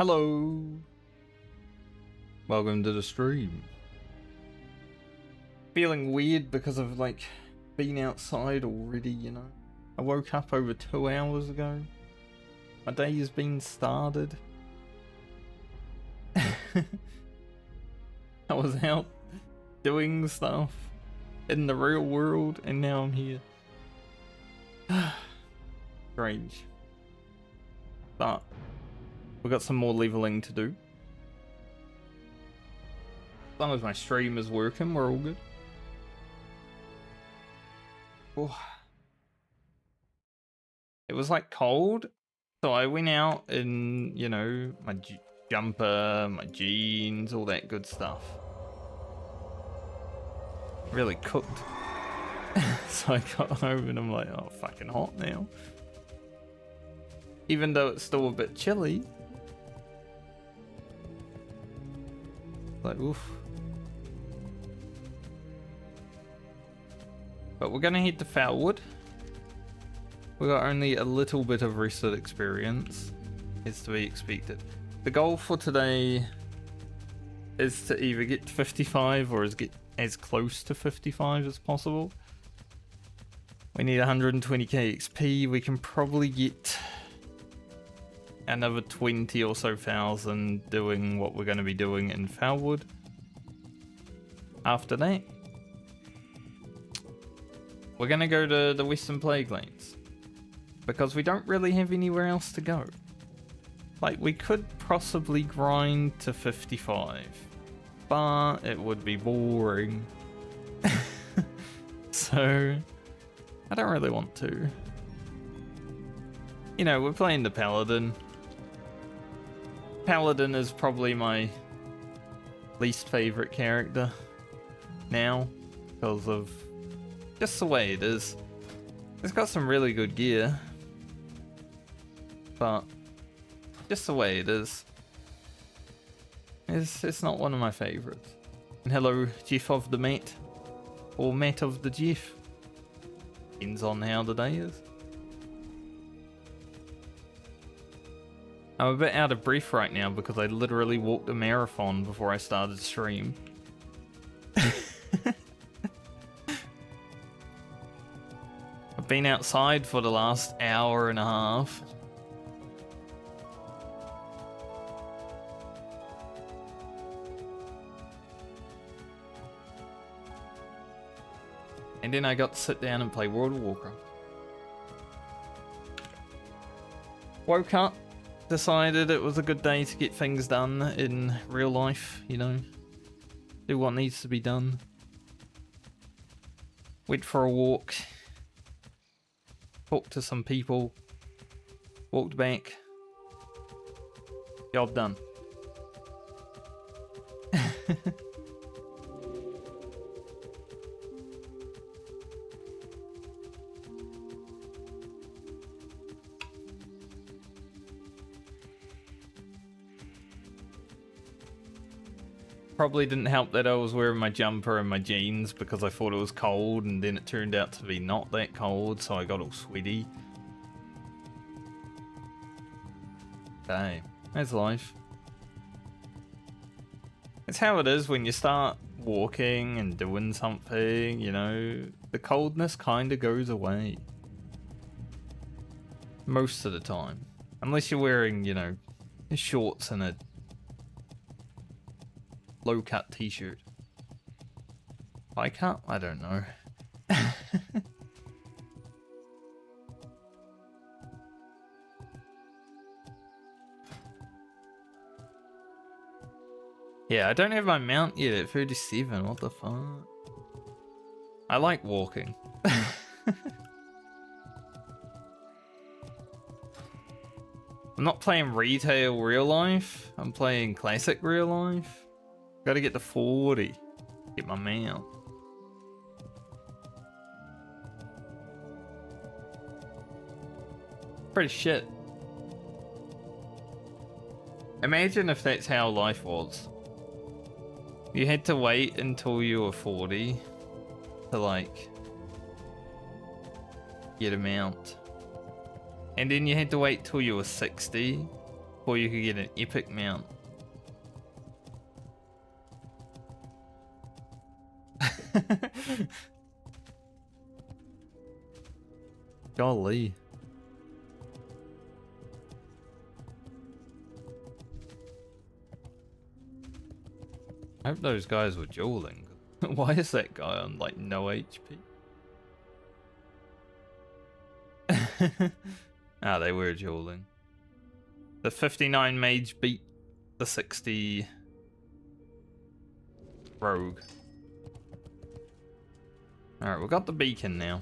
Hello. Welcome to the stream. Feeling weird because I've like been outside already, you know. I woke up over 2 hours ago. My day has been started. I was out doing stuff in the real world and now I'm here. Strange. But we've got some more leveling to do. As long as my stream is working, we're all good. Oh. It was like cold, so I went out in, you know, my jumper, my jeans, all that good stuff. Really cooked. So I got home and I'm like, oh, fucking hot now. Even though it's still a bit chilly. Like, oof. But we're gonna head to Foulwood. We got only a little bit of rested experience. It's to be expected. The goal for today is to either get to 55 or get as close to 55 as possible. We need 120k XP. We can probably get another 20 or so thousand doing what we're going to be doing in Foulwood. After that, we're going to go to the Western Plague Lands because we don't really have anywhere else to go. Like, we could possibly grind to 55, but it would be boring. So I don't really want to. You know, we're playing the Paladin. Paladin is probably my least favorite character now because of just the way it is. It's got some really good gear, but just the way it is. It's not one of my favorites. And hello, Jeff of the Matt, or Matt of the Jeff. Depends on how the day is. I'm a bit out of breath right now because I literally walked a marathon before I started stream. I've been outside for the last hour and a half. And then I got to sit down and play World of Warcraft. Woke up. Decided it was a good day to get things done in real life, you know. Do what needs to be done. Went for a walk. Talked to some people. Walked back. Job done. Probably didn't help that I was wearing my jumper and my jeans because I thought it was cold, and then it turned out to be not that cold, so I got all sweaty. Hey, that's life. It's how it is when you start walking and doing something, you know, the coldness kind of goes away. Most of the time. Unless you're wearing, you know, shorts and a low-cut t-shirt. High cut? I don't know. Yeah, I don't have my mount yet at 37. What the fuck? I like walking. I'm not playing retail real life. I'm playing classic real life. Gotta get to 40. Get my mount. Pretty shit. Imagine if that's how life was. You had to wait until you were 40 to like get a mount. And then you had to wait till you were 60 Or you could get an epic mount. Golly. I hope those guys were dueling. Why is that guy on like no HP? Ah, they were dueling. The 59 mage beat the 60 rogue. Alright, we got the beacon now.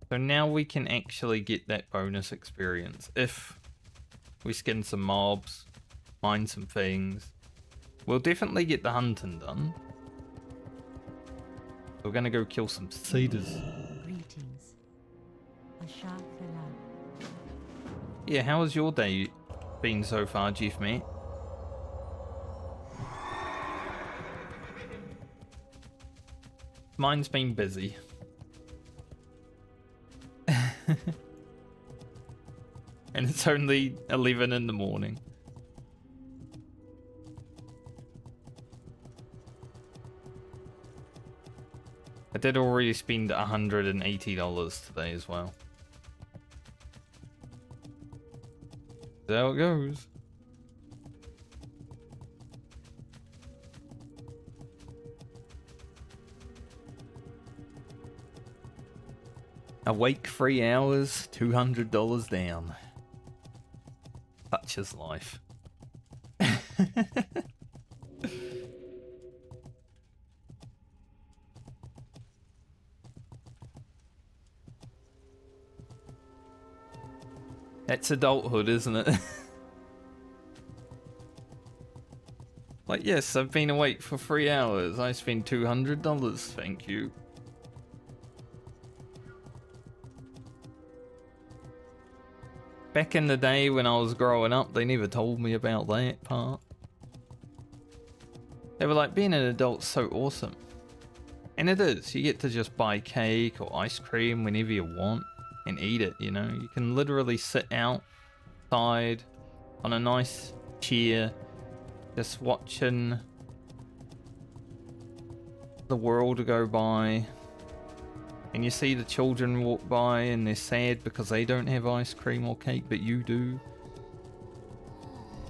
So now we can actually get that bonus experience if we skin some mobs, mine some things. We'll definitely get the hunting done. We're gonna go kill some cedars. Greetings. Yeah, how has your day been so far, Chief Mate? Mine's been busy. And it's only 11 in the morning. I did already spend $180 today as well. That's how it goes. Awake 3 hours, $200 down. Such is life. That's adulthood, isn't it? Like, yes, I've been awake for 3 hours. I spent $200, thank you. Back in the day when I was growing up, they never told me about that part. They were like, being an adult's so awesome. And it is. You get to just buy cake or ice cream whenever you want and eat it, you know? You can literally sit outside on a nice chair, just watching the world go by. And you see the children walk by and they're sad because they don't have ice cream or cake, but you do.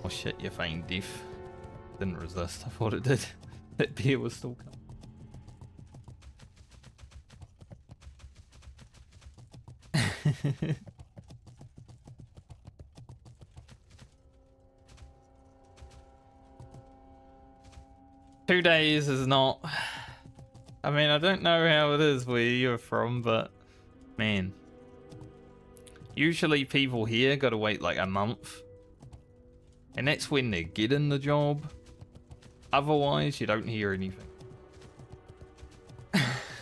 Oh shit, you're feigned deaf. Didn't resist, I thought it did. That beer was still coming. 2 days is not... I mean, I don't know how it is where you're from, but man. Usually people here gotta wait like a month. And that's when they're getting the job. Otherwise, you don't hear anything.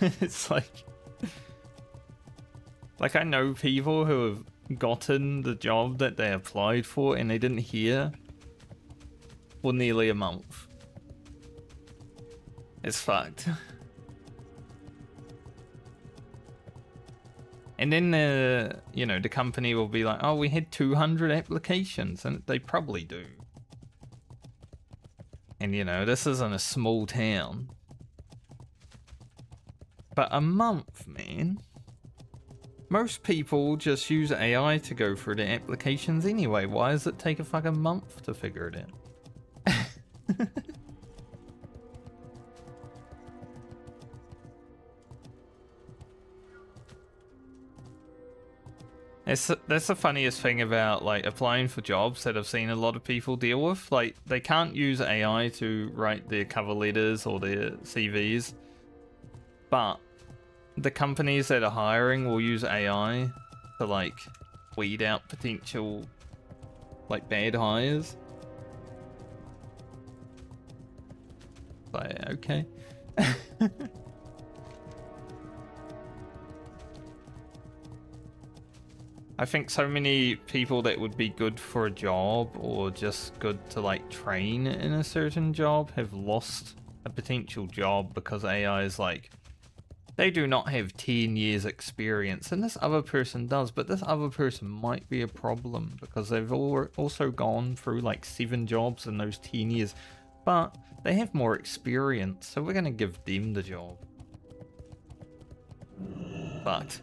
It's like... Like, I know people who have gotten the job that they applied for and they didn't hear for nearly a month. It's fucked. And then the, you know, the company will be like, oh, we had 200 applications, and they probably do. And you know, this isn't a small town. But a month, man. Most people just use AI to go through their applications anyway. Why does it take a fucking month to figure it out? That's the funniest thing about like applying for jobs that I've seen a lot of people deal with. Like, they can't use AI to write their cover letters or their CVs, but the companies that are hiring will use AI to like weed out potential like bad hires. Like, okay. I think so many people that would be good for a job or just good to like train in a certain job have lost a potential job because AI is like, they do not have 10 years experience, and this other person does, but this other person might be a problem because they've also gone through like 7 jobs in those 10 years, but they have more experience, so we're going to give them the job. But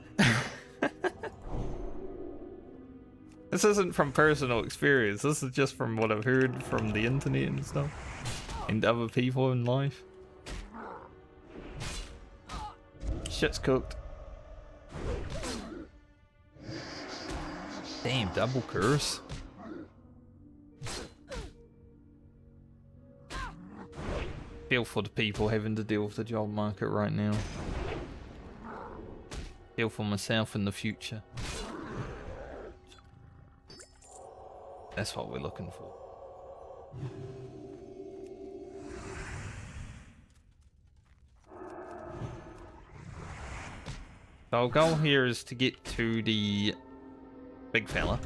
this isn't from personal experience, this is just from what I've heard from the internet and stuff, and other people in life. Shit's cooked. Damn, double curse. Feel for the people having to deal with the job market right now. Feel for myself in the future. That's what we're looking for. So our goal here is to get to the big fella.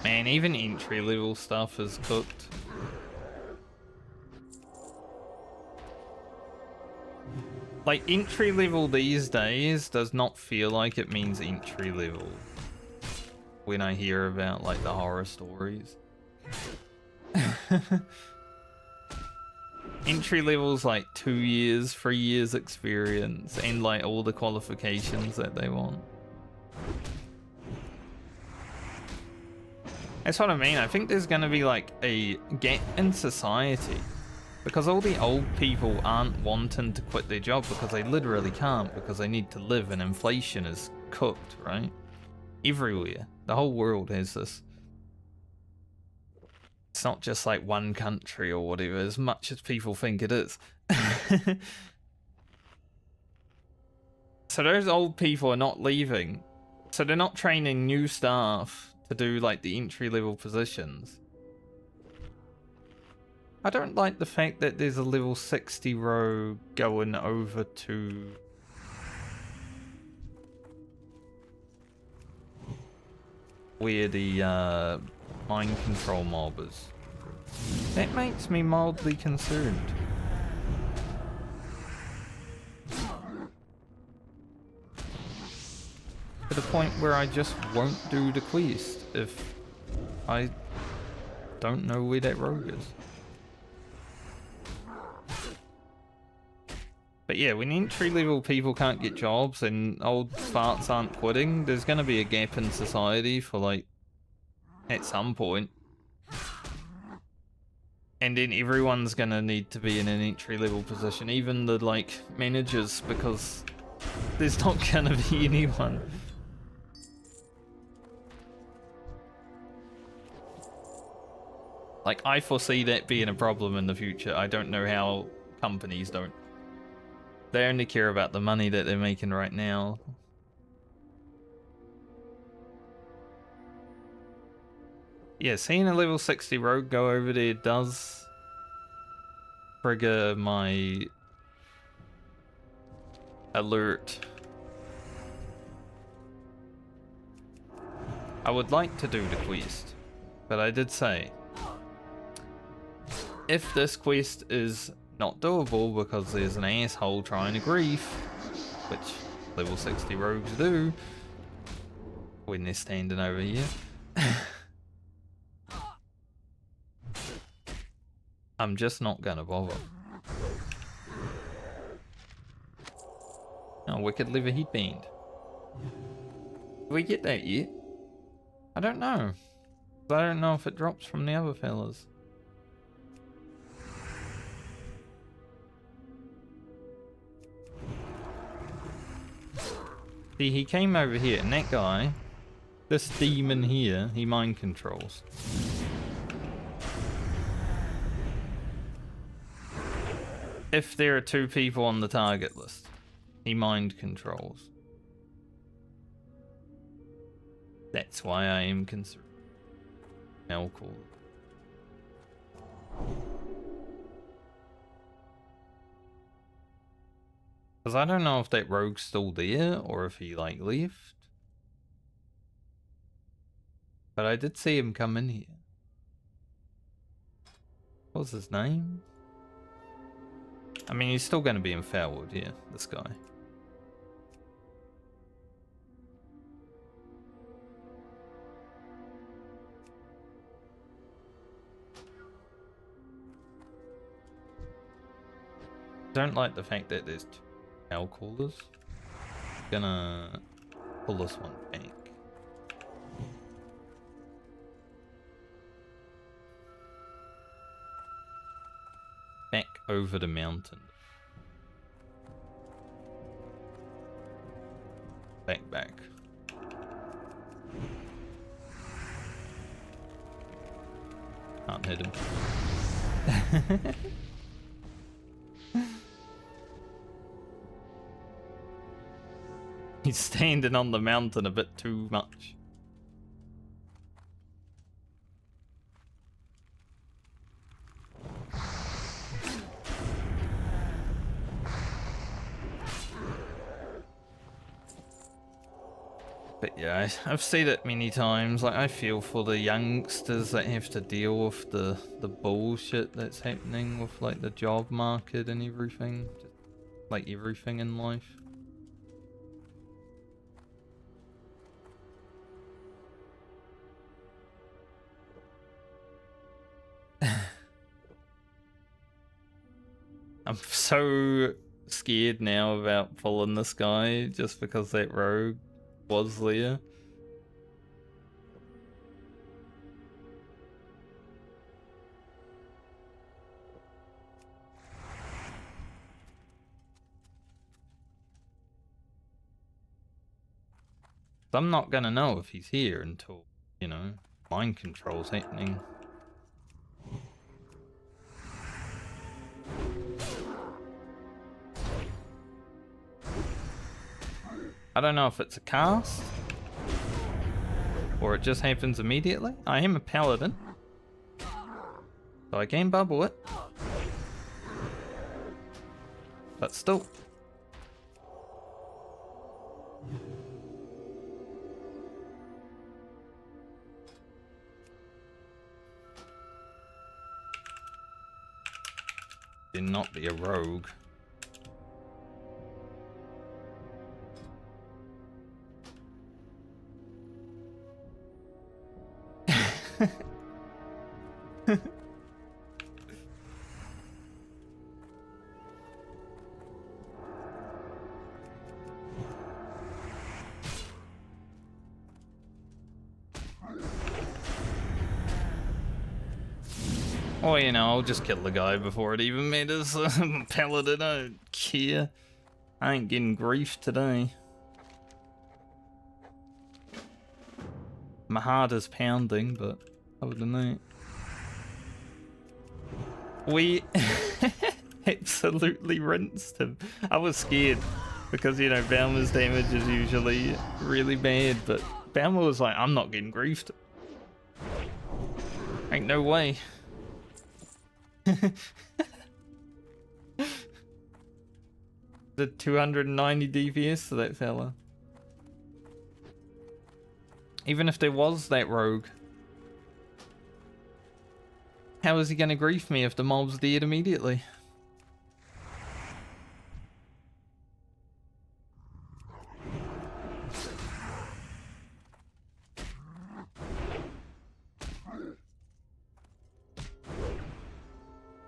Man, even entry level stuff is cooked. Like, entry level these days does not feel like it means entry level when I hear about like the horror stories. Entry level's like 2 years, 3 years experience, and like all the qualifications that they want. That's what I mean. I think there's gonna be like a gap in society because all the old people aren't wanting to quit their job because they literally can't, because they need to live and inflation is cooked, right? Everywhere. The whole world has this. It's not just like one country or whatever, as much as people think it is. So those old people are not leaving. So they're not training new staff to do like the entry level positions. I don't like the fact that there's a level 60 rogue going over to... where the mind control mob is. That makes me mildly concerned. To the point where I just won't do the quest if I don't know where that rogue is. But yeah, when entry level people can't get jobs and old farts aren't quitting, there's gonna be a gap in society for like, at some point. And then everyone's gonna need to be in an entry level position, even the like managers, because there's not gonna be anyone. Like, I foresee that being a problem in the future. I don't know how companies don't. They only care about the money that they're making right now. Yeah, seeing a level 60 rogue go over there does trigger my alert. I would like to do the quest, but I did say, if this quest is not doable because there's an asshole trying to grief, which level 60 rogues do when they're standing over here, I'm just not gonna bother. Oh, wicked liver heatband. Did we get that yet? I don't know. I don't know if it drops from the other fellas. See, he came over here, and that guy, this demon here, he mind controls. If there are 2 people on the target list, he mind controls. That's why I am concerned. Now cool. Because I don't know if that rogue's still there, or if he, like, left. But I did see him come in here. What was his name? I mean, he's still going to be in Fairwood, yeah, this guy. Don't like the fact that there's two cow callers. Gonna pull this one back. Back over the mountain. Back. Can't hit him. He's standing on the mountain a bit too much. But yeah, I've seen it many times. Like, I feel for the youngsters that have to deal with the bullshit that's happening with like the job market and everything. Just, like everything in life. I'm so scared now about pulling this guy just because that rogue was there. I'm not gonna know if he's here until, you know, mind control's happening. I don't know if it's a cast or it just happens immediately. I am a paladin, so I can bubble it, but still. Did not be a rogue. Oh, you know, I'll just kill the guy before it even matters. Paladin, I don't care. I ain't getting grief today. My heart is pounding, but other than that, we absolutely rinsed him. I was scared because, you know, Baumer's damage is usually really bad, but Baumer was like, I'm not getting griefed. Ain't no way. Did 290 DPS to that fella. Even if there was that rogue, how is he gonna grief me if the mob's dead immediately?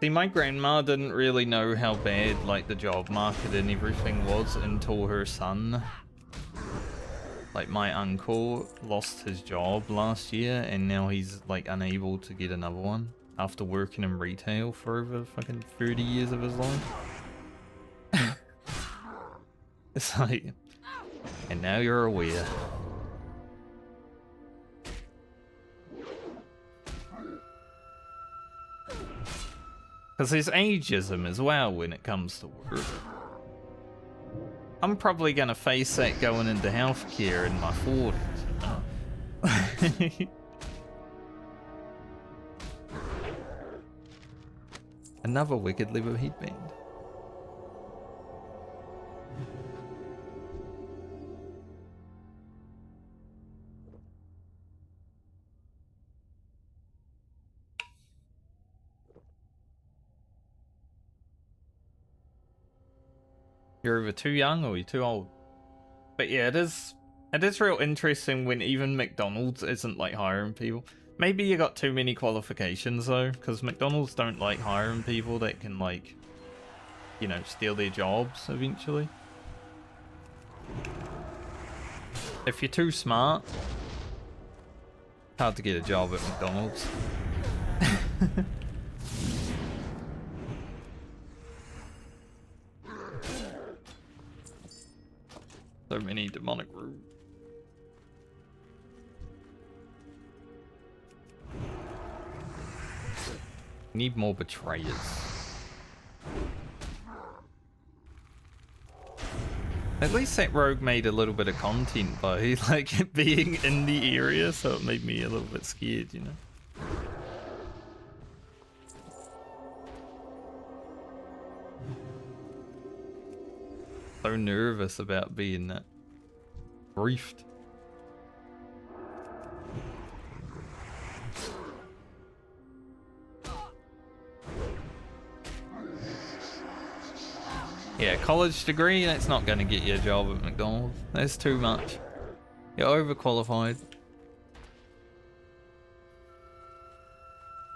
See, my grandma didn't really know how bad like the job market and everything was until her son, like my uncle, lost his job last year and now he's like unable to get another one after working in retail for over fucking 30 years of his life. It's like, and now you're aware. Because there's ageism as well when it comes to work. I'm probably going to face that going into healthcare in my 40s. Another wicked liver headband. You're either too young or you're too old. But yeah, it is real interesting when even McDonald's isn't like hiring people. Maybe you got too many qualifications though, because McDonald's don't like hiring people that can like, you know, steal their jobs eventually. If you're too smart, hard to get a job at McDonald's. So many demonic rooms. Need more betrayers. At least that rogue made a little bit of content by like being in the area, so it made me a little bit scared, you know. So nervous about being briefed. Yeah, college degree, that's not going to get you a job at McDonald's. That's too much. You're overqualified.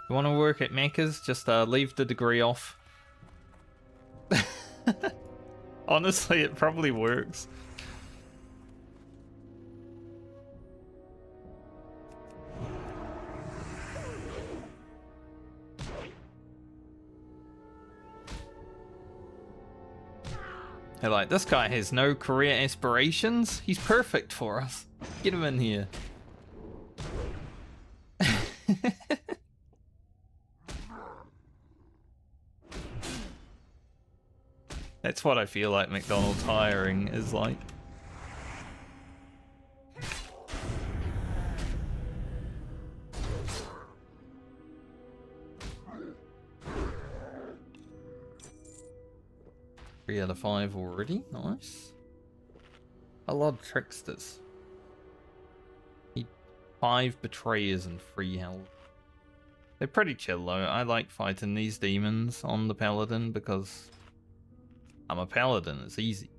You want to work at Macca's? Just leave the degree off. Honestly, it probably works. They're like, this guy has no career aspirations. He's perfect for us. Get him in here. That's what I feel like McDonald's hiring is like. Three out of 5 already. Nice. A lot of tricksters. Need 5 betrayers and 3 health. They're pretty chill though. I like fighting these demons on the Paladin because I'm a Paladin. It's easy.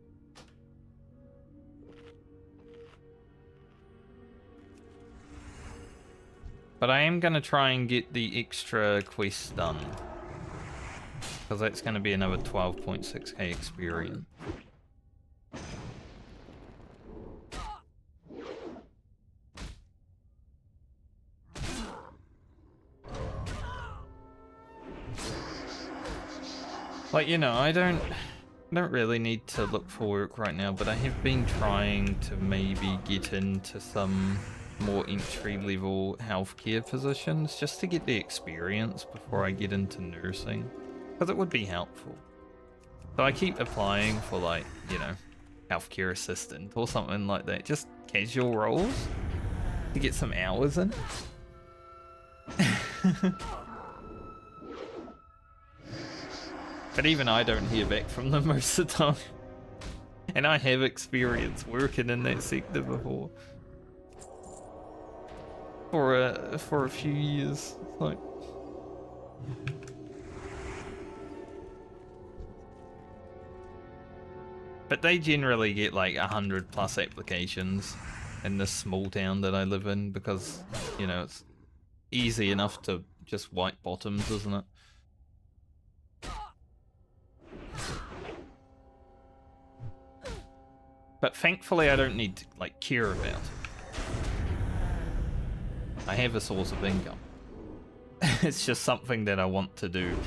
But I am going to try and get the extra quest done. Because that's going to be another 12.6k experience. Like, you know, I don't really need to look for work right now, but I have been trying to maybe get into some more entry-level healthcare positions just to get the experience before I get into nursing. Because it would be helpful. So I keep applying for, like, you know, healthcare assistant or something like that. Just casual roles to get some hours in. But even I don't hear back from them most of the time. And I have experience working in that sector before. For a few years. Like, but they generally get like 100+ applications in this small town that I live in because, you know, it's easy enough to just wipe bottoms, isn't it? But thankfully I don't need to like care about it. I have a source of income. It's just something that I want to do.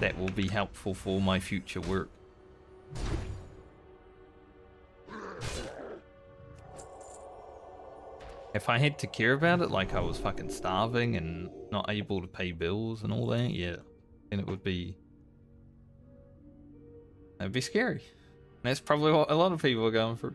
That will be helpful for my future work. If I had to care about it, like I was fucking starving and not able to pay bills and all that, yeah, then it would be... That'd be scary. And that's probably what a lot of people are going through.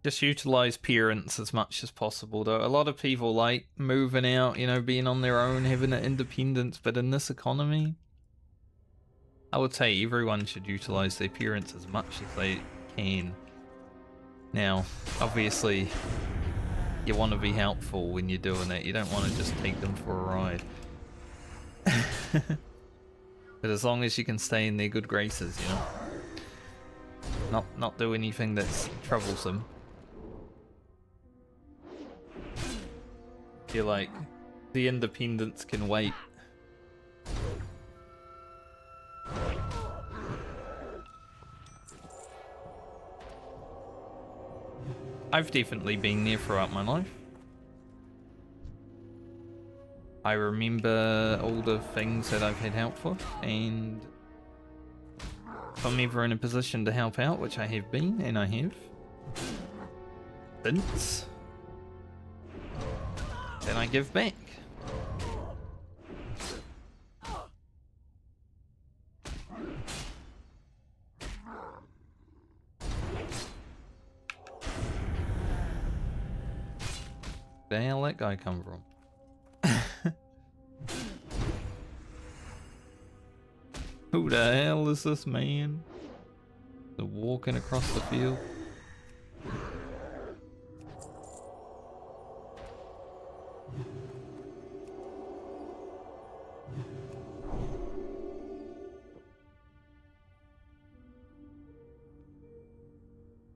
Just utilize parents as much as possible though. A lot of people like moving out, you know, being on their own, having that independence, but in this economy, I would say everyone should utilize their parents as much as they can. Now, obviously, you want to be helpful when you're doing it. You don't want to just take them for a ride. But as long as you can stay in their good graces, you know. Not do anything that's troublesome. You're like, the independents can wait. I've definitely been there throughout my life. I remember all the things that I've had help for, and if I'm ever in a position to help out, which I have been, and I have, since, then I give back. Where the hell that guy come from? Who the hell is this man? They're walking across the field.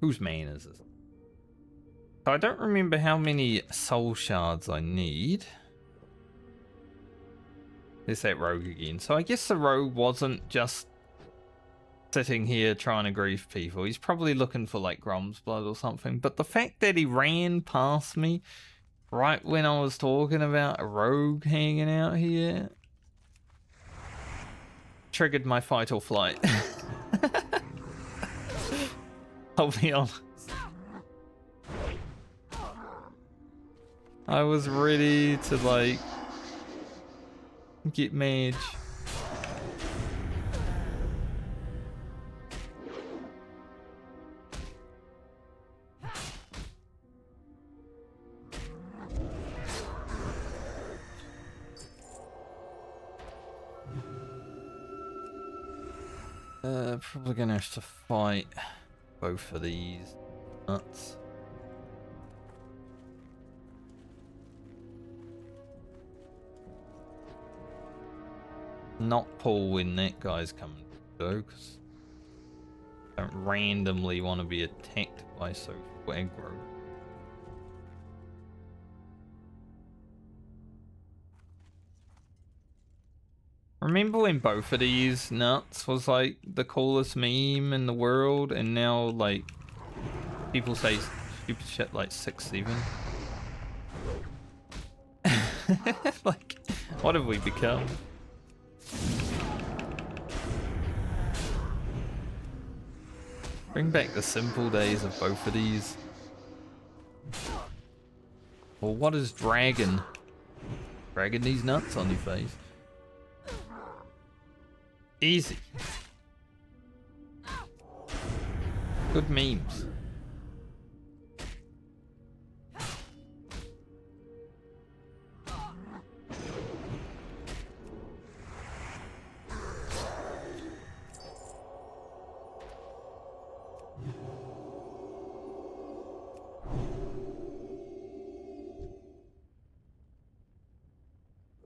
Whose man is this? So I don't remember how many soul shards I need. There's that rogue again. So I guess the rogue wasn't just sitting here trying to grief people. He's probably looking for like Grom's blood or something. But the fact that he ran past me right when I was talking about a rogue hanging out here triggered my fight or flight. I'll be honest. I was ready to like get mage. Probably gonna have to fight both of these nuts. Not pull when that guy's coming though, because I don't randomly want to be attacked by so aggro. Remember when both of these nuts was like the coolest meme in the world, and now like people say stupid shit like 6-7? Like, what have we become? Bring back the simple days of both of these. Well, what is dragon? Dragging these nuts on your face. Easy. Good memes.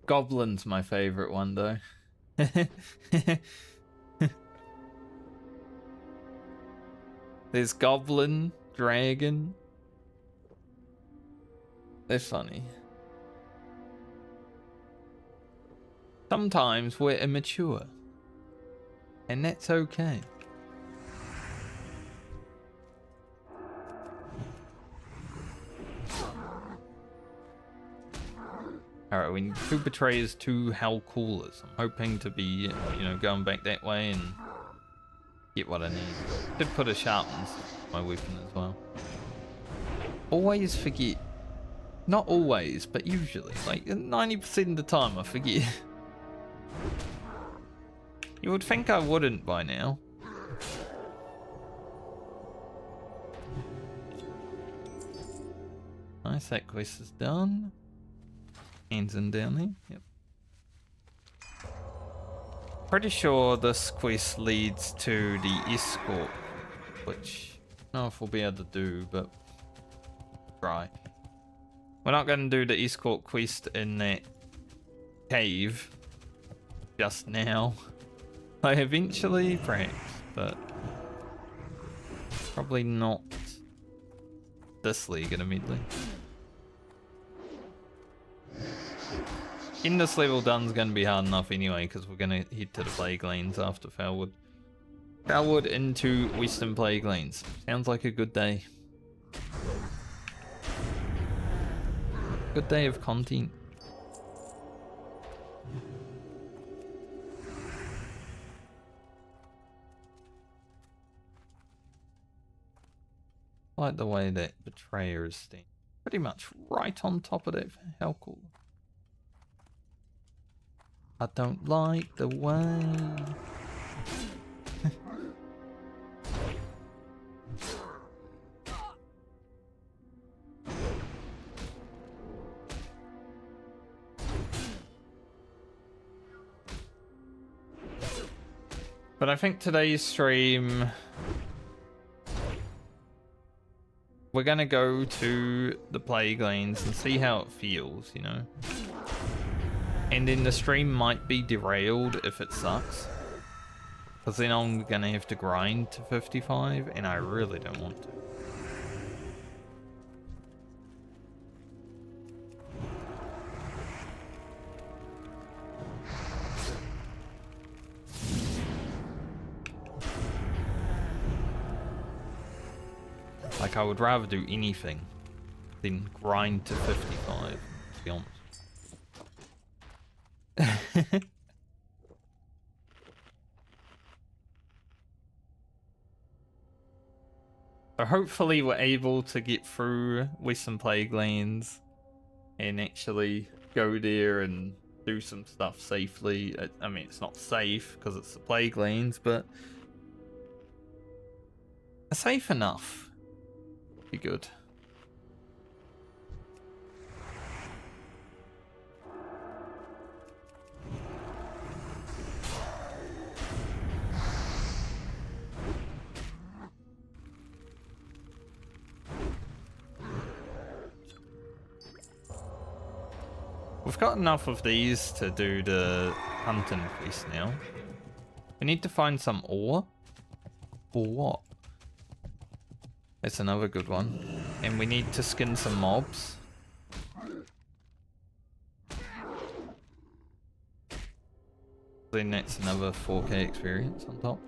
Goblin's my favorite one though. There's goblin, dragon. They're funny. Sometimes we're immature, and that's okay. Alright, we need 2 betrayers, 2 hell coolers. I'm hoping to be, you know, going back that way and get what I need. Did put a sharpness on my weapon as well. Always forget. Not always, but usually. Like 90% of the time I forget. You would think I wouldn't by now. Nice, that quest is done. Hands in down there. Yep. Pretty sure this quest leads to the escort, which I don't know if we'll be able to do, but try. We're not going to do the escort quest in that cave just now. Like, eventually, perhaps, but probably not this league in a Medley. In this level done's going to be hard enough anyway, because we're going to head to the Plague Lanes after Foulwood. Foulwood into Western Plague Lanes. Sounds like a good day. Good day of content. I like the way that Betrayer is standing pretty much right on top of that. How cool. I don't like the way. But I think today's stream, we're gonna go to the Plague Lanes and see how it feels, you know? And then the stream might be derailed if it sucks. Because then I'm gonna have to grind to 55, and I really don't want to. Like, I would rather do anything than grind to 55, to be honest. So hopefully we're able to get through Western Plague Lanes and actually go there and do some stuff safely. I mean, it's not safe because it's the Plague Lanes, but safe enough. Be good. We've got enough of these to do the hunting quest now. We need to find some ore. Or what? That's another good one. And we need to skin some mobs. Then that's another 4K experience on top.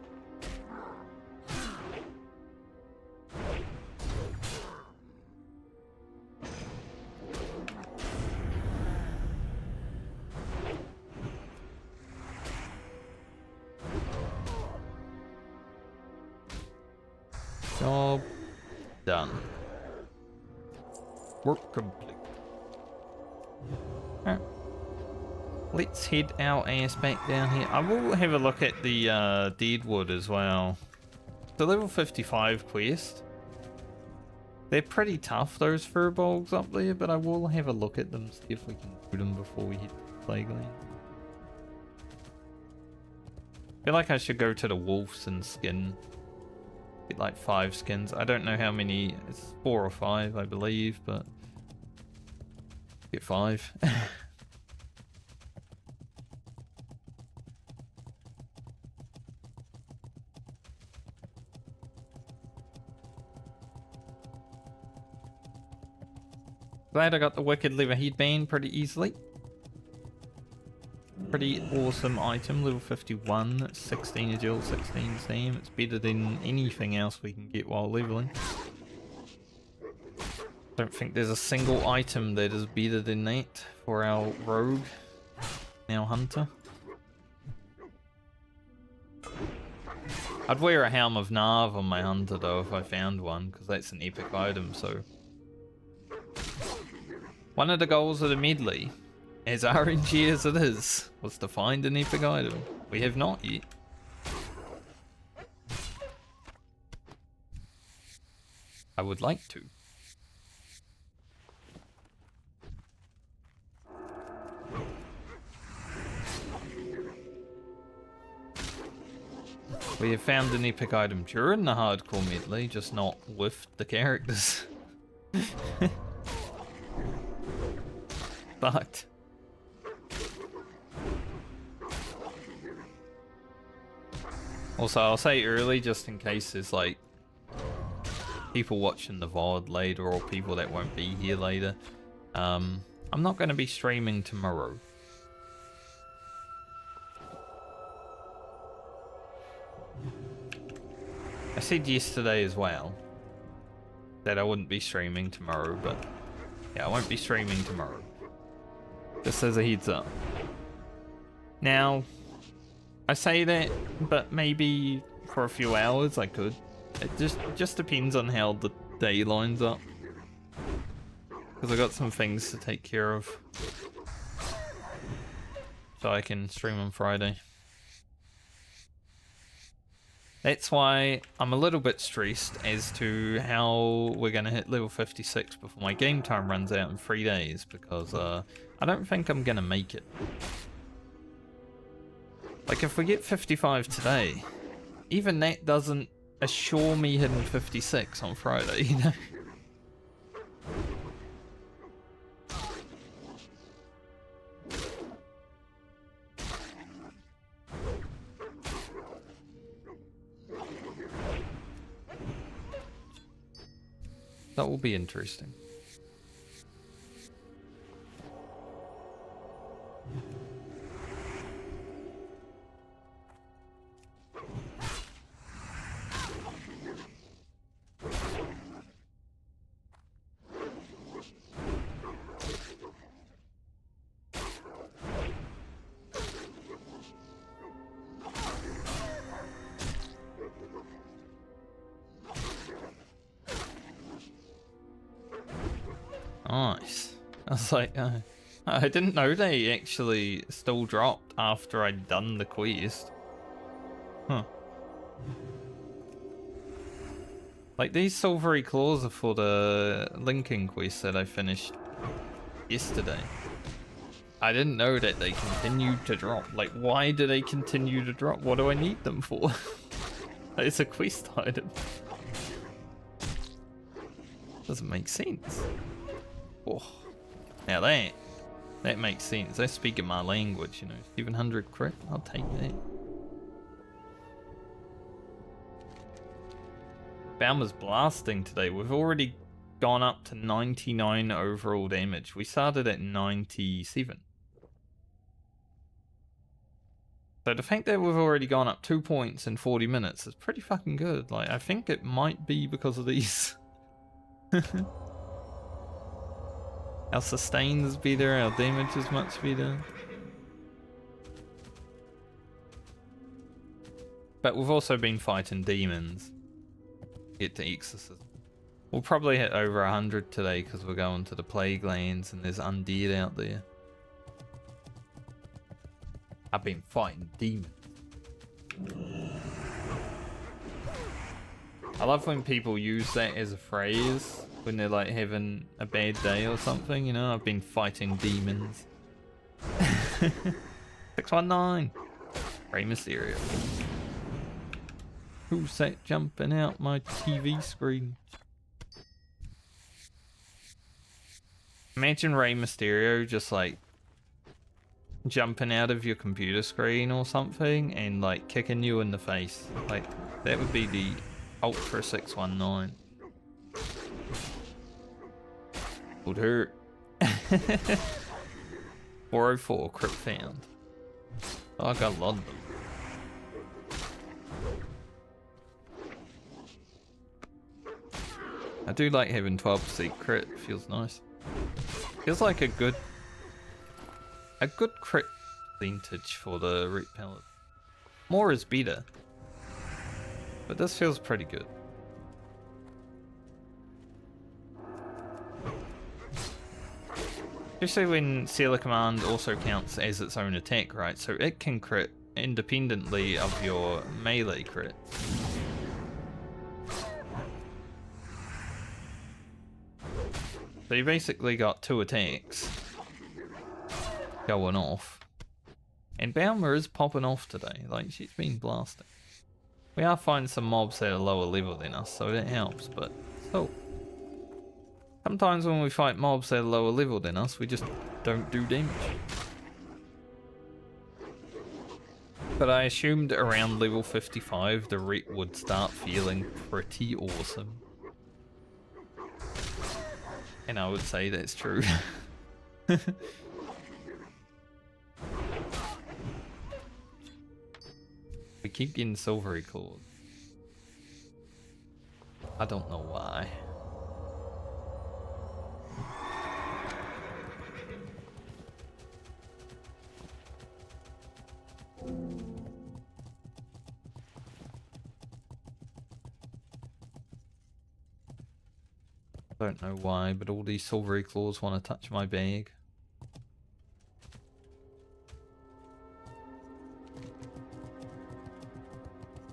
Job done. Work complete. Alright. Let's head our ass back down here. I will have a look at the Deadwood as well. The level 55 quest. They're pretty tough, those furbolgs up there, but I will have a look at them, see if we can do them before we hit the Plague Lane. I feel like I should go to the wolves and skin. Get like 5 skins. I don't know how many. It's 4 or 5, I believe, but get 5. Glad I got the Wicked Leather Headband pretty easily. Pretty awesome item, level 51, 16 agile, 16 stam. It's better than anything else we can get while leveling. Don't think there's a single item that is better than that for our rogue, our hunter. I'd wear a Helm of Narv on my hunter though if I found one, because that's an epic item, so. One of the goals of the Medley, as RNG as it is, was to find an epic item. We have not yet. I would like to. We have found an epic item during the hardcore medley, just not with the characters. fucked. Also, I'll say early just in case there's like people watching the VOD later or people that won't be here later. I'm not going to be streaming tomorrow. I said yesterday as well that I wouldn't be streaming tomorrow, but yeah, I won't be streaming tomorrow. Just as a heads up. Now, I say that, but maybe for a few hours I could. It just depends on how the day lines up. Because I got some things to take care of. So I can stream on Friday. That's why I'm a little bit stressed as to how we're going to hit level 56 before my game time runs out in 3 days, because I don't think I'm going to make it. Like, if we get 55 today, even that doesn't assure me hitting 56 on Friday, you know? That will be interesting. Nice. I was like, I didn't know they actually still dropped after I'd done the quest. Huh. Like, these silvery claws are for the linking quest that I finished yesterday. I didn't know that they continued to drop. Like, why do they continue to drop? What do I need them for? It's a quest item. Doesn't make sense. Oh, now that makes sense. They're speaking my language, you know. 700 crit, I'll take that. Baumer's blasting today. We've already gone up to 99 overall damage. We started at 97. So the fact that we've already gone up 2 points in 40 minutes is pretty fucking good. Like, I think it might be because of these. Our sustain is better, our damage is much better. But we've also been fighting demons. Get to exorcism. We'll probably hit over 100 today because we're going to the plague lands and there's undead out there. I've been fighting demons. I love when people use that as a phrase when they're like having a bad day or something, you know. I've been fighting demons. 619 Rey Mysterio. Who's that jumping out my TV screen? Imagine Rey Mysterio just like jumping out of your computer screen or something and like kicking you in the face. Like, that would be the Ultra 619. Would hurt. 404 crypt found. Oh, I got a lot of them. I do like having 12% crit. It feels nice. Feels like a good crit percentage for the Ret Paladin. More is better, but this feels pretty good. Especially when Sealer Command also counts as its own attack, right? So it can crit independently of your melee crit. So you basically got 2 attacks going off. And Baumer is popping off today. Like, she's been blasting. We are finding some mobs at a lower level than us, so that helps, but still Sometimes when we fight mobs that are lower level than us, we just don't do damage. But I assumed around level 55 the ret would start feeling pretty awesome. And I would say that's true. We keep getting silvery claws. I don't know why. Don't know why, but all these silvery claws want to touch my bag.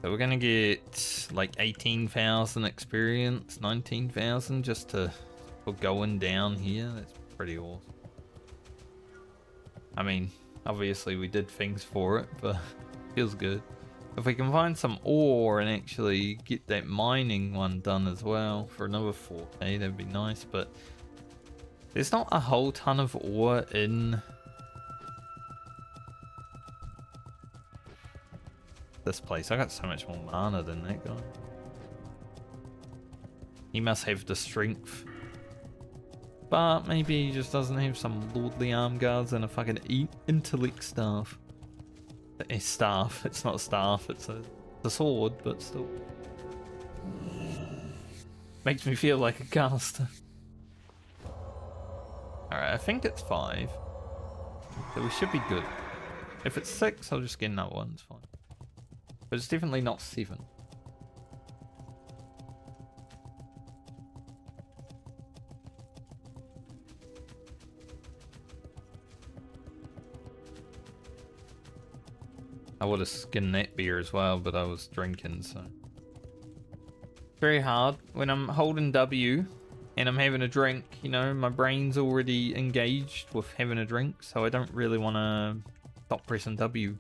So we're gonna get like 18,000 experience, 19,000 just for going down here. That's pretty awesome. I mean, obviously we did things for it, but feels good. If we can find some ore and actually get that mining one done as well for another 4k, that'd be nice, but there's not a whole ton of ore in this place. I got so much more mana than that guy. He must have the strength. But maybe he just doesn't have some lordly arm guards and a fucking intellect staff. A staff. It's not a staff, it's a sword, but still. Makes me feel like a caster. Alright, I think it's 5. So we should be good. If it's 6, I'll just get another one, it's fine. But it's definitely not 7. I would have skinned that beer as well, but I was drinking, so. Very hard. When I'm holding W and I'm having a drink, you know, my brain's already engaged with having a drink, so I don't really want to stop pressing W.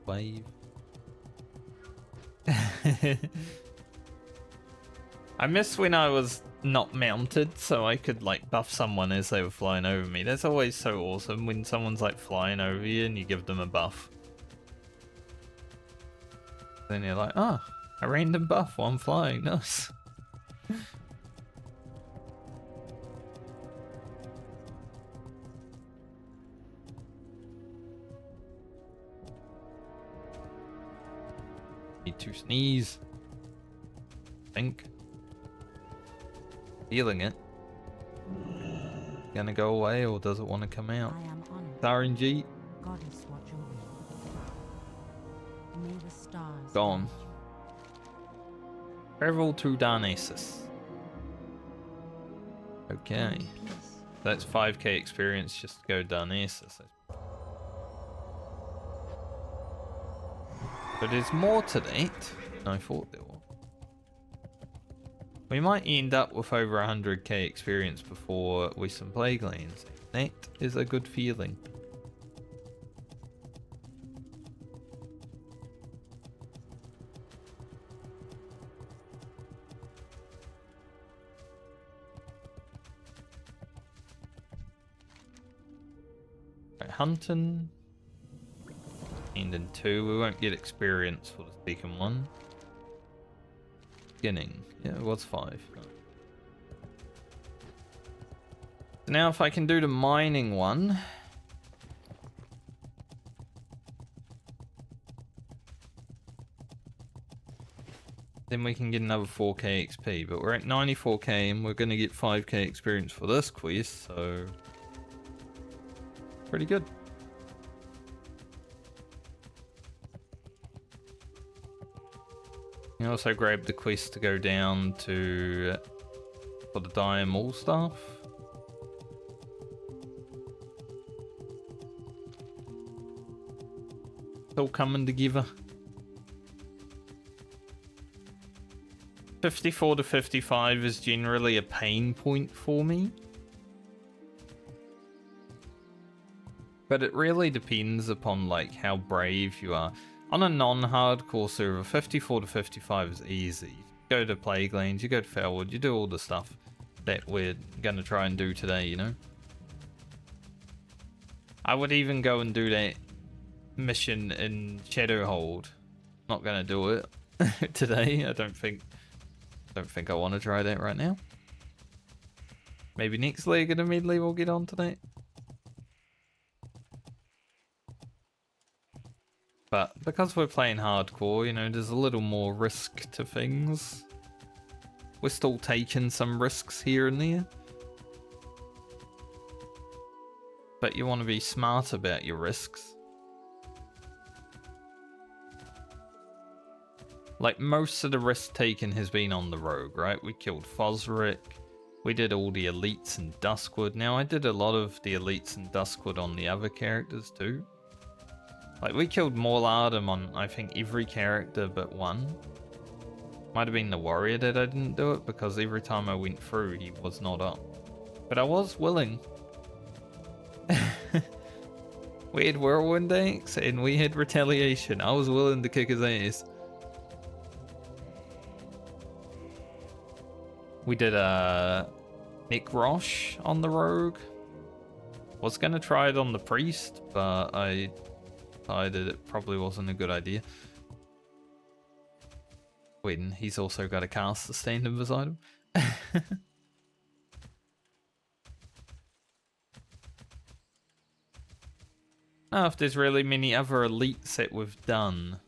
Wave. I miss when I was not mounted, so I could like buff someone as they were flying over me. That's always so awesome when someone's like flying over you and you give them a buff. Then you're like, oh, a random buff while I'm flying, nice. Need to sneeze. Think. Feeling it. Gonna go away, or does it want to come out? It's RNG. Goddess, watch over me. May the stars Gone. Travel to Darnassus. Okay. That's 5k experience just to go Darnassus. But there's more to that than I thought there was. We might end up with over 100k experience before Western Plaguelands. That is a good feeling. Right, hunting. And in 2, we won't get experience for the second one. Beginning. Yeah, it was 5. So now if I can do the mining one. Then we can get another 4k XP. But we're at 94k and we're going to get 5k experience for this quest, so pretty good. You can also grab the quest to go down to for the Dire Maul staff. It's all coming together. 54 to 55 is generally a pain point for me. But it really depends upon like how brave you are. On a non-hardcore server, 54 to 55 is easy. You go to Plague Lands, you go to Foulwood, you do all the stuff that we're gonna try and do today, you know? I would even go and do that mission in Shadowhold. Not gonna do it today. I don't think I want to try that right now. Maybe next leg of the medley we'll get on to that. But because we're playing hardcore, you know, there's a little more risk to things. We're still taking some risks here and there. But you want to be smart about your risks. Like, most of the risk taken has been on the rogue, right? We killed Fosric. We did all the elites in Duskwood. Now, I did a lot of the elites in Duskwood on the other characters too. Like, we killed Morlardum on, I think, every character but one. Might have been the warrior that I didn't do it, because every time I went through, he was not up. But I was willing. We had Whirlwind Axe, and we had Retaliation. I was willing to kick his ass. We did a Nick Roche on the rogue. Was gonna try it on the priest, but I decided it probably wasn't a good idea. When he's also got a caster standing beside him. Now, if there's really many other elites that we've done.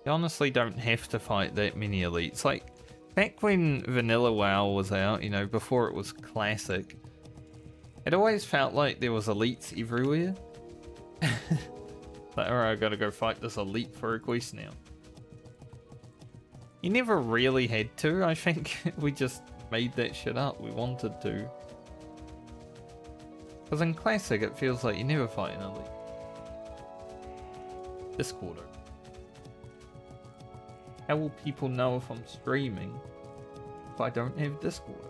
You honestly don't have to fight that many elites. Like, back when Vanilla WoW was out, you know, before it was classic, it always felt like there was elites everywhere. Like, alright, I gotta go fight this elite for a quest now. You never really had to, I think. We just made that shit up. We wanted to. Because in classic, it feels like you never fight an elite. Discord. How will people know if I'm streaming if I don't have Discord?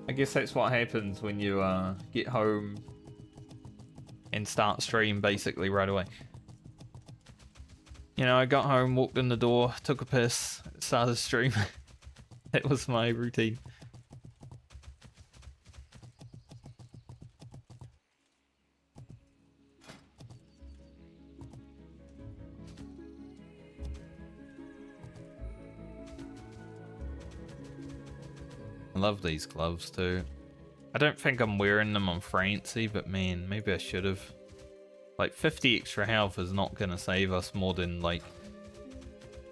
I guess that's what happens when you get home and start stream basically right away. You know, I got home, walked in the door, took a piss, started stream. That was my routine. I love these gloves too. I don't think I'm wearing them on Francie, but man, maybe I should have. Like, 50 extra health is not gonna save us more than, like,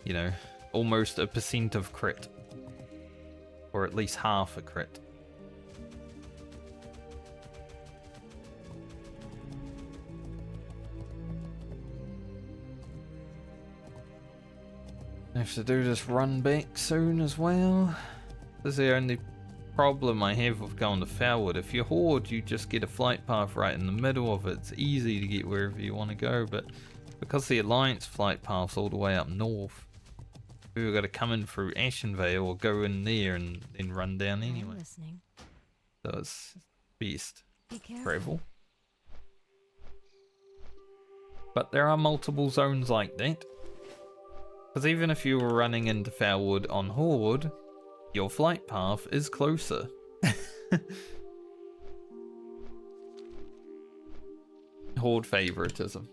you know, almost a % of crit. Or at least half a crit. I have to do this run back soon as well. This is the only problem I have with going to Foulwood. If you horde, you just get a flight path right in the middle of it. It's easy to get wherever you want to go, but because the Alliance flight path's all the way up north, we've got to come in through Ashenvale or go in there and then run down anyway. So it's best travel. But there are multiple zones like that. Because even if you were running into Foulwood on Horde, your flight path is closer. Horde favoritism.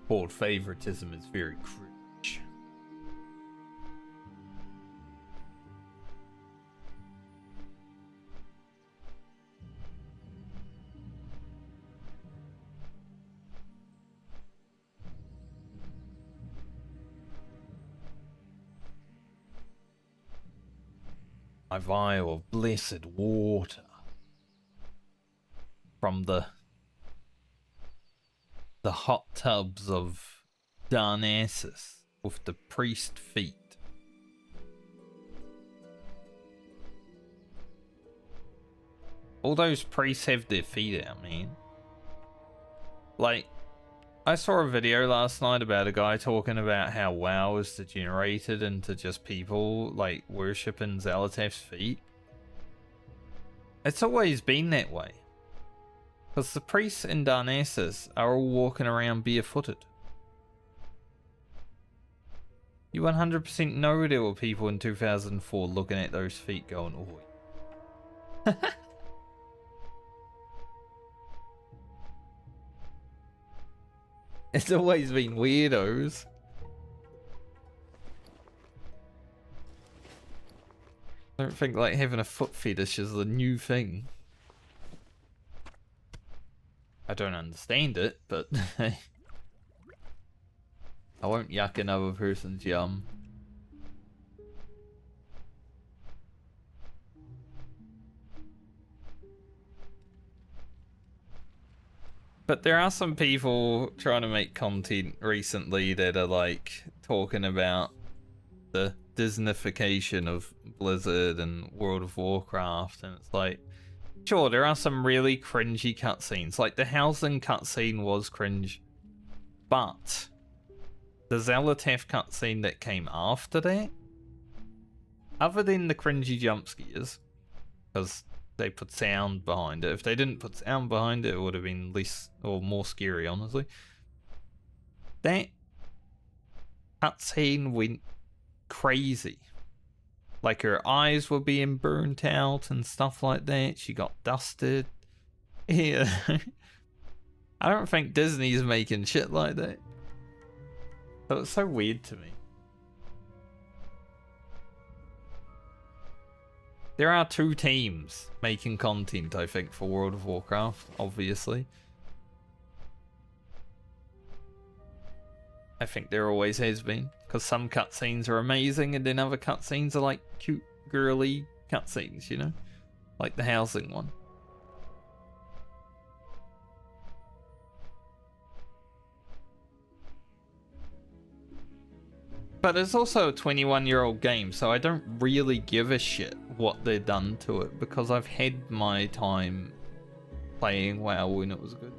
Horde favoritism is very cringe. My vial of blessed water from the hot tubs of Darnassus with the priest feet. All those priests have their feet out, man. Like, I saw a video last night about a guy talking about how WoW is degenerated into just people, like, worshipping Zalatath's feet. It's always been that way. Because the priests in Darnassus are all walking around barefooted. You 100% know there were people in 2004 looking at those feet going, oi. It's always been weirdos. I don't think like having a foot fetish is the new thing. I don't understand it, but I won't yuck another person's yum. But there are some people trying to make content recently that are like talking about the Disneyfication of Blizzard and World of Warcraft, and it's like, sure, there are some really cringy cutscenes. Like the housing cutscene was cringe, but the Zalatath cutscene that came after that, other than the cringy jump scares, because they put sound behind it. If they didn't put sound behind it, it would have been less or more scary, honestly. That cutscene went crazy. Like her eyes were being burnt out and stuff like that. She got dusted. Yeah. I don't think Disney's making shit like that. So it's so weird to me. There are two teams making content, I think, for World of Warcraft, obviously. I think there always has been, because some cutscenes are amazing and then other cutscenes are like cute, girly cutscenes, you know? Like the housing one. But it's also a 21-year-old game, so I don't really give a shit what they've done to it, because I've had my time playing WoW when it was good.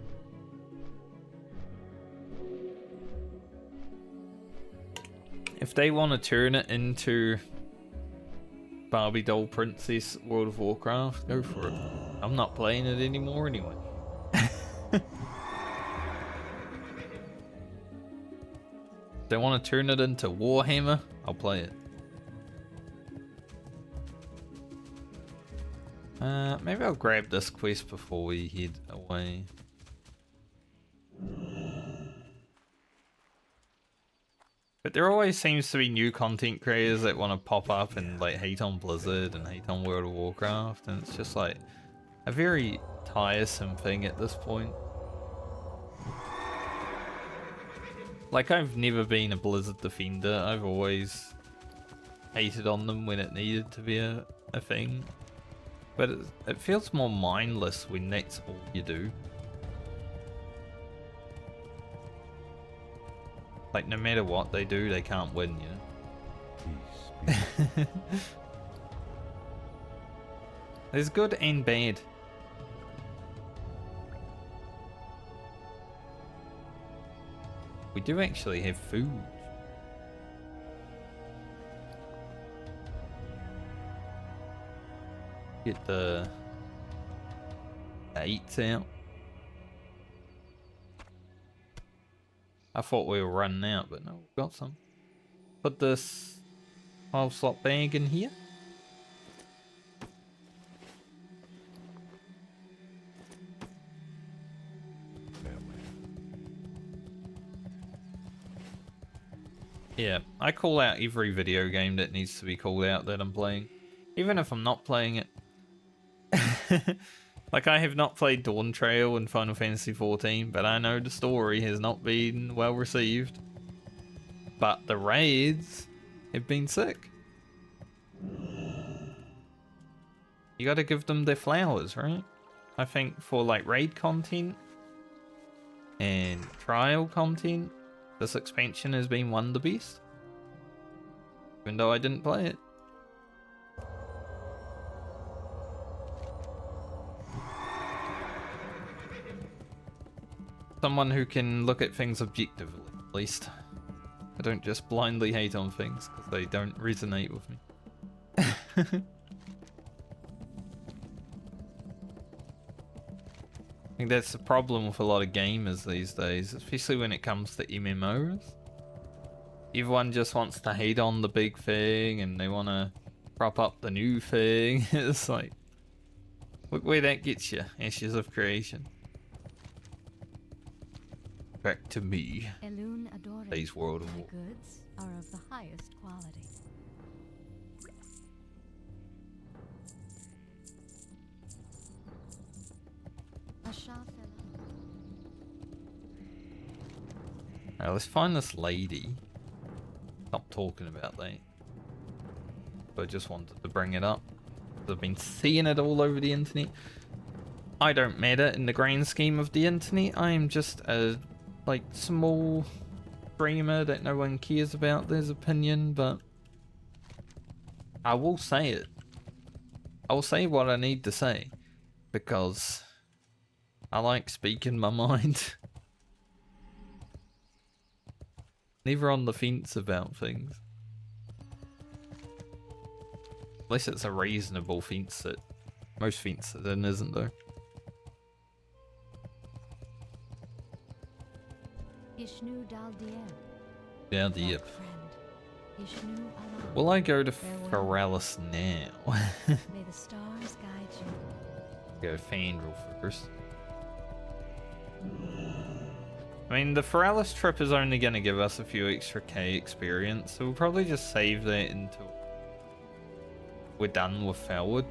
If they want to turn it into Barbie Doll Princess World of Warcraft, go for it. I'm not playing it anymore anyway. They want to turn it into Warhammer, I'll play it. Maybe I'll grab this quest before we head away. But there always seems to be new content creators that want to pop up and like hate on Blizzard and hate on World of Warcraft, and it's just like a very tiresome thing at this point. Like, I've never been a Blizzard defender. I've always hated on them when it needed to be a thing. But it feels more mindless when that's all you do. Like, no matter what they do, they can't win, you know? There's good and bad. We do actually have food. Get the eats out. I thought we were running out, but no, we've got some. Put this 12 slot bag in here. Yeah, I call out every video game that needs to be called out that I'm playing, even if I'm not playing it. Like, I have not played Dawn Trail in Final Fantasy XIV, but I know the story has not been well received. But the raids have been sick. You gotta give them their flowers, right? I think for like raid content and trial content, this expansion has been one of the best. Even though I didn't play it. Someone who can look at things objectively, at least. I don't just blindly hate on things because they don't resonate with me. I think that's the problem with a lot of gamers these days, especially when it comes to MMOs. Everyone just wants to hate on the big thing and they want to prop up the new thing. It's like, look where that gets you. Ashes of Creation. Back to me. Today's World of War. Goods are of the highest quality. Alright, let's find this lady. Stop talking about that. But I just wanted to bring it up. I've been seeing it all over the internet. I don't matter in the grand scheme of the internet. I am just a like small streamer that no one cares about their opinion, but I will say it. I will say what I need to say because I like speaking my mind. Never on the fence about things. Unless it's a reasonable fence that most fence then isn't though. Daldiep. Will I go to Feralis now? May the stars guide you. Go Fandral first. I mean, the Feralis trip is only going to give us a few extra K experience, so we'll probably just save that until we're done with Felwood.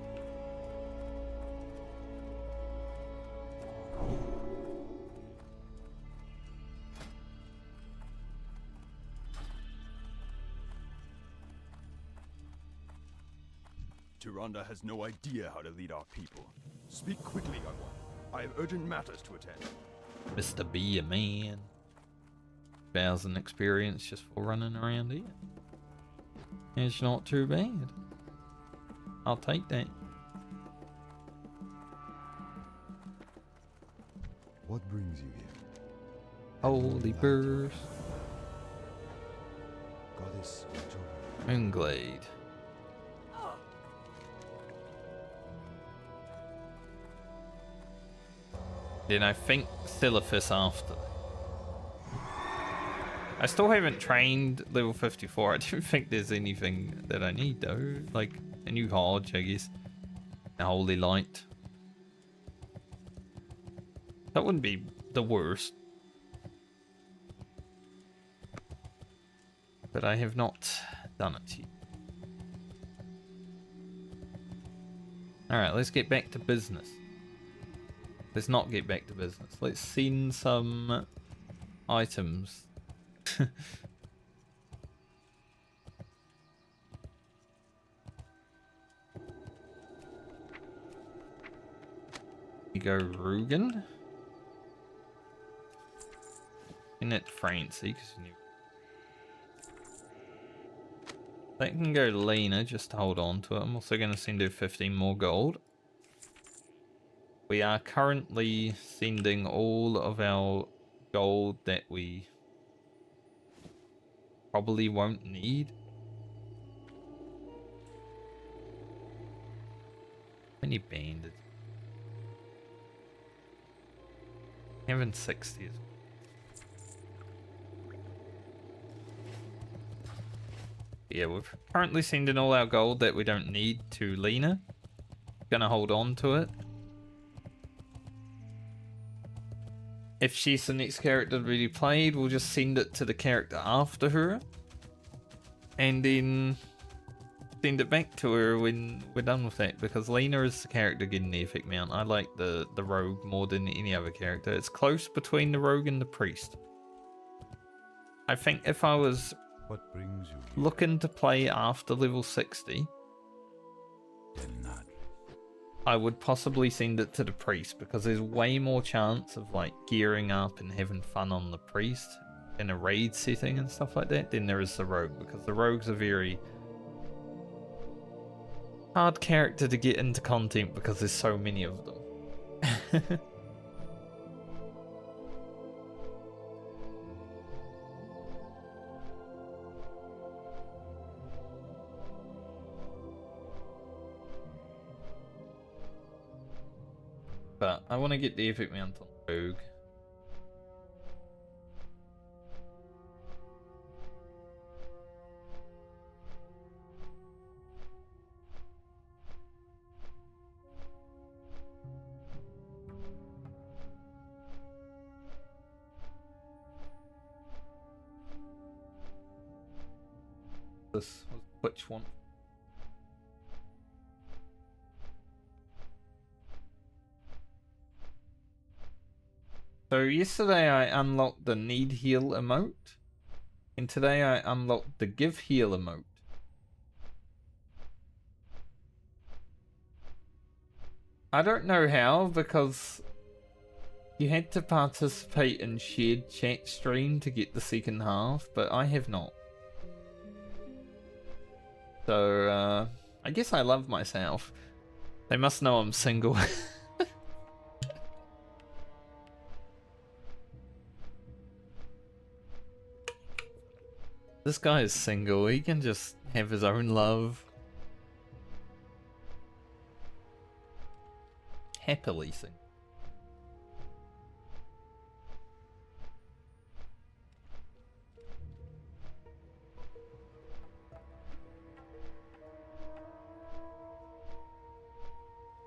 Tyrande has no idea how to lead our people. Speak quickly, young one. I have urgent matters to attend. Mr. Be a Man. 1,000 experience just for running around here. It's not too bad. I'll take that. What brings you here? Holy burst. Goddess Moonglade. Then I think Silithus after. I still haven't trained level 54. I don't think there's anything that I need though. Like a new Hodge, I guess. A Holy Light. That wouldn't be the worst. But I have not done it yet. Alright, let's get back to business. Let's not get back to business. Let's send some items. You go Rugen. In it Francie, because you knew. That can go Lena, just to hold on to it. I'm also going to send her 15 more gold. We are currently sending all of our gold that we probably won't need. How many bandits? Having 60 as well. Yeah, we're currently sending all our gold that we don't need to Lena. Gonna hold on to it. If she's the next character to be played, we'll just send it to the character after her. And then send it back to her when we're done with that. Because Lena is the character getting the epic mount. I like the rogue more than any other character. It's close between the rogue and the priest. I think if I was What brings you here? looking to play after level 60, I would possibly send it to the priest, because there's way more chance of like gearing up and having fun on the priest in a raid setting and stuff like that than there is the rogue, because the rogue's a very hard character to get into content because there's so many of them. But I want to get the epic mount on rogue. This was which one? So yesterday I unlocked the need heal emote, and today I unlocked the give heal emote. I don't know how, because you had to participate in shared chat stream to get the second half, but I have not. So I guess I love myself. They must know I'm single. This guy is single, he can just have his own love. Happily single.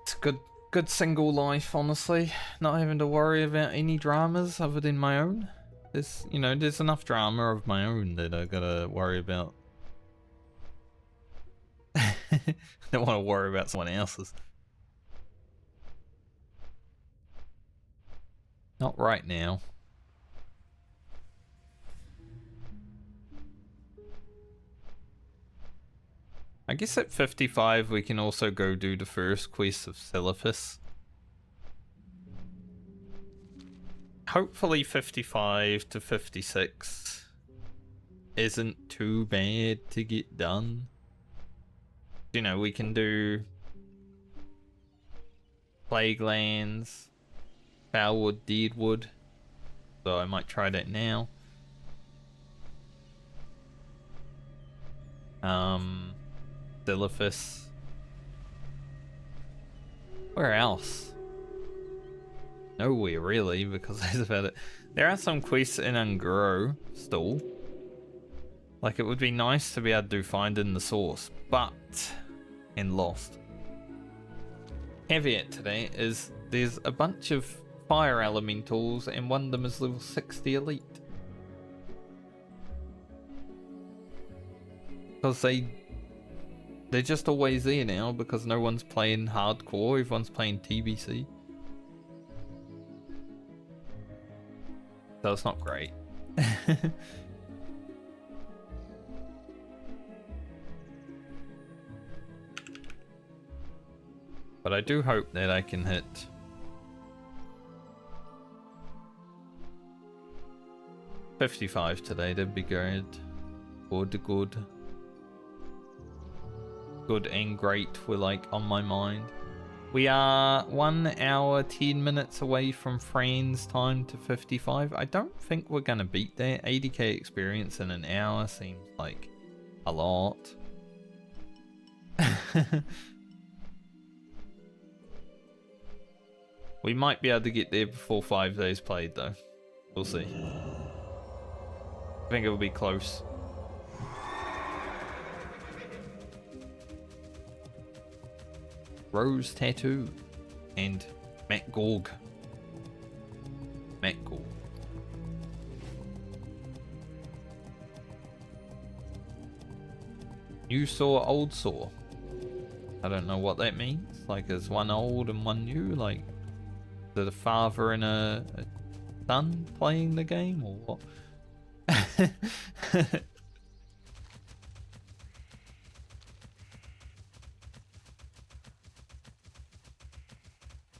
It's good single life, honestly. Not having to worry about any dramas other than my own. There's, you know, there's enough drama of my own that I gotta worry about. Don't want to worry about someone else's. Not right now. I guess at 55 we can also go do the first quest of Silithus. Hopefully 55 to 56 isn't too bad to get done. You know, we can do Plague Lands, Foulwood, Deadwood, so I might try that now. Silithus. Where else? Nowhere really, because that's about it. There are some quests in Ungro still. Like, it would be nice to be able to do Find in the Source, but... and Lost. Caveat today is there's a bunch of fire elementals and one of them is level 60 elite. Because they're just always there now because no one's playing hardcore, everyone's playing TBC. So it's not great. But I do hope that I can hit 55 today, that'd be good. Good. Good and great were like on my mind. We are 1 hour 10 minutes away from Fran's time to 55. I don't think we're gonna beat that. 80k experience in an hour seems like a lot. We might be able to get there before 5 days played though. We'll see. I think it'll be close. Rose Tattoo and Matt Gorg. New saw, old saw. I don't know what that means. Like, is one old and one new? Like, is it a father and a son playing the game or what?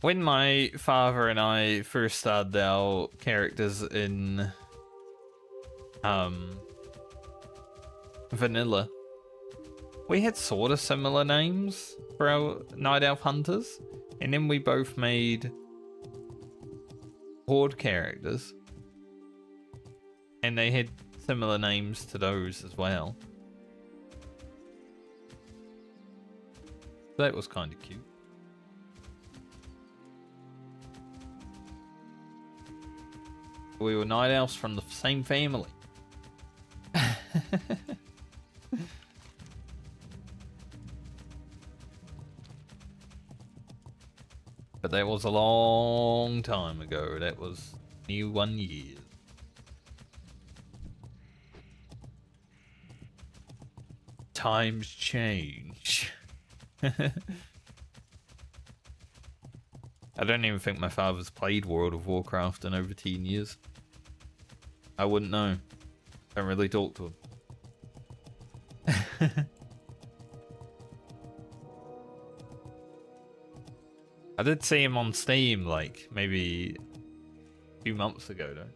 When my father and I first started our characters in vanilla, we had sort of similar names for our Night Elf hunters, and then we both made horde characters, and they had similar names to those as well. That was kind of cute. We were night elves from the same family. But that was a long time ago. That was new 1 year. Times change. I don't even think my father's played World of Warcraft in over 10 years. I wouldn't know. Don't really talk to him. I did see him on Steam like maybe a few months ago though.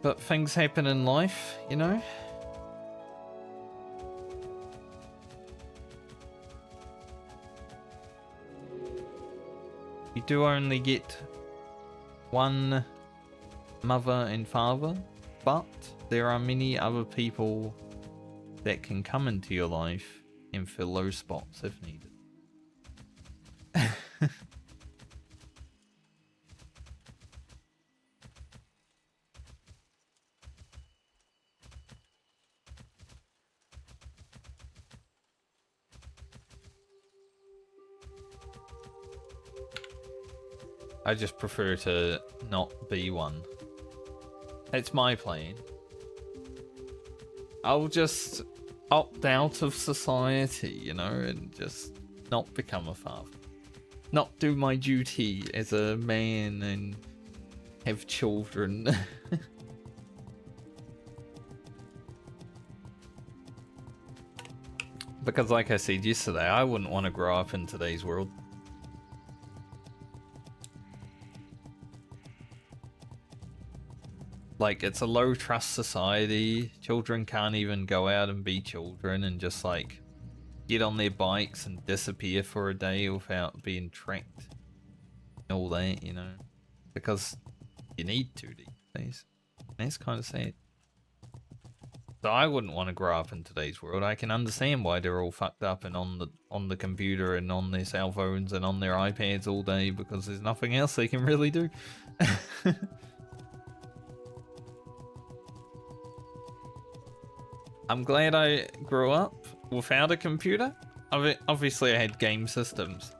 But things happen in life, you know? You do only get one mother and father, but there are many other people that can come into your life and fill those spots if needed. I just prefer to not be one. It's my plan. I'll just opt out of society, you know, and just not become a father. Not do my duty as a man and have children. Because like I said yesterday, I wouldn't want to grow up in today's world. Like, it's a low trust society. Children can't even go out and be children and just like get on their bikes and disappear for a day without being tracked. And all that, you know. Because you need to these days. That's kind of sad. So I wouldn't want to grow up in today's world. I can understand why they're all fucked up and on the computer and on their cell phones and on their iPads all day, because there's nothing else they can really do. I'm glad I grew up without a computer. Obviously I had game systems.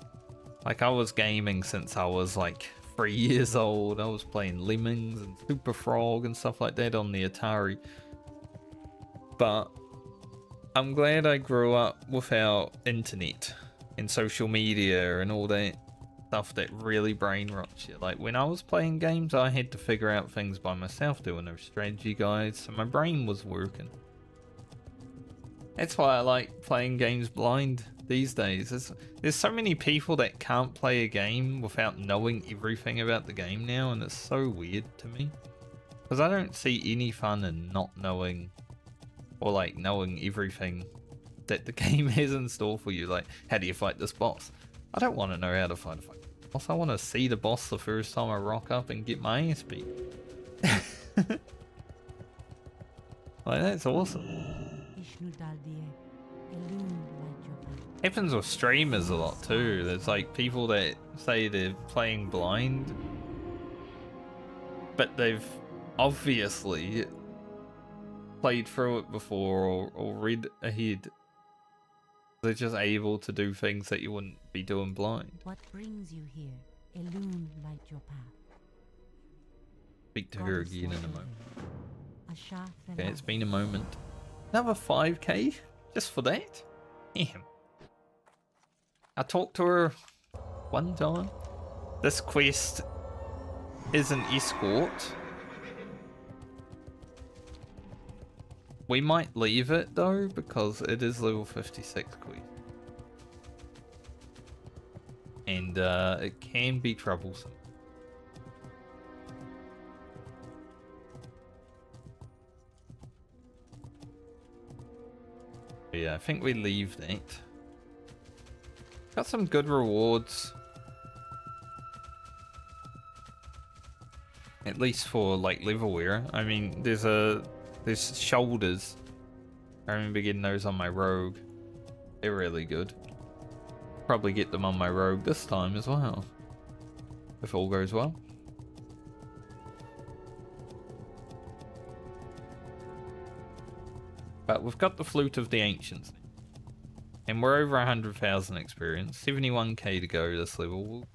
Like, I was gaming since I was like 3 years old. I was playing Lemmings and Super Frog and stuff like that on the Atari. But I'm glad I grew up without internet and social media and all that stuff that really brain rots you. Like, when I was playing games, I had to figure out things by myself, doing no strategy guides, so my brain was working. That's why I like playing games blind these days. There's so many people that can't play a game without knowing everything about the game now, and it's so weird to me. Because I don't see any fun in not knowing, or like knowing everything that the game has in store for you. Like, how do you fight this boss? I don't want to know how to fight a fucking boss. I want to see the boss the first time I rock up and get my ass beat. Like, that's awesome. Happens with streamers a lot too. There's like people that say they're playing blind, but they've obviously played through it before or read ahead. They're just able to do things that you wouldn't be doing blind. What brings you here? Illume light your path. Speak to her again in a moment. Okay, it's been a moment. Another 5k just for that? Damn. I talked to her one time. This quest is an escort. We might leave it though, because it is level 56 quest. And it can be troublesome. But yeah, I think we leave that. Got some good rewards. At least for like level wear. I mean, there's shoulders. I remember getting those on my rogue. They're really good. Probably get them on my rogue this time as well, if all goes well. But we've got the Flute of the Ancients, and we're over 100,000 experience, 71k to go this level. We'll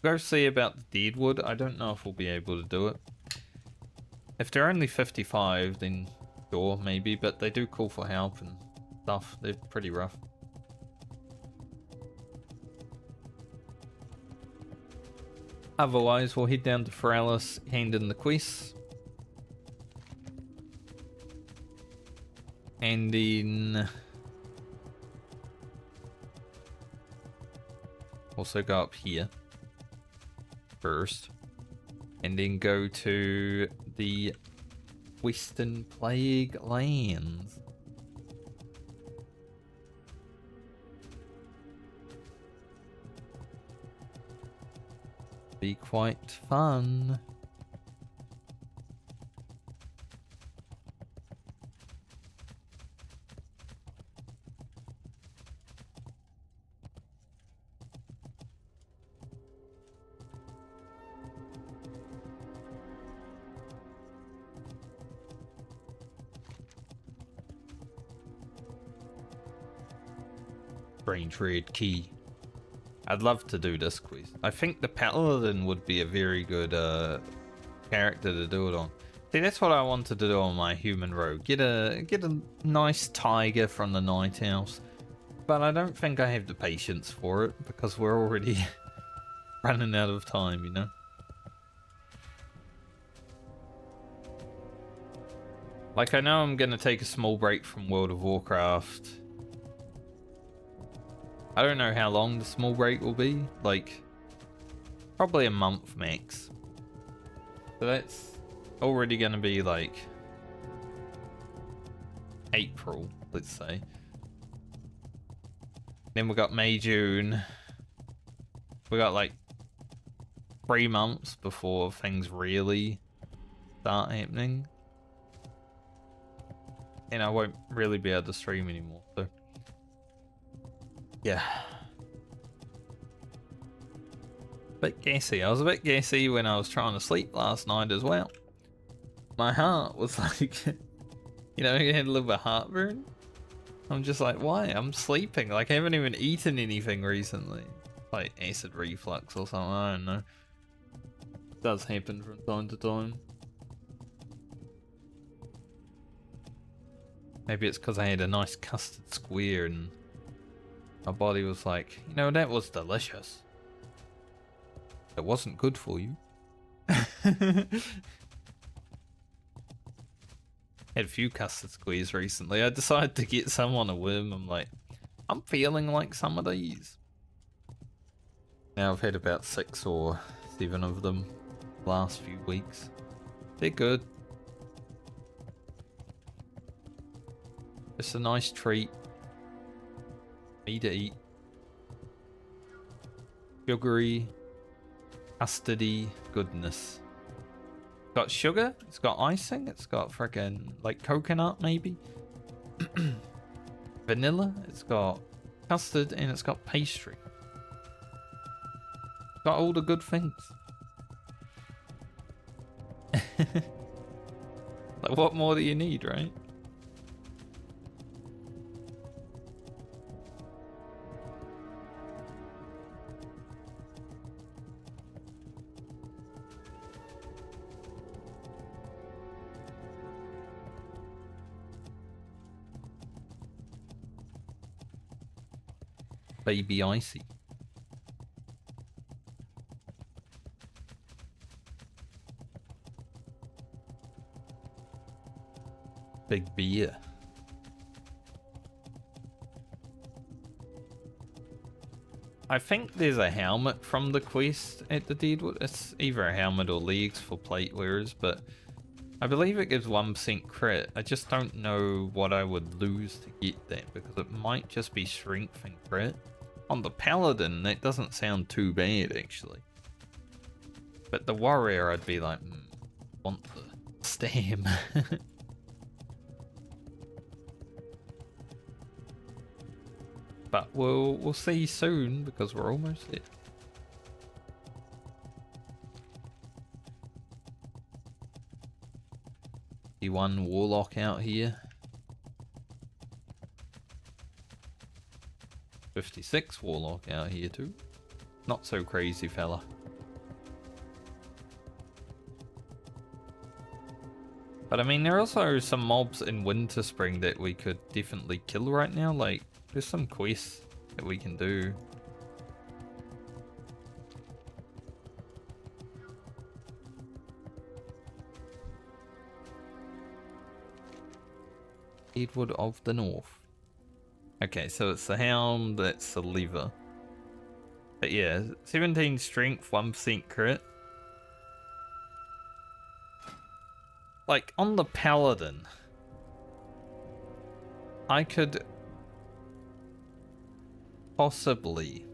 go see about the Deadwood. I don't know if we'll be able to do it. If they're only 55, then sure, maybe, but they do call for help and stuff. They're pretty rough. Otherwise, we'll head down to Feralis, hand in the quests. And then also go up here first. And then go to the Western Plague Lands. Be quite fun. Strange red key. I'd love to do this quest. I think the Paladin would be a very good character to do it on. See, that's what I wanted to do on my human rogue. Get a nice tiger from the Night House. But I don't think I have the patience for it because we're already running out of time, you know? Like, I know I'm gonna take a small break from World of Warcraft. I don't know how long the small break will be, like probably a month max. So that's already going to be like April, let's say. Then we got May, June. We got like 3 months before things really start happening. And I won't really be able to stream anymore, so yeah. Bit gassy. I was a bit gassy when I was trying to sleep last night as well. My heart was like, you know, you had a little bit of heartburn. I'm just like, why? I'm sleeping. Like, I haven't even eaten anything recently. Like acid reflux or something. I don't know. It does happen from time to time. Maybe it's because I had a nice custard square and my body was like, you know, that was delicious. It wasn't good for you. Had a few custard squares recently. I decided to get some on a whim. I'm like, I'm feeling like some of these. Now I've had about 6 or 7 of them last few weeks. They're good. It's a nice treat. Me to eat. Sugary, custardy goodness. It's got sugar, it's got icing, it's got freaking like coconut maybe. Vanilla, it's got custard, and it's got pastry. It's got all the good things. Like, what more do you need, right? Baby icy. big beer. I think there's a helmet from the quest at the Deadwood. It's either a helmet or legs for plate wearers, but I believe it gives 1% crit. I just don't know what I would lose to get that, because it might just be strength and crit. On the Paladin, that doesn't sound too bad, actually. But the warrior, I'd be like, want the stam. But we'll see soon, because we're almost there. See one warlock out here. 56 warlock out here too. Not so crazy, fella. But I mean, there are also some mobs in Winter Spring that we could definitely kill right now. Like, there's some quests that we can do. Deadwood of the North. Okay, so it's the Hound, that's the lever. But yeah, 17 strength, 1% crit. Like, on the Paladin, I could possibly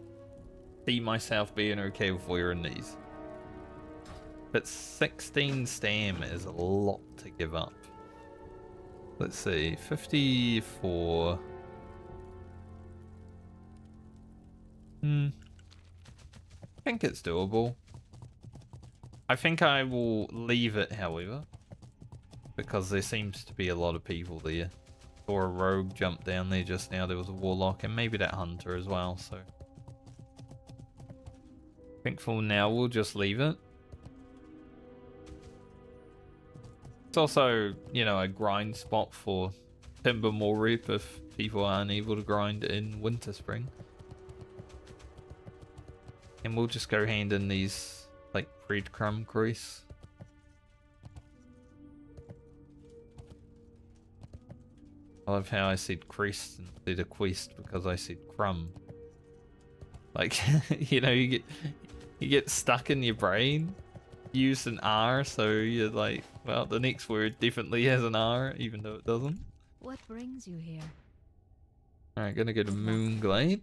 see myself being okay with wearing these. But 16 stam is a lot to give up. Let's see, 54. I think it's doable. I think I will leave it, however, because there seems to be a lot of people there. Or a rogue jumped down there just now. There was a warlock and maybe that hunter as well, so I think for now we'll just leave it. It's also, you know, a grind spot for Timbermore Rep if people are unable to grind in Winter Spring. And we'll just go hand in these, like, breadcrumb grease. I love how I said crest instead of quest because I said crumb. Like, you know, you get stuck in your brain, use an R, so you're like, well, the next word definitely has an R, even though it doesn't. What brings you here? Alright, gonna go to Moonglade.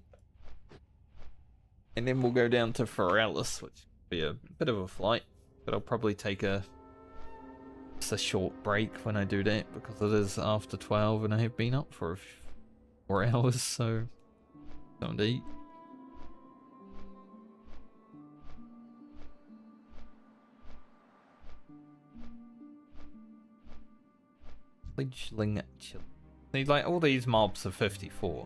And then we'll go down to Foralis, which will be a bit of a flight. But I'll probably take just a short break when I do that, because it is after 12 and I have been up for 4 hours, so something to eat. Fledgling chill. See, like, all these mobs are 54.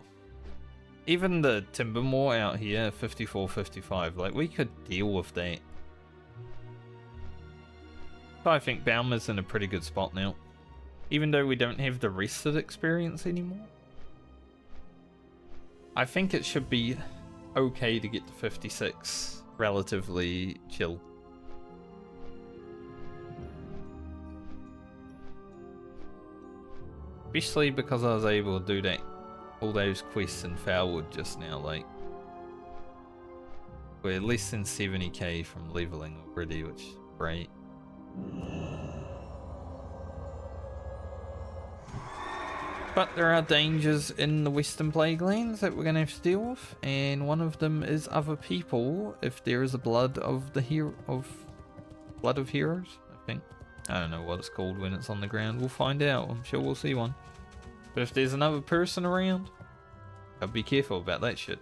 Even the Timbermore out here, 54, 55. Like, we could deal with that. But I think Balmer's in a pretty good spot now. Even though we don't have the rested experience anymore. I think it should be okay to get to 56 relatively chill. Especially because I was able to do that, all those quests in Foulwood just now. Like, we're less than 70k from leveling already, which is great. But there are dangers in the Western Plaguelands that we're going to have to deal with, and one of them is other people. If there is a blood of heroes, I think. I don't know what it's called when it's on the ground. We'll find out. I'm sure we'll see one. But if there's another person around, I'll be careful about that shit.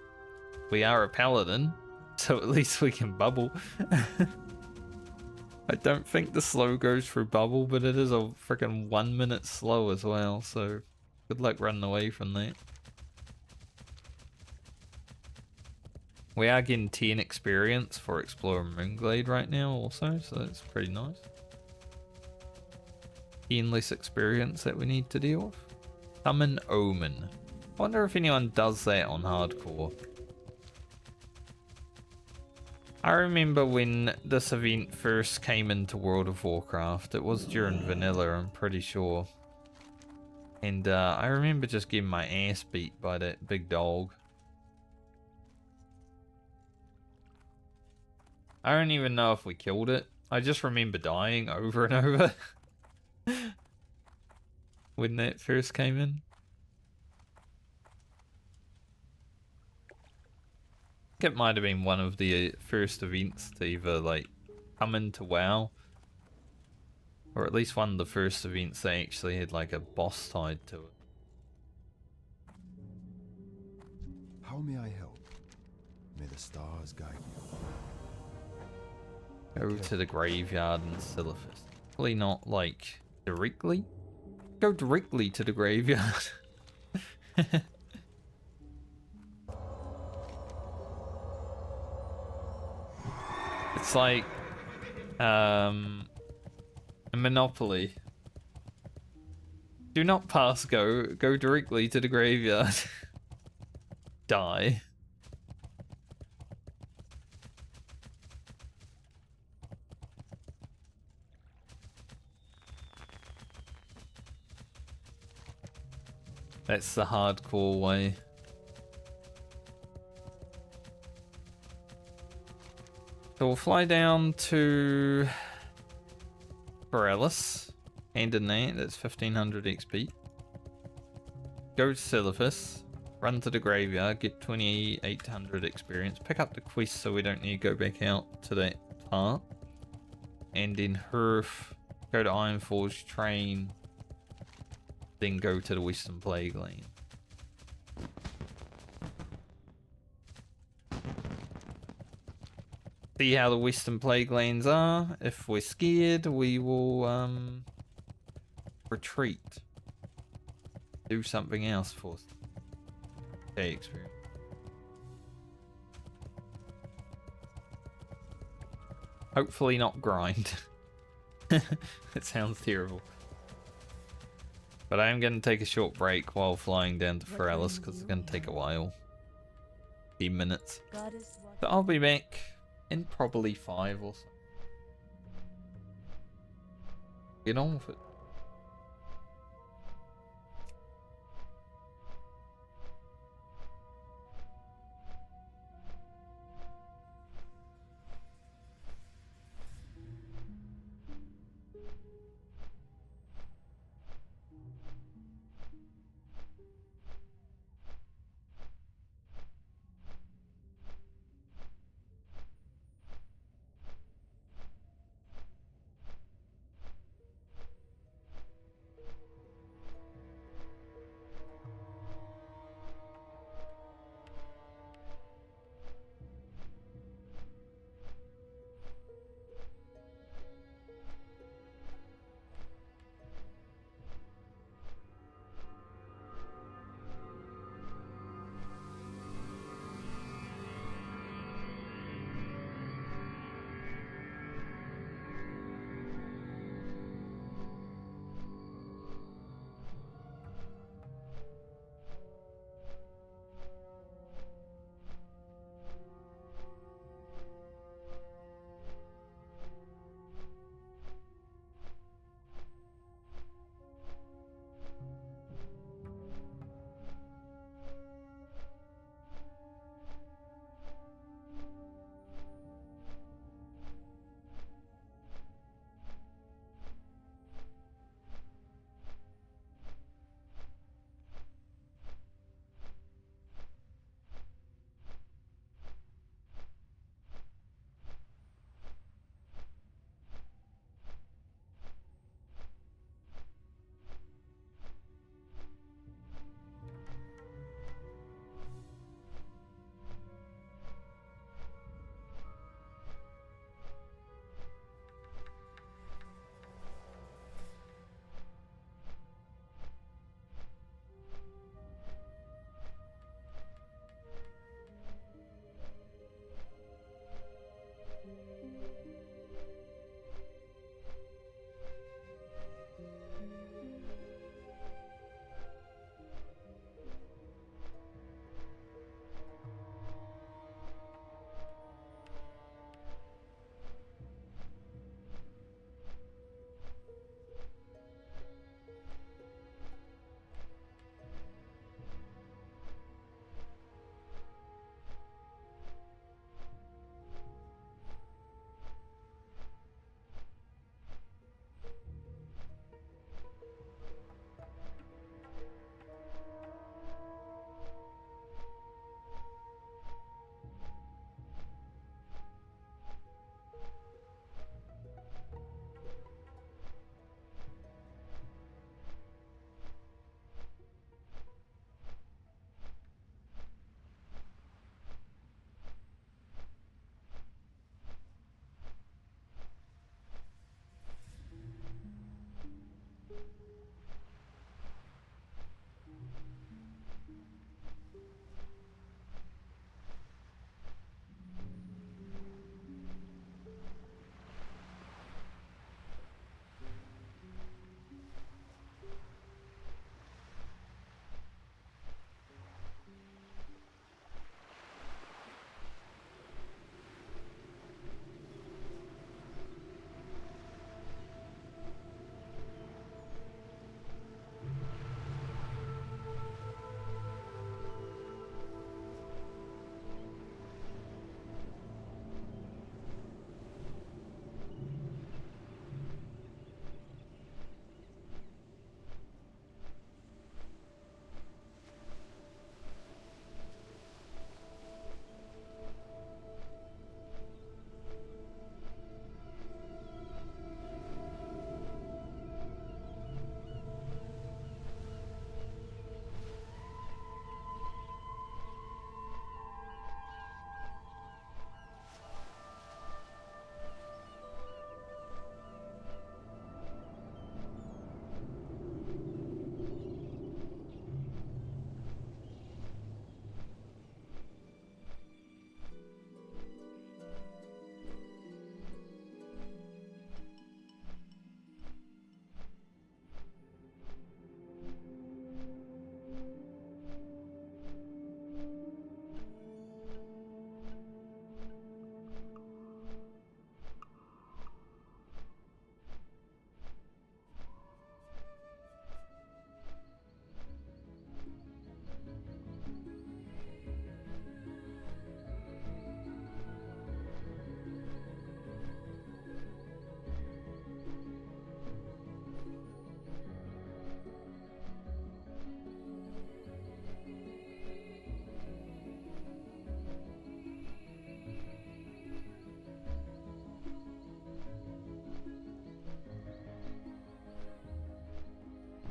We are a paladin, so at least we can bubble. I don't think the slow goes through bubble, but it is a freaking 1 minute slow as well, so good luck running away from that. We are getting 10 experience for exploring Moonglade right now also, so that's pretty nice. 10 less experience that we need to deal with. Summon Omen. I wonder if anyone does that on hardcore. I remember when this event first came into World of Warcraft. It was during vanilla, I'm pretty sure. And I remember just getting my ass beat by that big dog. I don't even know if we killed it. I just remember dying over and over when that first came in. I think it might have been one of the first events to either like come into WoW, or at least one of the first events that actually had like a boss tied to it. How may I help? May the stars guide you. Go to the graveyard in Silithus. Probably not like directly. Go directly to the graveyard. It's like a Monopoly. Do not pass go. Go directly to the graveyard. Die. That's the hardcore way. So we'll fly down to Paralis, and in that's 1500 XP. Go to Silithus, run to the graveyard, get 2800 experience, pick up the quest so we don't need to go back out to that part. And then Herf, go to Ironforge, train, then go to the Western Plague Lane. See how the Western Plague Lanes are. If we're scared, we will retreat. Do something else for day experience. Hopefully not grind. It sounds terrible. But I am going to take a short break while flying down to Paralis because it's going to take a while. 10 minutes. So I'll be back in probably 5 or so. Get on with it.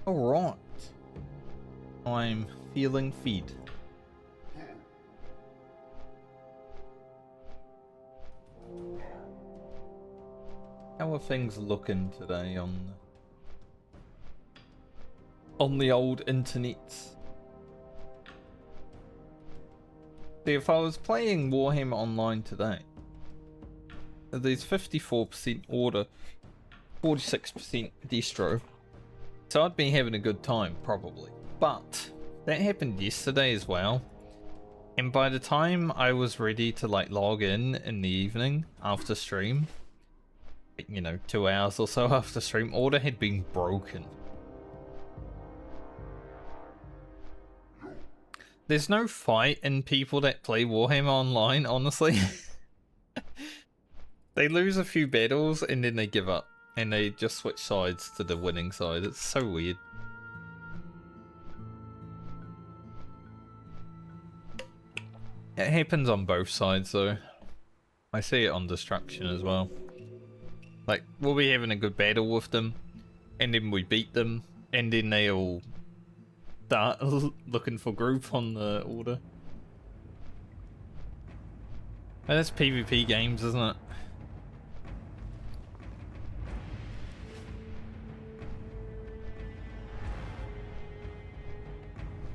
Alright. I'm feeling feed. How are things looking today on the old internet? See, if I was playing Warhammer Online today, there's 54% order, 46% destro, so I'd be having a good time probably. But that happened yesterday as well, and by the time I was ready to like log in the evening after stream, you know, 2 hours or so after stream, order had been broken. There's no fight in people that play Warhammer Online, honestly. They lose a few battles and then they give up. And they just switch sides to the winning side. It's so weird. It happens on both sides though. I see it on Destruction as well. Like, we'll be having a good battle with them, and then we beat them, and then they'll start looking for group on the order. But that's PvP games, isn't it?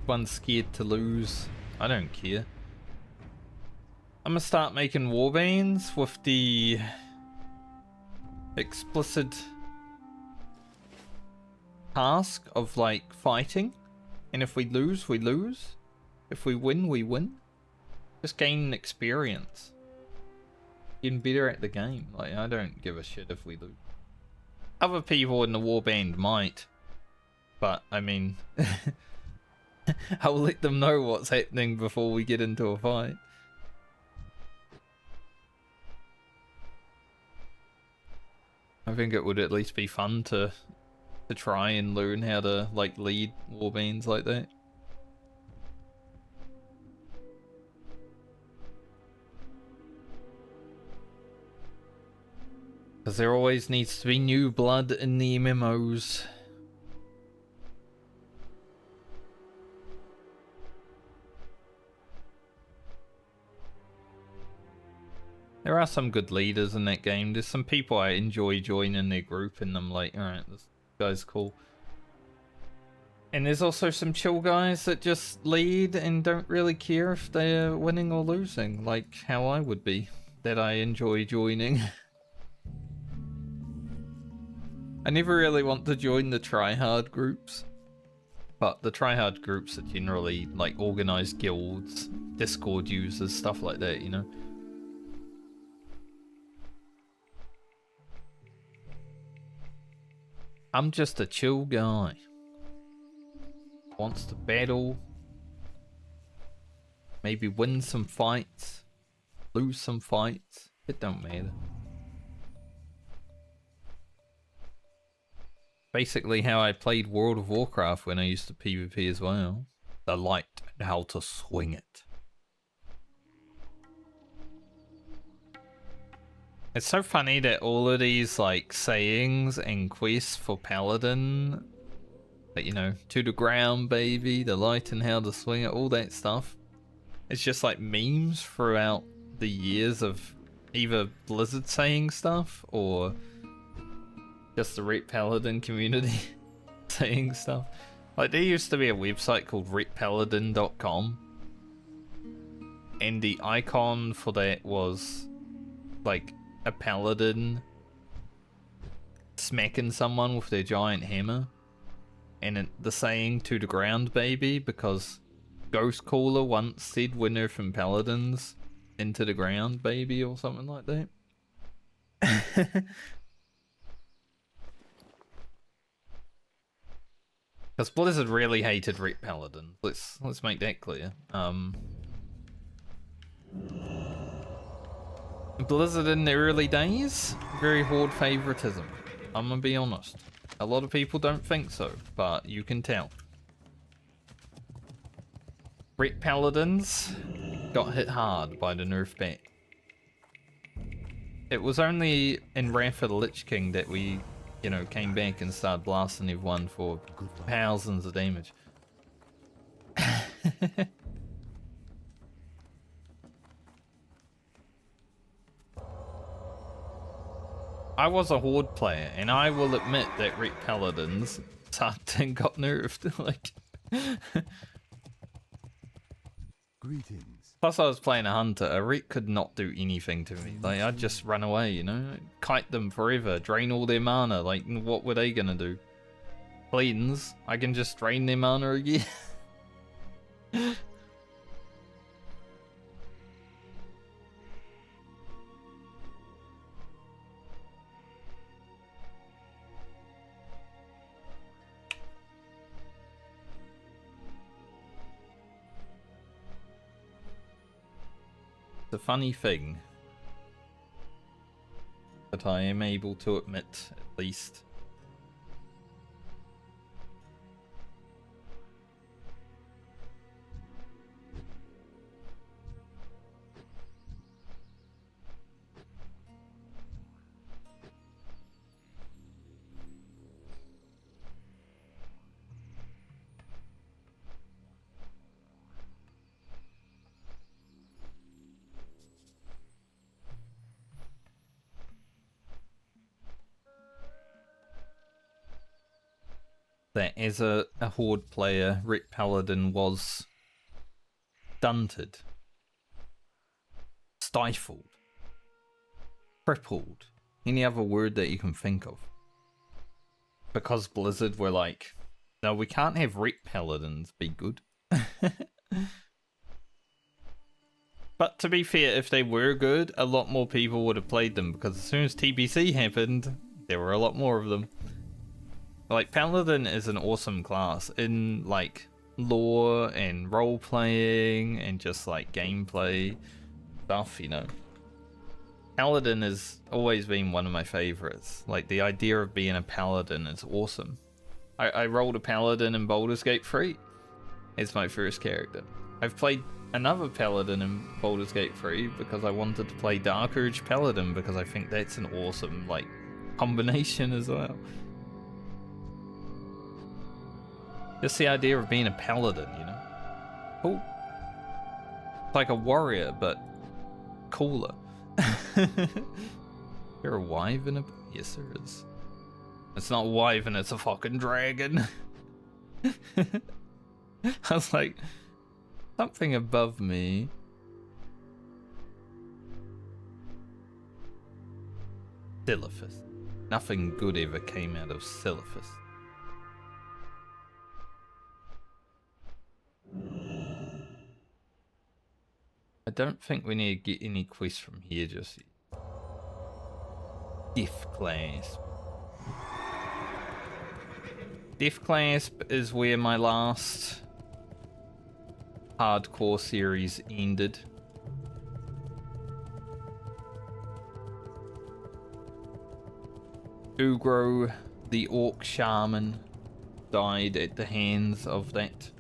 One's scared to lose. I don't care. I'm gonna start making warbands with the explicit task of like fighting, and if we lose, we lose. If we win, we win. Just gain experience. Getting better at the game. Like, I don't give a shit if we lose. Other people in the warband might, but I mean, I'll let them know what's happening before we get into a fight. I think it would at least be fun to try and learn how to like lead warbands like that. Because there always needs to be new blood in the MMOs. There are some good leaders in that game. There's some people I enjoy joining their group and I'm like, alright, this guy's cool. And there's also some chill guys that just lead and don't really care if they're winning or losing, like how I would be, that I enjoy joining. I never really want to join the tryhard groups, but the tryhard groups are generally like organized guilds, Discord users, stuff like that, you know? I'm just a chill guy. Wants to battle. Maybe win some fights. Lose some fights. It don't matter. Basically how I played World of Warcraft when I used to PvP as well. The light and how to swing it. It's so funny that all of these like sayings and quests for Paladin, like, you know, to the ground baby, the light and how to swing it, all that stuff, it's just like memes throughout the years of either Blizzard saying stuff or just the Ret Paladin community saying stuff. Like, there used to be a website called retpaladin.com, and the icon for that was like a paladin smacking someone with their giant hammer, and the saying to the ground baby, because Ghost Caller once said winner from Paladins into the ground baby or something like that. Because Blizzard really hated Ret Paladin. Let's make that clear. Blizzard in the early days, very horde favoritism. I'm gonna be honest. A lot of people don't think so, but you can tell. Ret Paladins got hit hard by the nerf bat. It was only in Wrath of the Lich King that we you know, came back and started blasting everyone for thousands of damage. I was a Horde player, and I will admit that Ret Paladins sucked and got nerfed. Like, Greetings. plus I was playing a Hunter. A Ret could not do anything to me. Like, I'd just run away, you know? Kite them forever, drain all their mana. Like, what were they gonna do? Cleanse? I can just drain their mana again. The funny thing that I am able to admit, at least. That as a Horde player, Ret Paladin was stunted, stifled, crippled, any other word that you can think of. Because Blizzard were like, no, we can't have Ret Paladins be good. But to be fair, if they were good, a lot more people would have played them, because as soon as TBC happened, there were a lot more of them. Like, Paladin is an awesome class in, like, lore and role-playing and just, like, gameplay stuff, you know. Paladin has always been one of my favorites. Like, the idea of being a Paladin is awesome. I rolled a Paladin in Baldur's Gate 3 as my first character. I've played another Paladin in Baldur's Gate 3 because I wanted to play Dark Urge Paladin because I think that's an awesome, like, combination as well. Just the idea of being a paladin, you know? Cool. It's like a warrior, but cooler. You're a wyvern? Yes, there is. It's not a wyvern, it's a fucking dragon. I was like, something above me. Sisyphus. Nothing good ever came out of Sisyphus. I don't think we need to get any quests from here just yet. Death Clasp. Death Clasp is where my last hardcore series ended. Ugro, the Orc Shaman, died at the hands of that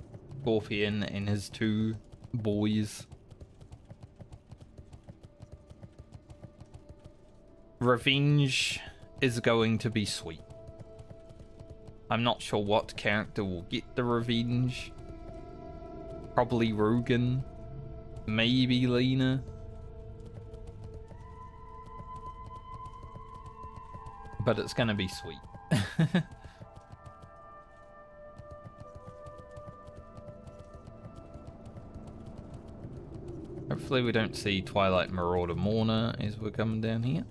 Scorpion and his two boys. Revenge is going to be sweet. I'm not sure what character will get the revenge. Probably Rugen. Maybe Lena. But it's gonna be sweet. Hopefully we don't see Twilight Marauder Mourner as we're coming down here.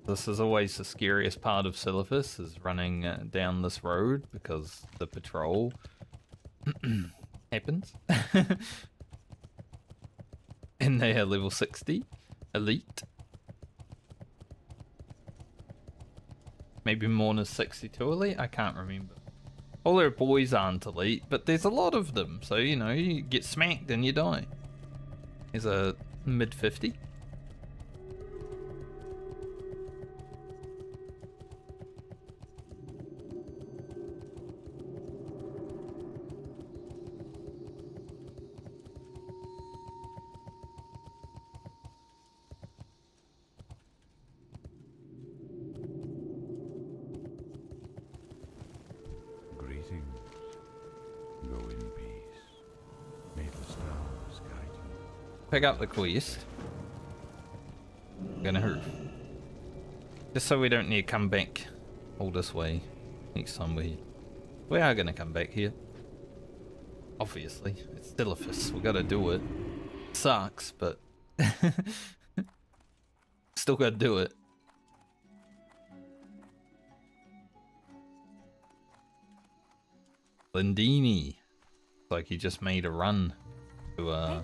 This is always the scariest part of Sisyphus, is running down this road, because the patrol happens. And they are level 60, elite. Maybe Mourner's 62 elite, I can't remember. All their boys aren't elite, but there's a lot of them, so you know, you get smacked and you die. There's a mid 50. Go in peace. May the stars guide you. Pick up the quest. Gonna hurt. Just so we don't need to come back all this way next time we're here. We are gonna come back here. Obviously. It's still a fist. We gotta do it. Sucks, but still gotta do it. Lindini. Like he just made a run to Hey there.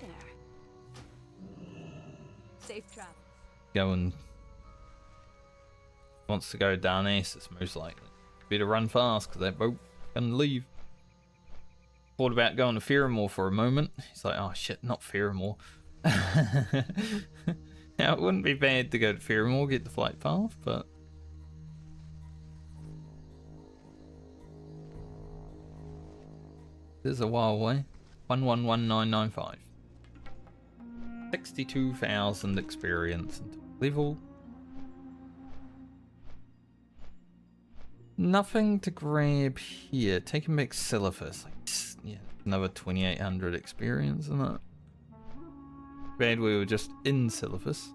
Safe travel. go and wants to go down Aces most likely. Better run fast because that boat gonna leave. Thought about going to Fearamore for a moment. He's like, oh shit, not Fearamore. Now it wouldn't be bad to go to Fearamore, get the flight path, but there's a while away. 111995. 62,000 experience into level. Nothing to grab here. Taking back Silithus. Like, yeah, another 2,800 experience in that. Bad we were just in Silithus.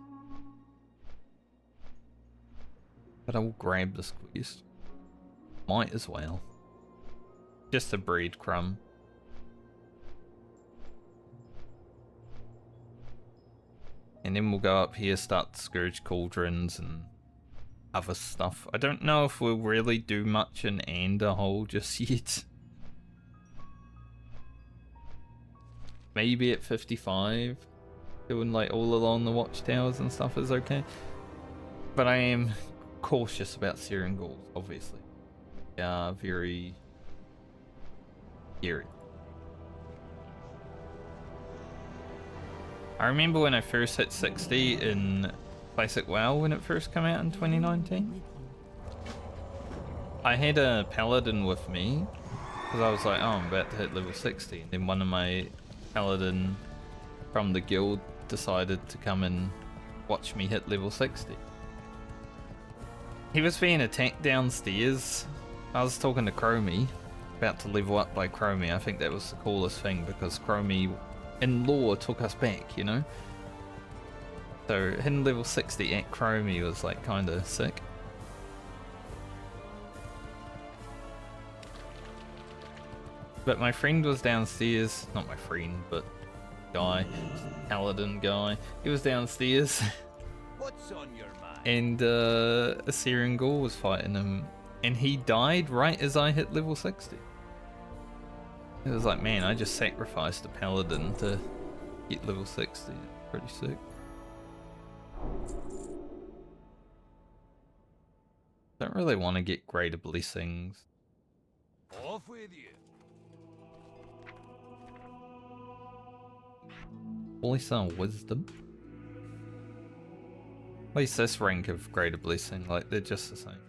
But I will grab this quest. Might as well. Just a breadcrumb. And then we'll go up here, start the Scourge Cauldrons and other stuff. I don't know if we'll really do much in Anderhole just yet. Maybe at 55, doing like all along the watchtowers and stuff is okay. But I am cautious about Searing Ghouls, obviously. Yeah, very scary. I remember when I first hit 60 in Classic WoW when it first came out in 2019. I had a Paladin with me because I was like, oh, I'm about to hit level 60. And then one of my Paladin from the guild decided to come and watch me hit level 60. He was being attacked downstairs. I was talking to Chromie, about to level up by Chromie. I think that was the coolest thing because Chromie in lore took us back, you know? So hitting level 60 at Chromie was like kinda sick. But my friend was downstairs, not my friend, but guy, Paladin guy. He was downstairs. What's on your mind? And a Searing Ghoul was fighting him. And he died right as I hit level 60. It was like, man, I just sacrificed a Paladin to get level 60. Pretty sick. Don't really want to get greater blessings. Off with you. Bless on wisdom. At least this rank of greater blessing, like they're just the same.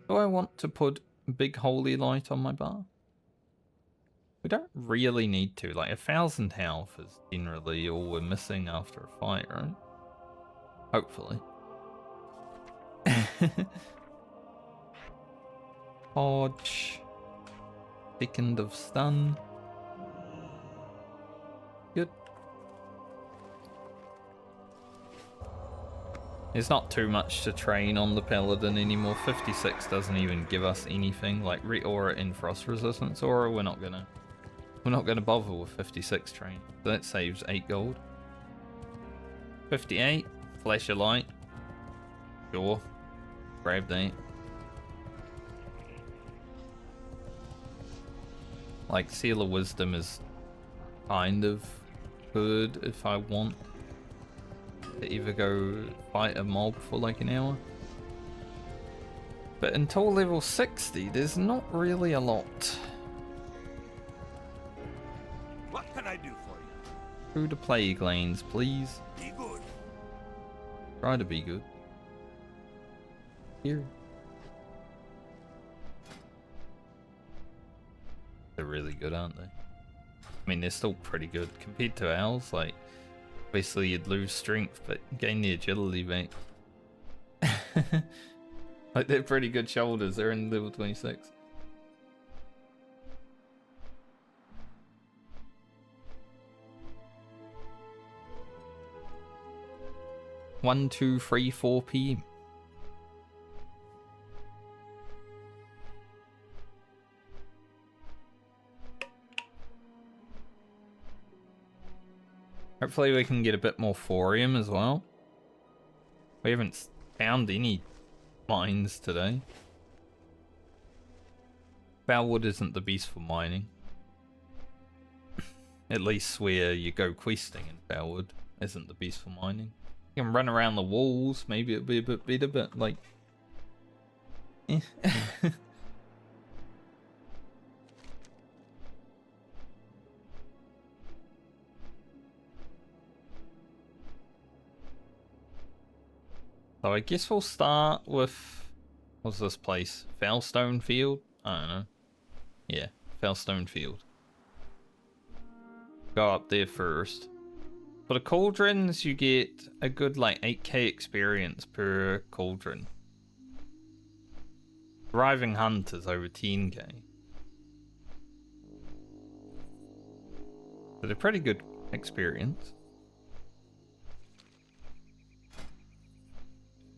Do I want to put a big holy light on my bar? We don't really need to. Like 1,000 health is generally all we're missing after a fight, right? Hopefully. Hodge. Second of stun. Good. There's not too much to train on the Paladin anymore. 56 doesn't even give us anything like Aura in Frost Resistance Aura. We're not gonna bother with 56 train. So that saves 8 gold. 58, Flash of Light. Sure. Grab that. Like Seal of Wisdom is kind of good if I want to either go fight a mob for like an hour. But until level 60, there's not really a lot. What can I do for you? Through the plague lanes, please. Be good. Try to be good. Here. They're really good, aren't they? I mean, they're still pretty good compared to ours. Like, basically you'd lose strength, but gain the agility back. Like, they're pretty good shoulders. They're in level 26. 1, 2, 3, 4 p.m. Hopefully we can get a bit more thorium as well. We haven't found any mines today. Foulwood isn't the best for mining. At least where you go questing in Foulwood isn't the best for mining. You can run around the walls, maybe it'll be a bit better, but like... eh. So I guess we'll start with... what's this place? Foulstone Field? I don't know. Yeah, Foulstone Field. Go up there first. For the cauldrons, you get a good like 8k experience per cauldron. Thriving Hunt is over 10k. So they're pretty good experience.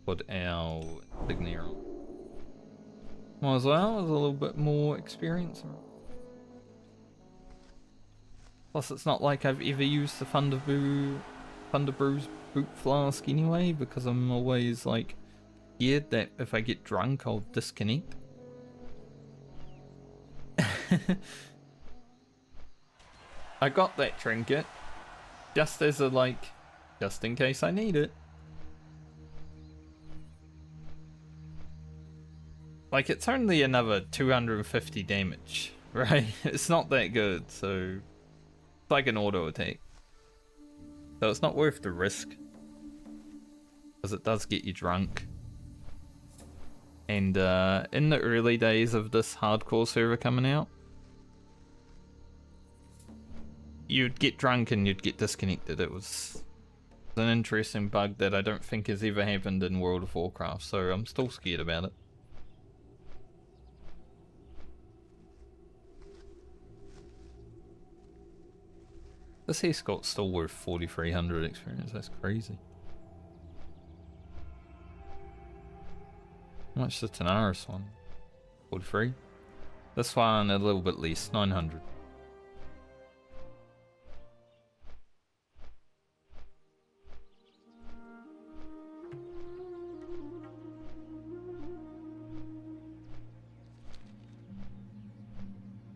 Put our insignia on. Well, as well as a little bit more experience. Plus, it's not like I've ever used the Thunderbrew's boot flask anyway, because I'm always like scared that if I get drunk, I'll disconnect. I got that trinket just as a like, just in case I need it. Like, it's only another 250 damage, right? It's not that good, so it's like an auto attack. So it's not worth the risk, because it does get you drunk. And in the early days of this hardcore server coming out, you'd get drunk and you'd get disconnected. It was an interesting bug that I don't think has ever happened in World of Warcraft, so I'm still scared about it. This escort's still worth 4,300 experience, that's crazy. How much the Tanaris one? 43? This one a little bit less, 900.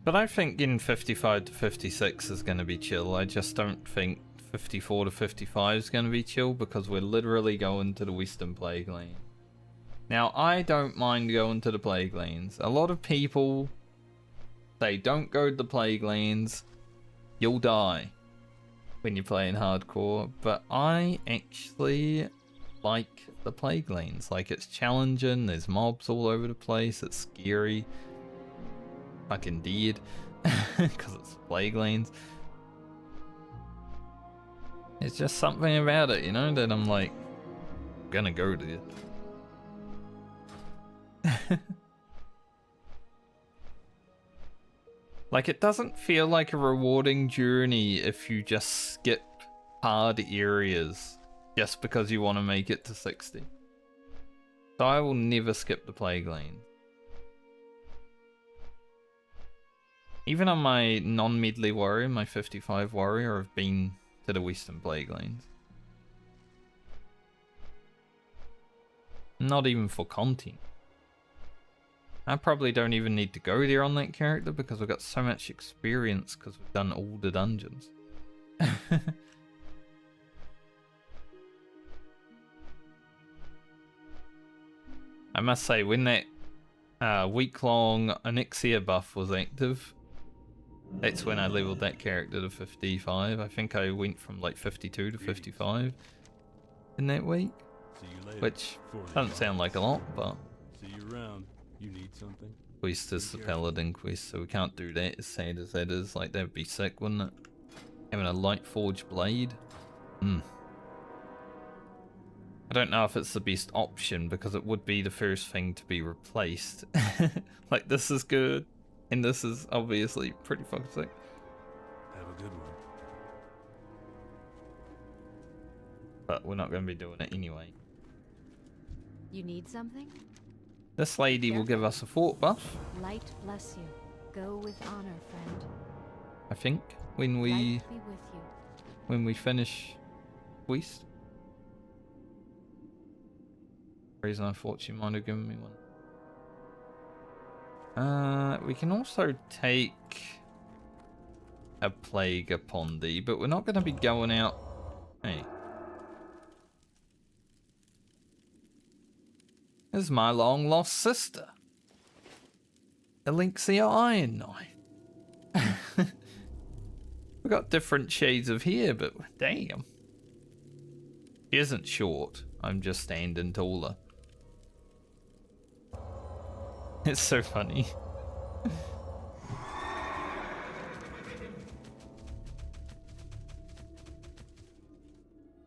But I think getting 55 to 56 is going to be chill. I just don't think 54 to 55 is going to be chill, because we're literally going to the Western Plague Lane. Now, I don't mind going to the Plague Lanes. A lot of people say, don't go to the Plague Lanes, you'll die when you're playing hardcore. But I actually like the Plague Lanes. Like, it's challenging, there's mobs all over the place, it's scary. Fucking dead, because it's Plague Lanes. It's just something about it, you know, that I'm like, gonna go to. Like, it doesn't feel like a rewarding journey if you just skip hard areas just because you want to make it to 60. So I will never skip the Plague Lane. Even on my non-Medley warrior, my 55 warrior, I've been to the Western Plague Lanes. Not even for content. I probably don't even need to go there on that character because I've got so much experience because we've done all the dungeons. I must say, when that week-long Onyxia buff was active, that's when I leveled that character to 55. I think I went from like 52 to 55 in that week, which doesn't sound like a lot, but See you around. You need something? quest is the Paladin quest, so we can't do that, as sad as that is. Like, that would be sick, wouldn't it? Having a light forged blade. I don't know if it's the best option, because it would be the first thing to be replaced. Like, this is good, and this is obviously pretty fucking sick. Have a good one. But we're not going to be doing it anyway. You need something? This lady will give us a fort buff, Light bless you. Go with honor, friend. I think, when we Light be with you. finish Quest. Reason I thought she might have given me one. We can also take a plague upon thee, but we're not going to be going out. Hey. This is my long lost sister. Elixir Iron Knife. We got different shades of hair, but damn. She isn't short. I'm just standing taller. It's so funny.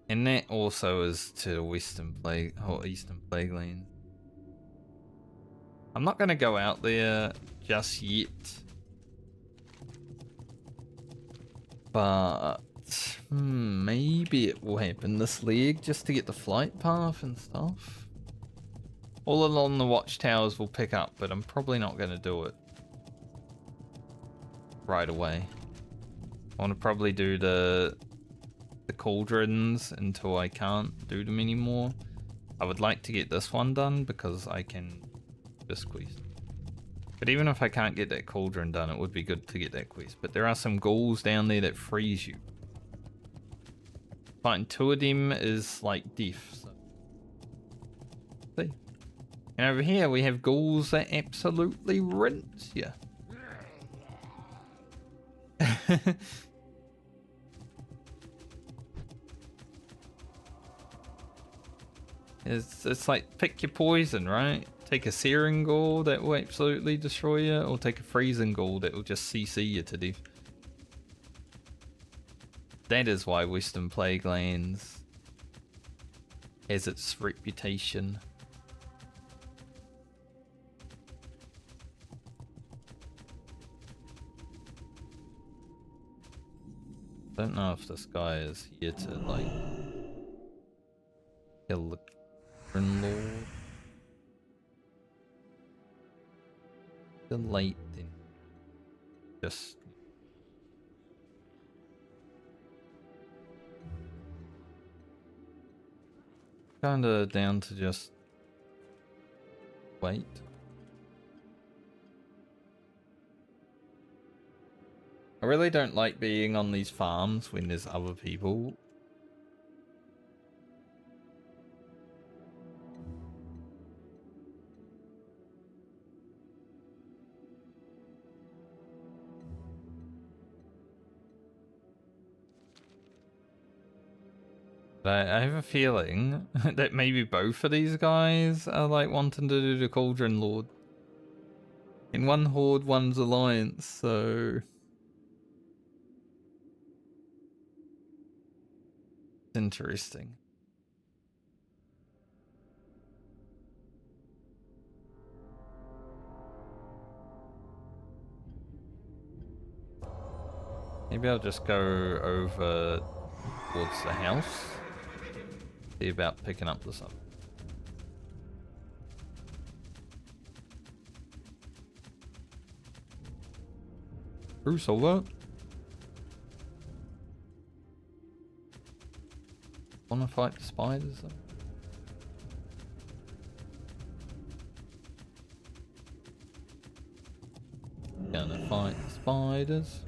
And that also is to the Western Plague or Eastern Plague Land. I'm not gonna go out there just yet. But maybe it will happen this leg just to get the flight path and stuff. All along the watchtowers will pick up, but I'm probably not going to do it right away. I want to probably do the cauldrons until I can't do them anymore. I would like to get this one done because I can just quest. But even if I can't get that cauldron done, it would be good to get that quest. But there are some ghouls down there that freeze you. Fighting 2 of them is like death. So. See? And over here we have ghouls that absolutely rinse you. It's like pick your poison, right? Take a searing ghoul that will absolutely destroy you, or take a freezing ghoul that will just CC you to death. That is why Western Plague Lands has its reputation. Don't know if this guy is here to like kill the Grin Lord. The late then. Just kinda down to just wait. I really don't like being on these farms when there's other people. But I have a feeling that maybe both of these guys are like wanting to do the Cauldron Lord. In one Horde, one's Alliance, so... Interesting. Maybe I'll just go over towards the house. See about picking up the stuff. Bruce, over. Wanna fight the spiders though? Gonna fight the spiders.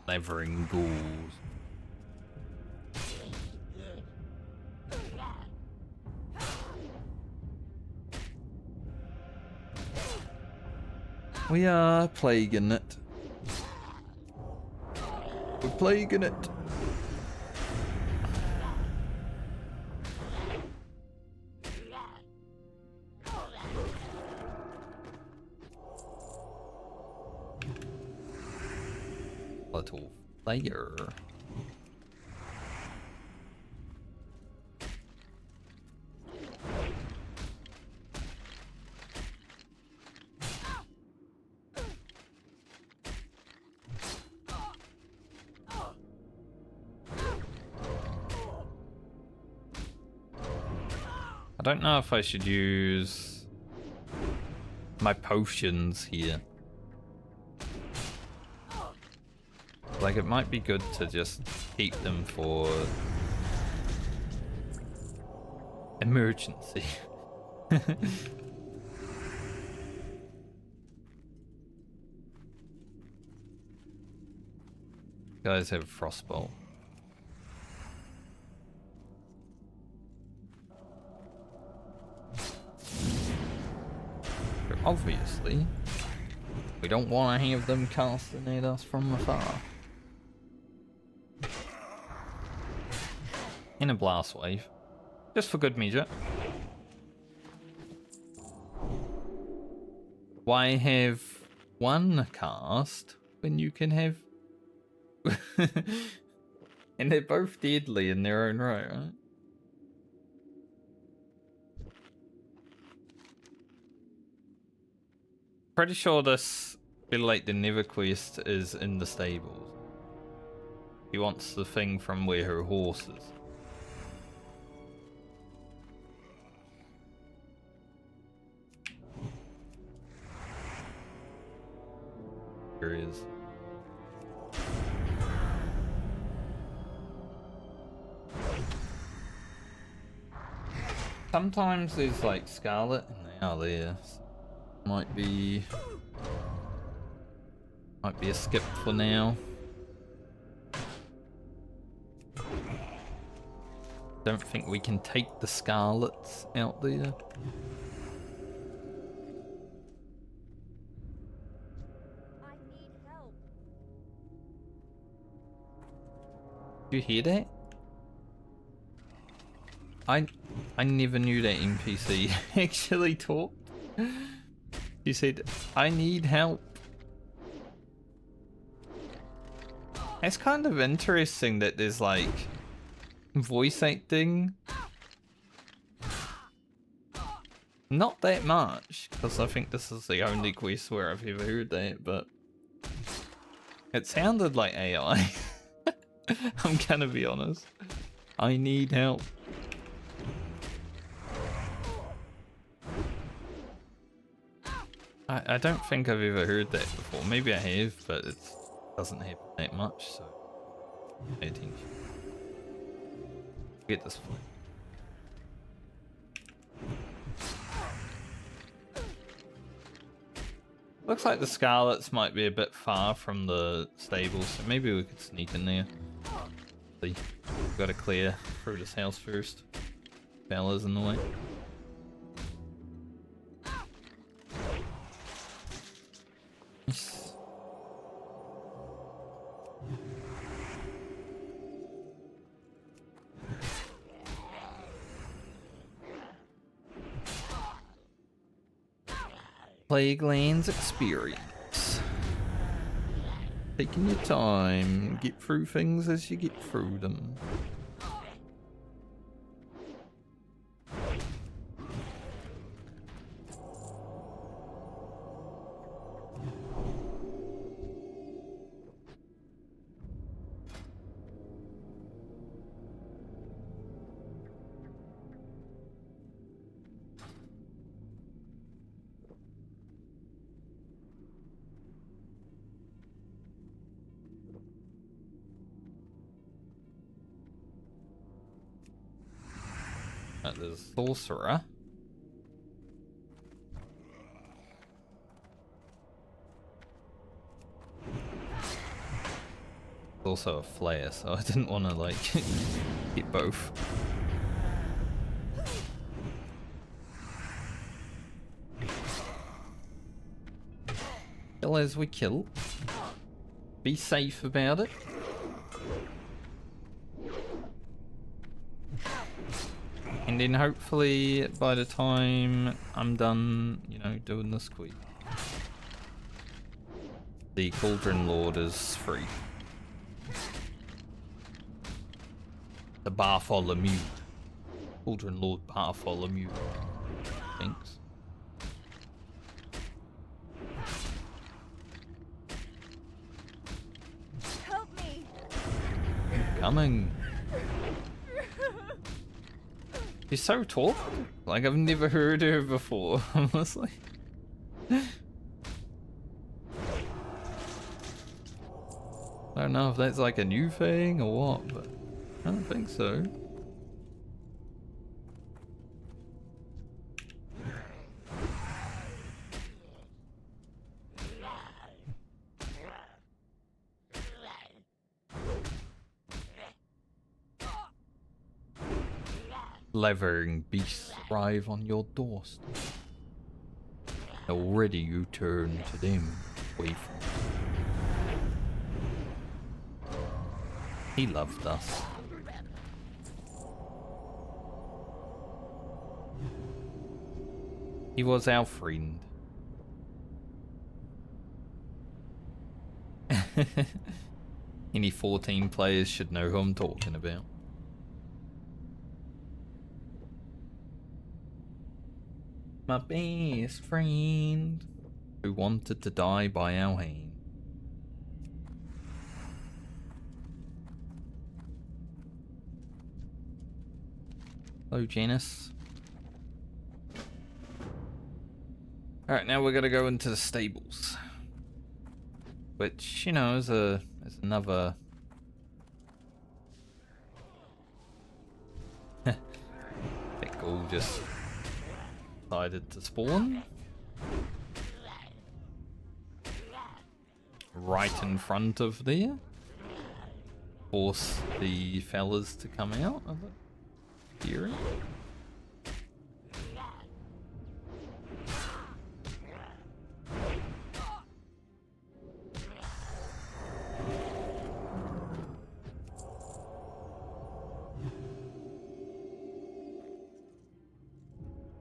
Levering ghouls. We are plaguing it. We're plaguing it. Little player. don't know if I should use my potions here. Like, it might be good to just keep them for emergency. Guys have frostbolt. But obviously, we don't want to have them casting at us from afar. In a blast wave. Just for good measure. Why have one cast when you can have... And they're both deadly in their own right, right? Pretty sure this, like the Never quest, is in the stables. He wants the thing from where her horse is. Here he is. Sometimes there's like Scarlet, and they are there. Might be a skip for now. Don't think we can take the Scarlets out there. I need help. Did you hear that? I never knew that NPC actually talked. You said, I need help. It's kind of interesting that there's like voice acting. Not that much, because I think this is the only quest where I've ever heard that, but it sounded like AI. I'm gonna be honest. I need help. I don't think I've ever heard that before. Maybe I have, but it doesn't happen that much, so pay attention. Get this flag. Looks like the Scarlets might be a bit far from the stables, so maybe we could sneak in there. See, we've got to clear through this house first. Bella's in the way. Nice. Plague Lands experience. Taking your time, get through things as you get through them. There's Sorcerer. Also a Flare, so I didn't want to like get both. Kill as we kill. Be safe about it. And then hopefully by the time I'm done, you know, doing this quest, the Cauldron Lord is free. The Bartholomew. Cauldron Lord Bartholomew. Thanks. Help me. Coming. She's so tall. Like, I've never heard her before, honestly. I don't know if that's like a new thing or what, but I don't think so. Slavering beasts arrive on your doorstep. Already you turn to them away from us. He loved us. He was our friend. Any 14 players should know who I'm talking about. My best friend who wanted to die by our hand. Hello, Janice. Alright, now we're gonna go into the stables. Which, you know, is another... That ghoul just decided to spawn. Right in front of there. Force the fellas to come out of it. Here.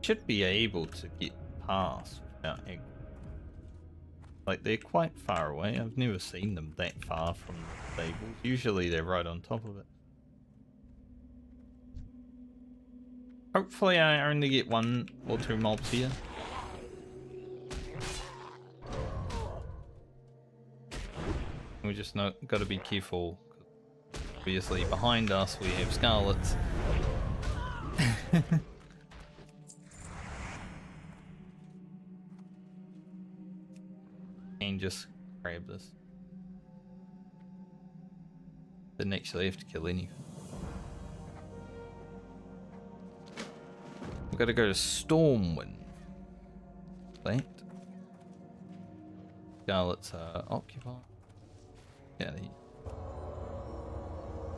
Should be able to get past without egg. Like, they're quite far away. I've never seen them that far from the stables. Usually they're right on top of it. Hopefully I only get 1 or 2 mobs here. We just got to be careful. Obviously behind us we have Scarlets. And just grab this. Didn't actually have to kill anything. We've got to go to Stormwind. That. Scarlets are occupied. Yeah, there you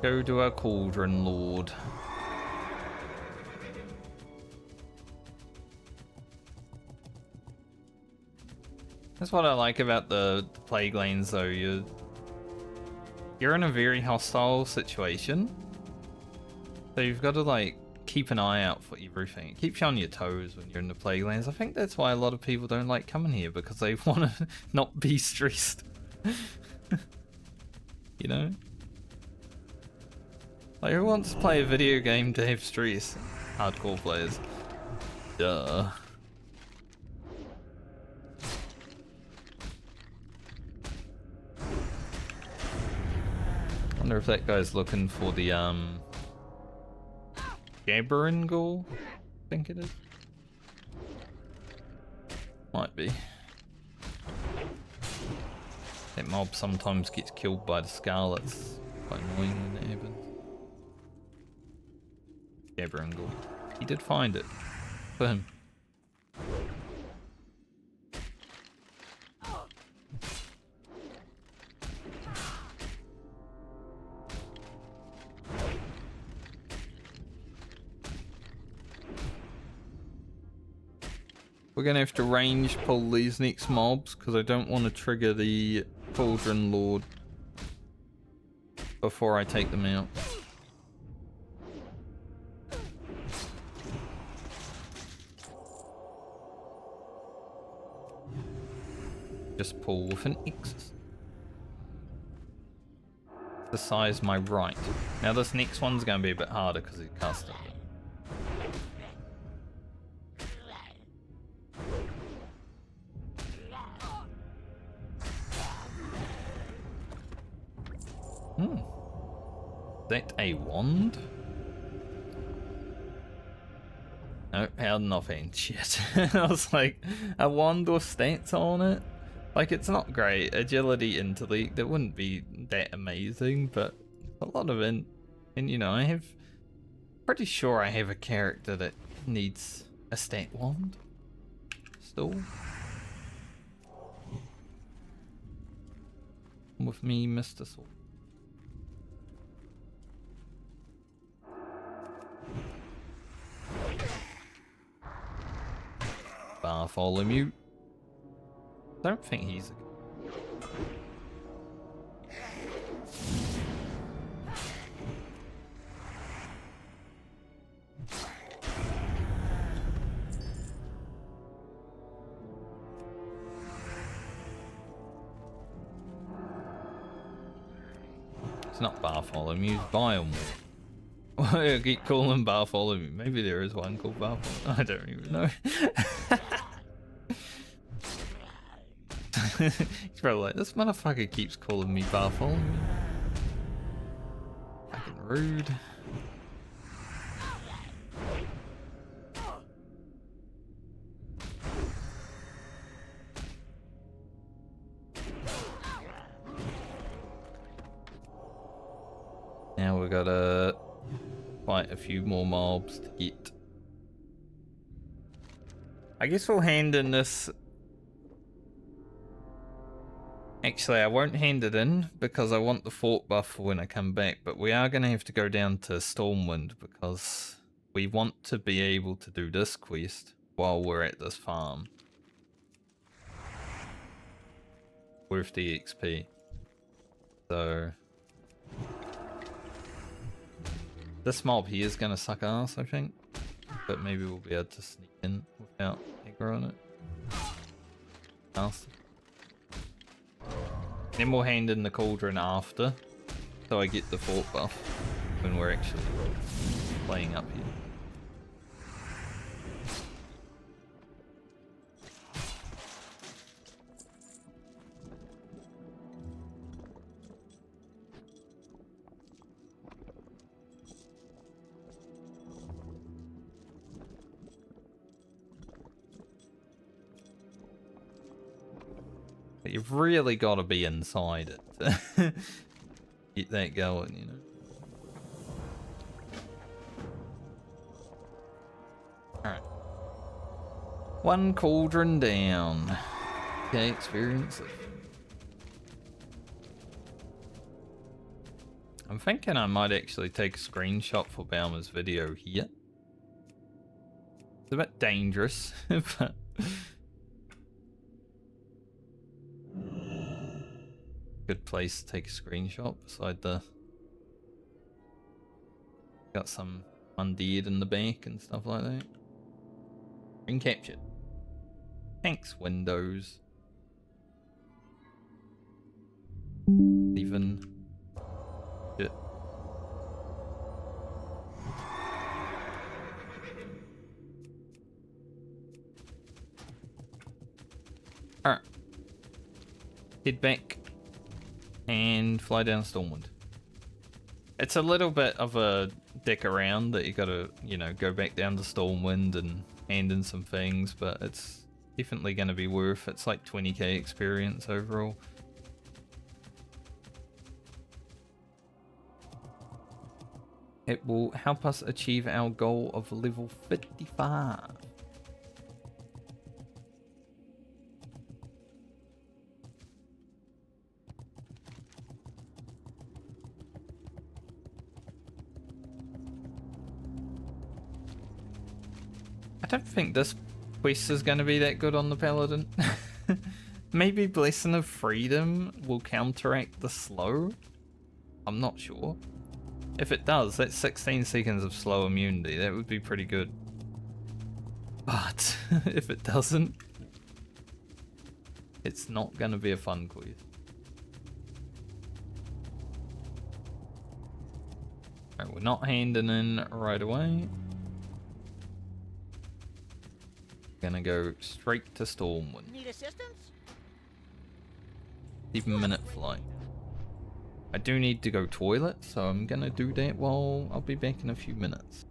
go to our Cauldron Lord. That's what I like about the Plague Lanes, though. You're in a very hostile situation, so you've got to like keep an eye out for everything. It keeps you on your toes when you're in the Plague Lanes. I think that's why a lot of people don't like coming here, because they want to not be stressed. You know? Like, who wants to play a video game to have stress? Hardcore players. Duh. Wonder if that guy's looking for the Gabbering Ghoul, I think it is. Might be. That mob sometimes gets killed by the Scarlets. Quite annoying when that happens. Gabbering Ghoul. He did find it. For him. We're gonna have to range pull these next mobs because I don't want to trigger the Cauldron Lord before I take them out. Just pull with an X. The size my right. Now this next one's gonna be a bit harder because it's custom. Is that a wand? No, held nothing. Shit. I was like, a wand with stats on it? Like, it's not great. Agility, intellect, that wouldn't be that amazing, but a lot of it. And you know, I have... Pretty sure I have a character that needs a stat wand. Still. With me, Mr. Sword. Bartholomew. Don't think he's a... It's not Bartholomew, it's Biomore. I keep calling Bartholomew. Maybe there is one called Bartholomew. I don't even know. He's probably like, this motherfucker keeps calling me Bartholomew. Fucking rude. Now we gotta fight a few more mobs to get. I guess we'll hand in this. Actually, I won't hand it in because I want the fort buff for when I come back, but we are going to have to go down to Stormwind because we want to be able to do this quest while we're at this farm. Worth the XP. So... This mob here is going to suck ass, I think. But maybe we'll be able to sneak in without aggro on it. Nasty. Then we'll hand in the cauldron after, so I get the fort buff when we're actually playing up here. But you've really got to be inside it to get that going, you know. Alright. One cauldron down. Okay, experience it. I'm thinking I might actually take a screenshot for Baumer's video here. It's a bit dangerous, but... Good place to take a screenshot beside the... Got some undead in the back and stuff like that. Screen captured. Thanks, Windows. Even... Shit. Alright. Head back. And fly down Stormwind. It's a little bit of a dick around that you gotta, you know, go back down to Stormwind and hand in some things, but it's definitely gonna be worth. It's like 20k experience overall. It will help us achieve our goal of level 55. I don't think this quest is going to be that good on the Paladin. Maybe Blessing of Freedom will counteract the slow? I'm not sure. If it does, that's 16 seconds of slow immunity. That would be pretty good. But if it doesn't, it's not going to be a fun quest. Alright, we're not handing in right away. Gonna go straight to Stormwind. Need assistance? 7-minute flight. I do need to go toilet, so I'm gonna do that while I'll be back in a few minutes.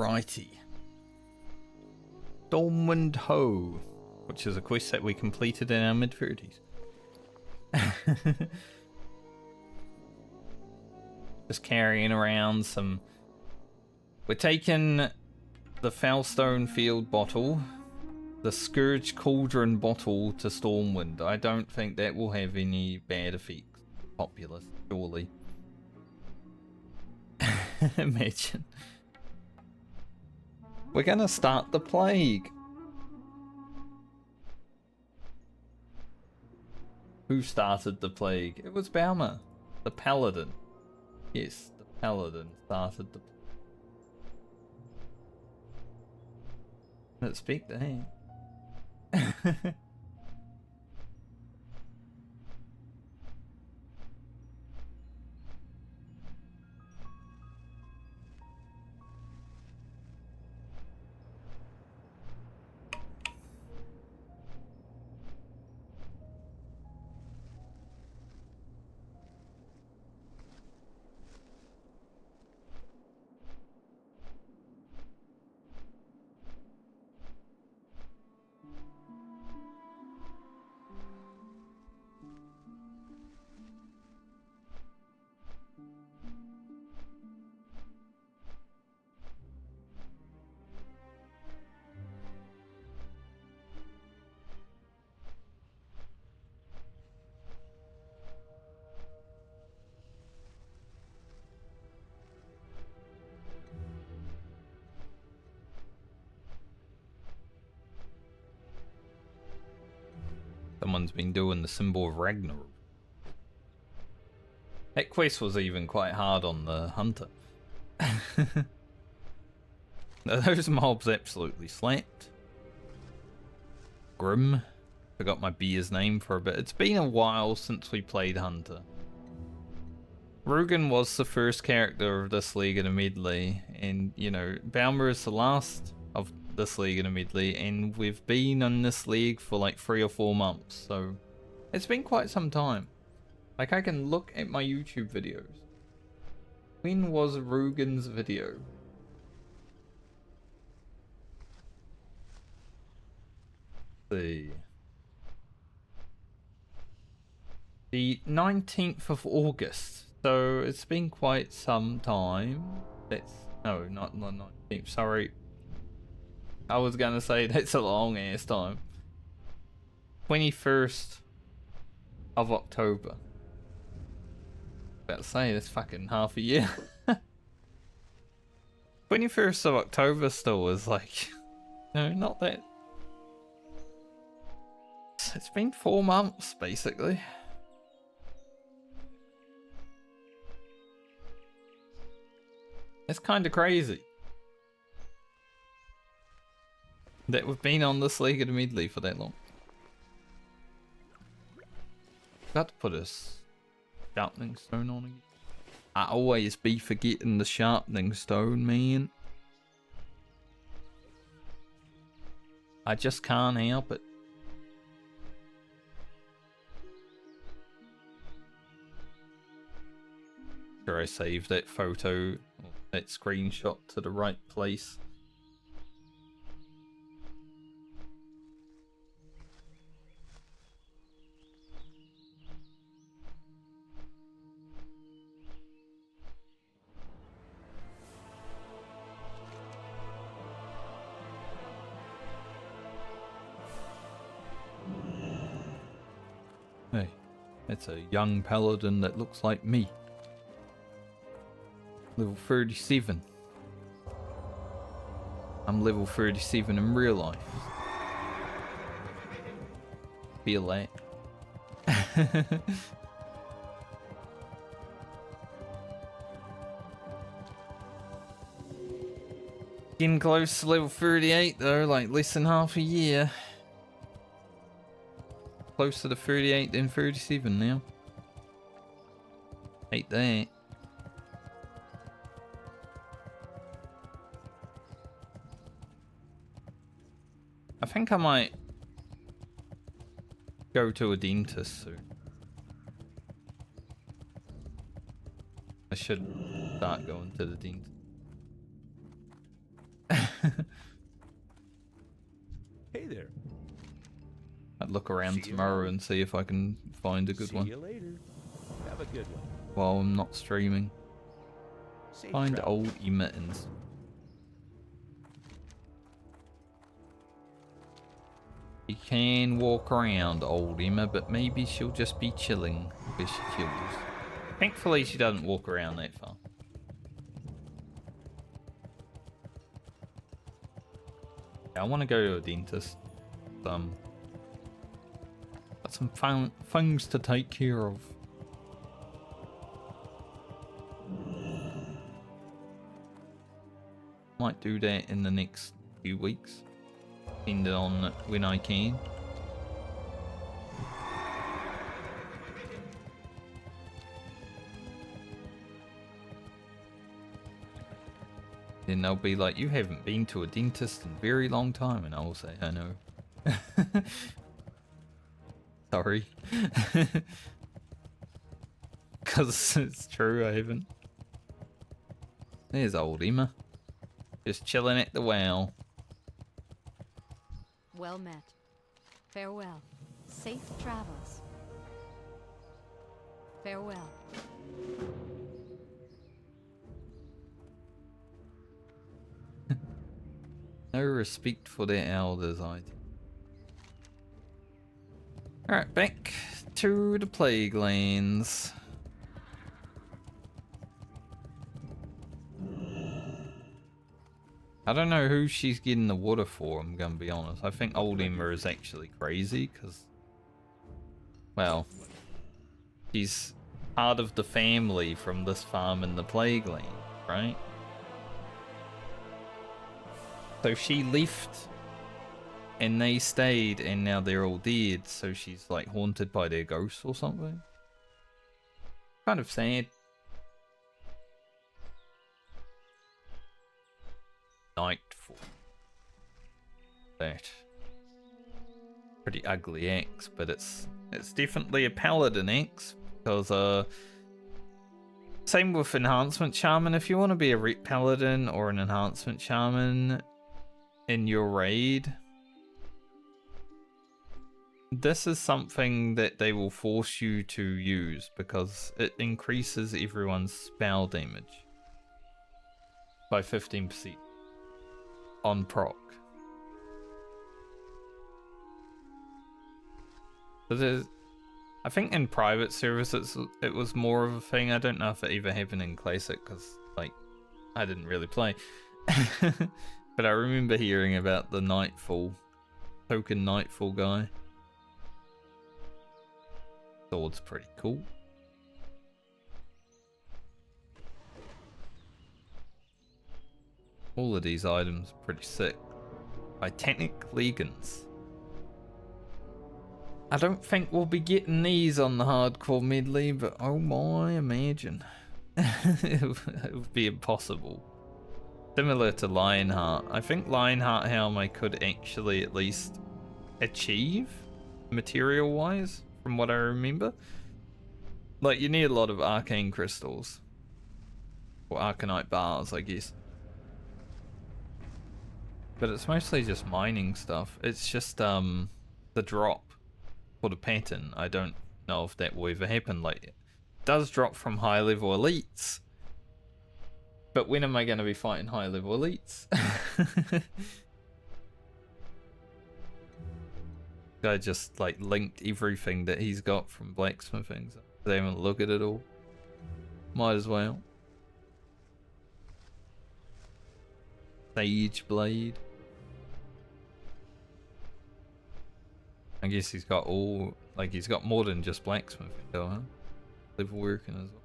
Alrighty. Stormwind Ho, which is a quest that we completed in our mid-30s. Just carrying around some... We're taking the Foulstone Field bottle, the Scourge Cauldron bottle to Stormwind. I don't think that will have any bad effects. Populous, surely. Imagine. We're gonna start the plague. Who started the plague? It was Balmer, the Paladin. Yes, the Paladin started the plague. Let's speak to him. Someone's been doing the symbol of Ragnarok. That quest was even quite hard on the hunter. Those mobs absolutely slapped. Grim. Forgot my beer's name for a bit. It's been a while since we played Hunter. Rugen was the first character of this league in a medley, and you know, Balmer is the last of this league in a medley, and we've been on this league for like 3 or 4 months, so it's been quite some time. Like, I can look at my YouTube videos. When was Rugen's video? Let's see. The 19th of August. So it's been quite some time. That's no, not 19th. Sorry, I was gonna say that's a long ass time. 21st of October. About to say that's fucking half a year. 21st of October still is like, no, not that. It's been 4 months basically. It's kind of crazy that we've been on this league at a medley for that long. Got to put a sharpening stone on again. I always be forgetting the sharpening stone, man. I just can't help it. Sure, I saved that photo, that screenshot to the right place. Hey, it's a young paladin that looks like me. Level 37. I'm level 37 in real life. Feel that. Getting close to level 38 though, like less than half a year. Closer to 38 than 37 now. Hate that. I think I might go to a dentist soon. I should start going to the dentist. Hey there. I'd look around See you tomorrow later. and see if I can find a good See one you later. Have a good one. while I'm not streaming. Safe Find travel. old emittance. You can walk around, old Emma, but maybe she'll just be chilling where she chills. Thankfully, she doesn't walk around that far. Yeah, I want to go to a dentist. Got some things to take care of. Might do that in the next few weeks, depending on when I can. Then they'll be like, you haven't been to a dentist in a very long time, and I will say, I know. Sorry. Because it's true, I haven't. There's old Emma. Just chilling at the well. Well met. Farewell. Safe travels. Farewell. No respect for their elders, I think. Alright, back to the Plague Lands. I don't know who she's getting the water for, I'm gonna be honest. I think old Emma is actually crazy, because, well, she's part of the family from this farm in the Plague Land, right? So she left, and they stayed, and now they're all dead, so she's like haunted by their ghosts or something. Kind of sad. Nightfall. That pretty ugly axe, but it's definitely a paladin axe, because same with enhancement shaman. If you want to be a rep paladin or an enhancement shaman in your raid, this is something that they will force you to use because it increases everyone's spell damage by 15% on proc. So I think in private service it was more of a thing. I don't know if it ever happened in Classic because, like, I didn't really play. But I remember hearing about the Nightfall, token Nightfall guy. Sword's pretty cool. All of these items are pretty sick. Titanic Legans. I don't think we'll be getting these on the hardcore medley, but oh my, imagine. It would be impossible. Similar to Lionheart. I think Lionheart Helm I could actually at least achieve, material-wise, from what I remember. Like, you need a lot of arcane crystals. Or arcanite bars, I guess. But it's mostly just mining stuff. It's just the drop for the pattern. I don't know if that will ever happen. Like, it does drop from high level elites. But when am I going to be fighting high level elites? Guy just like linked everything that he's got from blacksmithing. So they haven't looked at it all. Might as well. Sage blade. I guess he's got all, like, he's got more than just blacksmithing though, huh? Level working as well.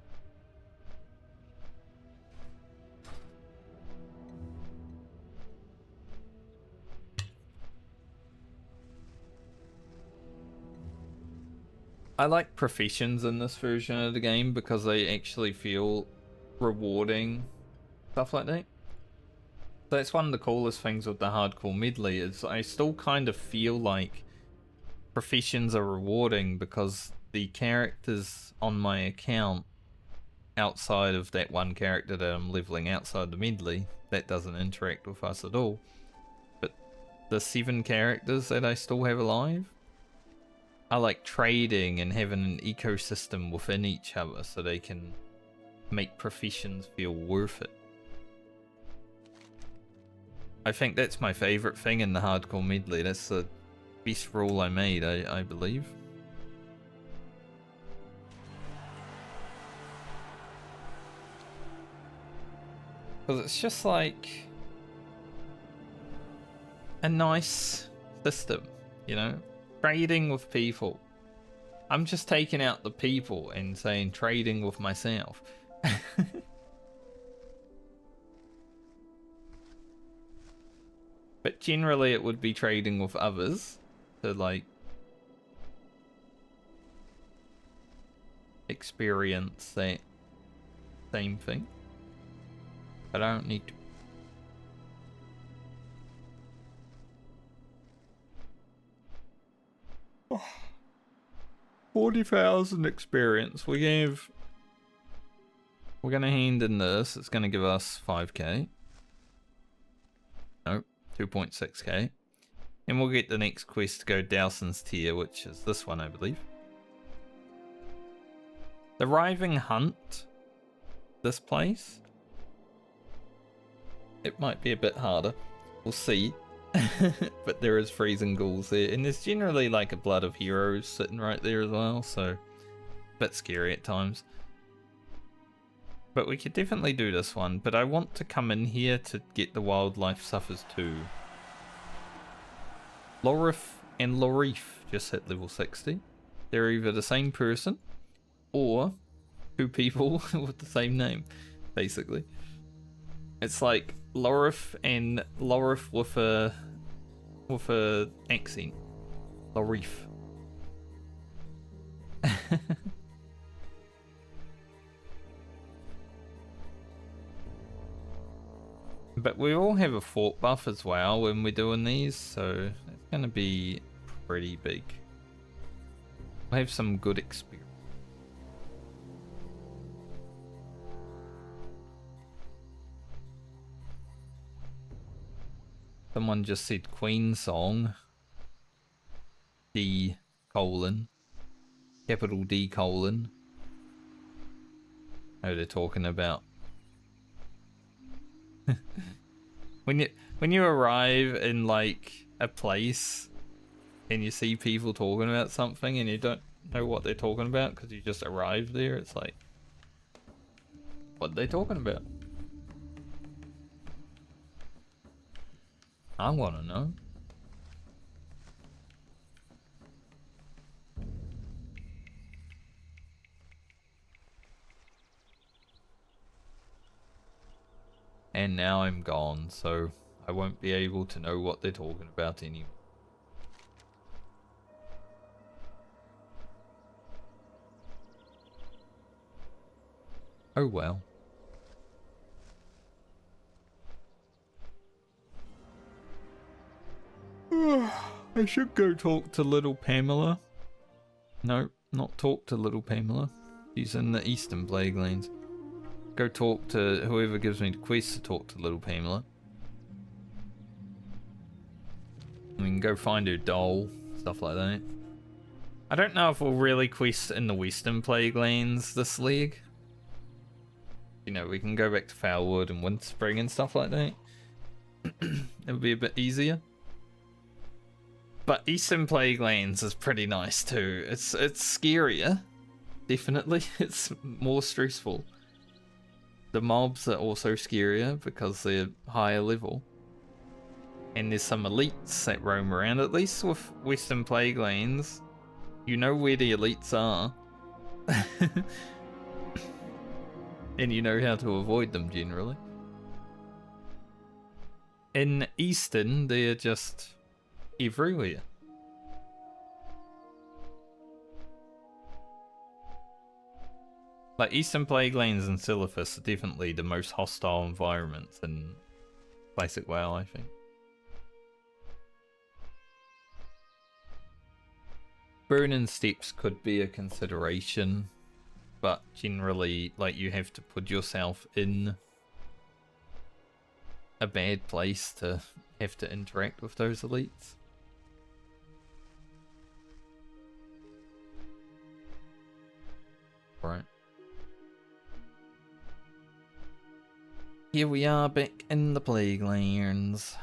I like professions in this version of the game because they actually feel rewarding, stuff like that. So that's one of the coolest things with the hardcore medley is I still kind of feel like professions are rewarding because the characters on my account outside of that one character that I'm leveling outside the Medley, that doesn't interact with us at all. But the 7 characters that I still have alive, I like trading and having an ecosystem within each other so they can make professions feel worth it. I think that's my favourite thing in the hardcore medley. That's the best rule I made, I believe. Because it's just like a nice system, you know? Trading with people. I'm just taking out the people and saying trading with myself. But generally it would be trading with others to like experience that same thing. But I don't need to. 40,000 experience. We're gonna hand in this. It's gonna give us 5k. Nope, 2.6k. And we'll get the next quest to go Dowson's Tier, which is this one, I believe. The Riving Hunt. This place. It might be a bit harder. We'll see. But there is freezing ghouls there, and there's generally like a blood of heroes sitting right there as well, so a bit scary at times. But we could definitely do this one, but I want to come in here to get the Wildlife Suffers too. Lorif and Lorif just hit level 60. They're either the same person or 2 people with the same name, basically. It's like Lorif and Lorif with a accent. Lorif. But we all have a fort buff as well when we're doing these, so it's gonna be pretty big. We'll have some good experience. Someone just said Queen song. D colon. Capital D colon. Oh, they're talking about. When you arrive in like a place and you see people talking about something and you don't know what they're talking about because you just arrived there, it's like, what are they talking about? I want to know. And now I'm gone, so I won't be able to know what they're talking about anymore. Oh well. I should go talk to little Pamela. No, not talk to little Pamela. She's in the Eastern Plague Lanes. Go talk to whoever gives me the quest to talk to little Pamela. We can go find her doll, stuff like that. I don't know if we'll really quest in the Western Plague Lanes this league. You know, we can go back to Foulwood and Windspring and stuff like that. It'll be a bit easier. But Eastern Plague Lanes is pretty nice too. It's scarier, definitely. It's more stressful. The mobs are also scarier because they're higher level. And there's some elites that roam around. At least with Western Plague Lanes, you know where the elites are. And you know how to avoid them generally. In Eastern, they're just everywhere. Like Eastern Plague Lanes and Silithus are definitely the most hostile environments in Classic WoW, I think. Burning Steps could be a consideration. but generally, like, you have to put yourself in a bad place to have to interact with those elites. Right. Here we are back in the Plague Lands.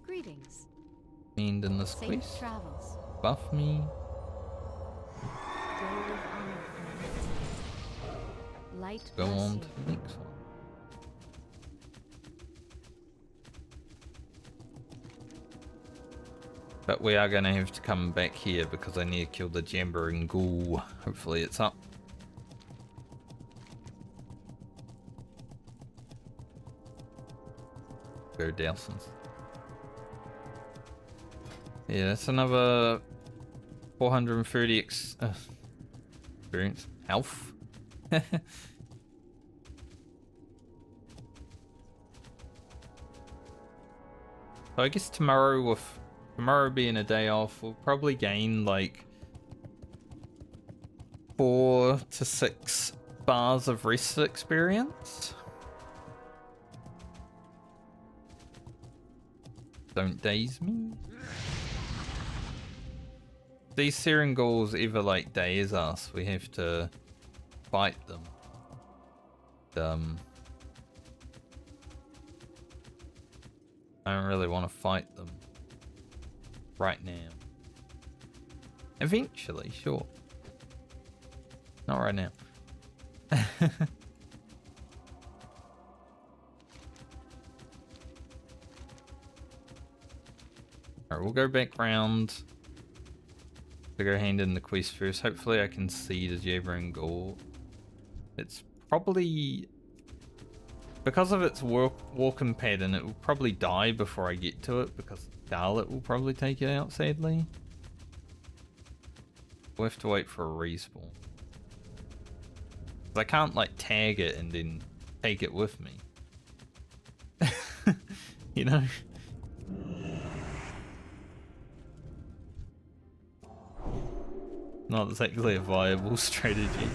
Greetings. And in this Safe quest, travels. buff me. Go with honor, friend. Light Go bless on you. to the next one. But we are going to have to come back here because I need to kill the Jabbering Ghoul. Hopefully it's up. Go Dowsons. Yeah, that's another 430 experience. Health. So I guess tomorrow being a day off, we'll probably gain like 4 to 6 bars of rest experience. Don't daze me. These Searing Ghouls ever like daze us, we have to fight them. I don't really want to fight them right now. Eventually, sure. Not right now. Alright, we'll go back round to go hand in the quest first. Hopefully I can see the Jabbering Ghoul. It's probably... because of its walking pattern, it will probably die before I get to it because Scarlet will probably take it out, sadly. We'll have to wait for a respawn. I can't like tag it and then take it with me. You know? Not exactly a viable strategy.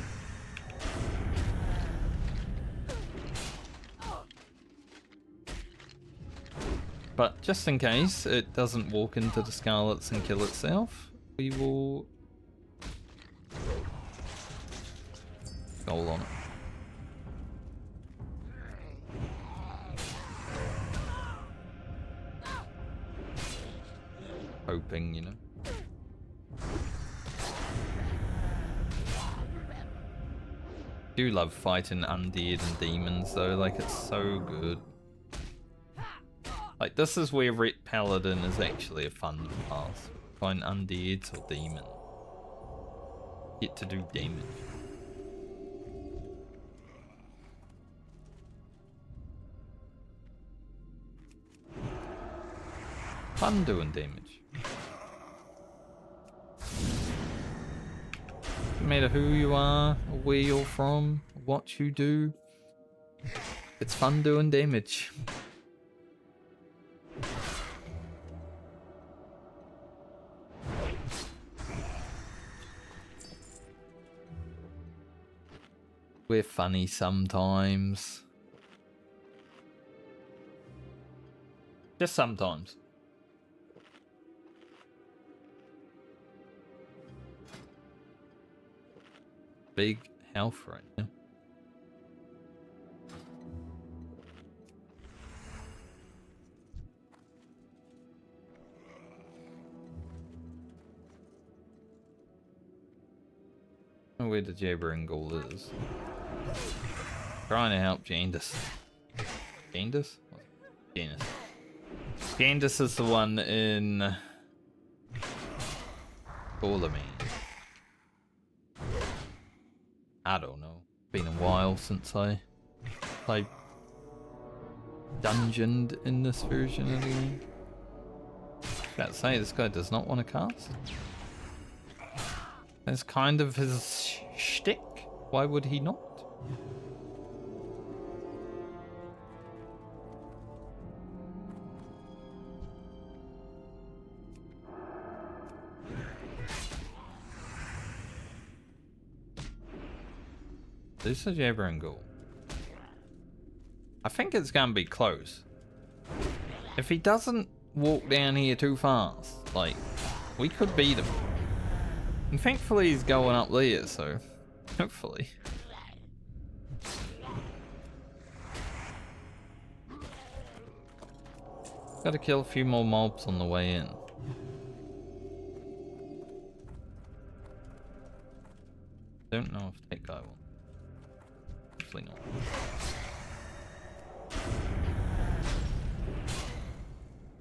But just in case it doesn't walk into the Scarlets and kill itself, we will goal on it. Hoping, you know. Do love fighting undead and demons though, like it's so good. Like this is where Ret Paladin is actually a fun path. Find undeads or demons. Get to do damage. Fun doing damage. No matter who you are, or where you're from, or what you do, it's fun doing damage. We're funny sometimes. Just sometimes. Big health right now. I don't know where the Jabbering Ghoul is. Trying to help Jandis. Jandis? Jandis. Jandis is the one in Paladin. I don't know. Been a while since I dungeoned in this version of the game. About to say, this guy does not want to cast. That's kind of his shtick. Why would he not? This is Jabber Goal. I think it's gonna be close. If he doesn't walk down here too fast, like, we could beat him. And thankfully he's going up there, so hopefully. Gotta kill a few more mobs on the way in. Don't know if that guy will. Hopefully not.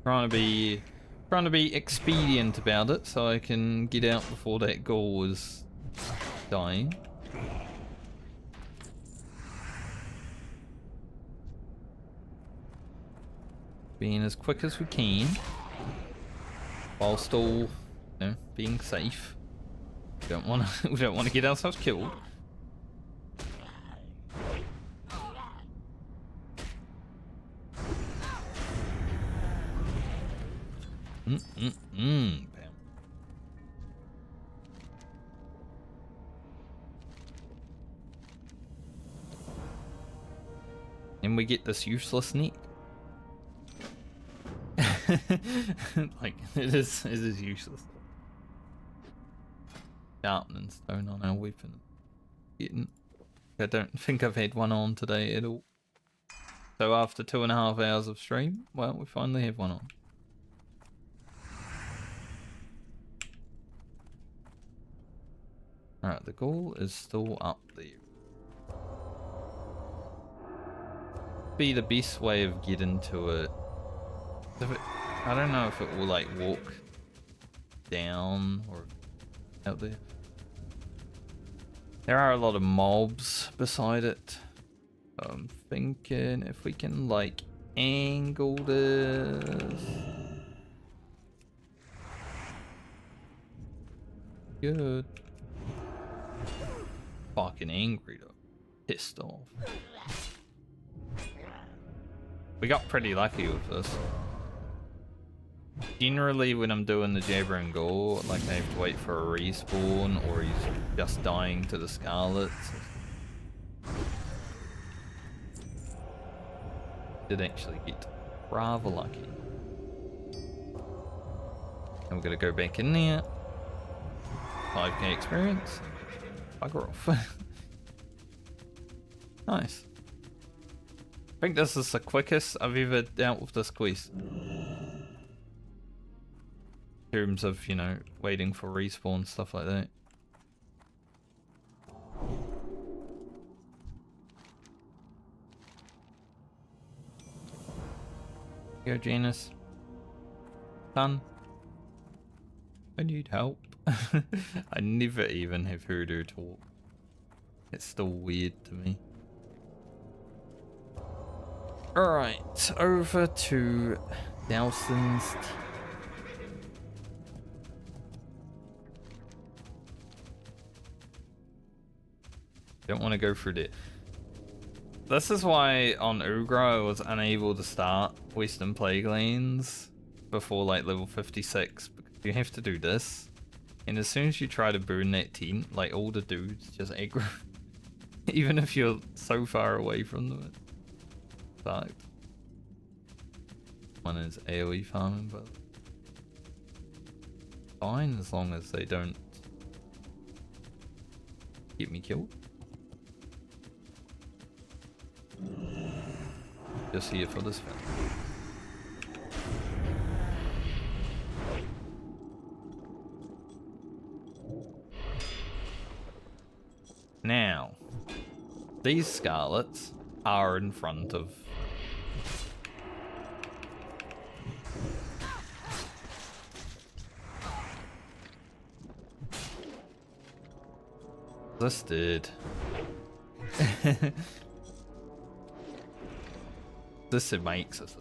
Trying to be expedient about it so I can get out before that ghoul is dying. Being as quick as we can while still, you know, being safe. We don't want to get ourselves killed. Bam. And we get this useless net. Like, it is useless. Sharpening stone on our weapon. I don't think I've had one on today at all. So after 2.5 hours of stream, well, we finally have one on. Alright, the goal is still up there. Be the best way of getting to it. I don't know if it will like walk down or out there. There are a lot of mobs beside it. I'm thinking if we can like angle this. Good. Fucking angry though. Pissed off. We got pretty lucky with this. Generally when I'm doing the Jabber and Go, like I have to wait for a respawn or he's just dying to the Scarlets. Did actually get rather lucky. And we're gonna go back in there. 5k experience. Bugger off. Nice. I think this is the quickest I've ever dealt with this quest. In terms of, you know, waiting for respawn, stuff like that. Go, Janus. Son. I need help. I never even have heard her talk. It's still weird to me. Alright, over to Nelson's. Don't want to go through that. This is why on Ugra I was unable to start Western Plague Lands before like level 56, because you have to do this. And as soon as you try to burn that tent, like all the dudes just aggro. Even if you're so far away from them. It's fucked. One is AoE farming, but fine as long as they don't get me killed. Just here for this film. Now, these Scarlets are in front of this dude. This it makes us.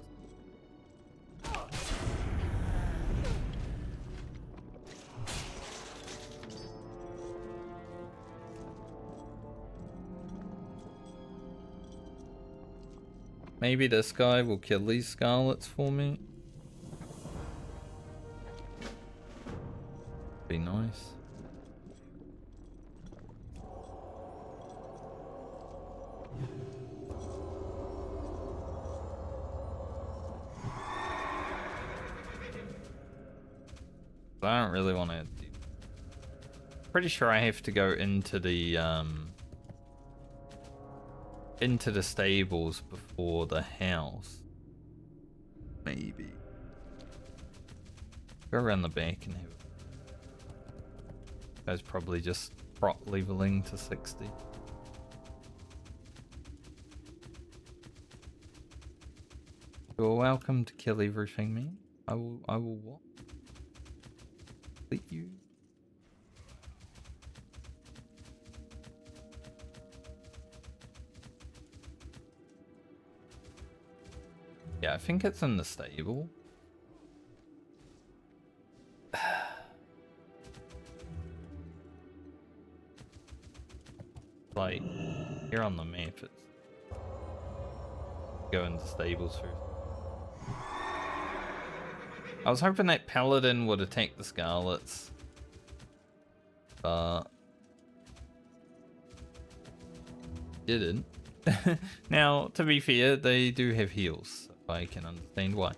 Maybe this guy will kill these Scarlets for me. Be nice. don't really want to. Pretty sure I have to go into the stables before the house. Maybe. Go around the back and have. That's probably just prop leveling to 60. You're welcome to kill everything, man. I will what? Let you. Yeah, I think it's in the stable. Like, here on the map, it's go into stables first. I was hoping that Paladin would attack the Scarlets, but didn't. Now, to be fair, they do have heals, so I can understand why.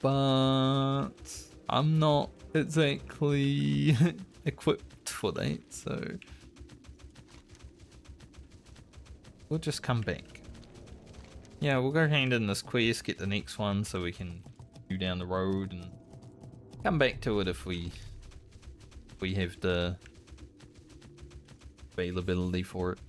But I'm not exactly equipped for that, so we'll just come back. Yeah, we'll go hand in this quest, get the next one so we can do down the road and come back to it if we have the availability for it.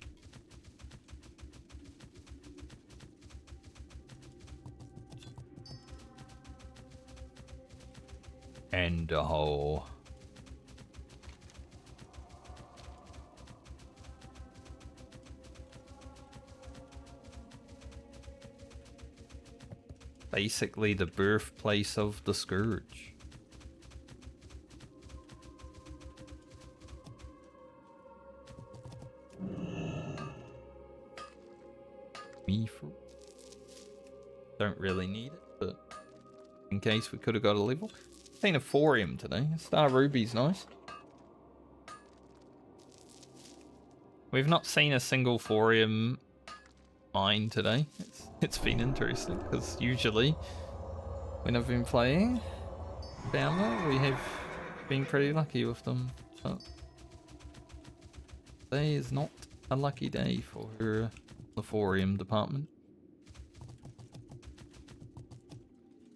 And a hole. Basically the birthplace of the Scourge. Me fruit. Don't really need it, but in case we could have got a level. Seen a Thorium today. Star Ruby's nice. We've not seen a single Thorium mine today. It's been interesting because usually when I've been playing Founder, we have been pretty lucky with them. But today is not a lucky day for the Thorium department.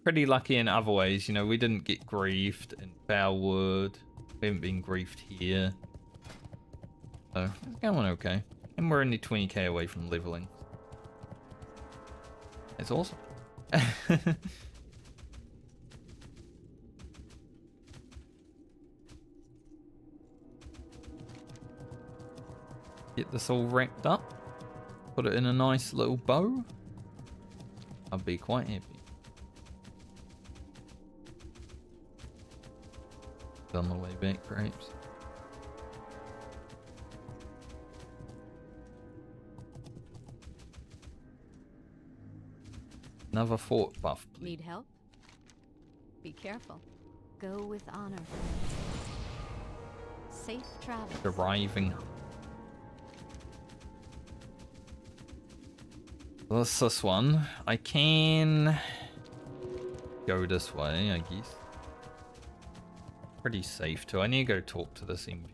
Pretty lucky in other ways, you know, we didn't get griefed in Foulwood. We haven't been griefed here. So, it's going okay. And we're only 20k away from leveling. It's awesome. Get this all wrapped up. Put it in a nice little bow. I'll be quite happy. On the way back, perhaps. Another fort buff, please. Need help? Be careful. Go with honor. Safe travel. Deriving. What's this one? I can go this way, I guess. Pretty safe too. I need to go talk to this MV.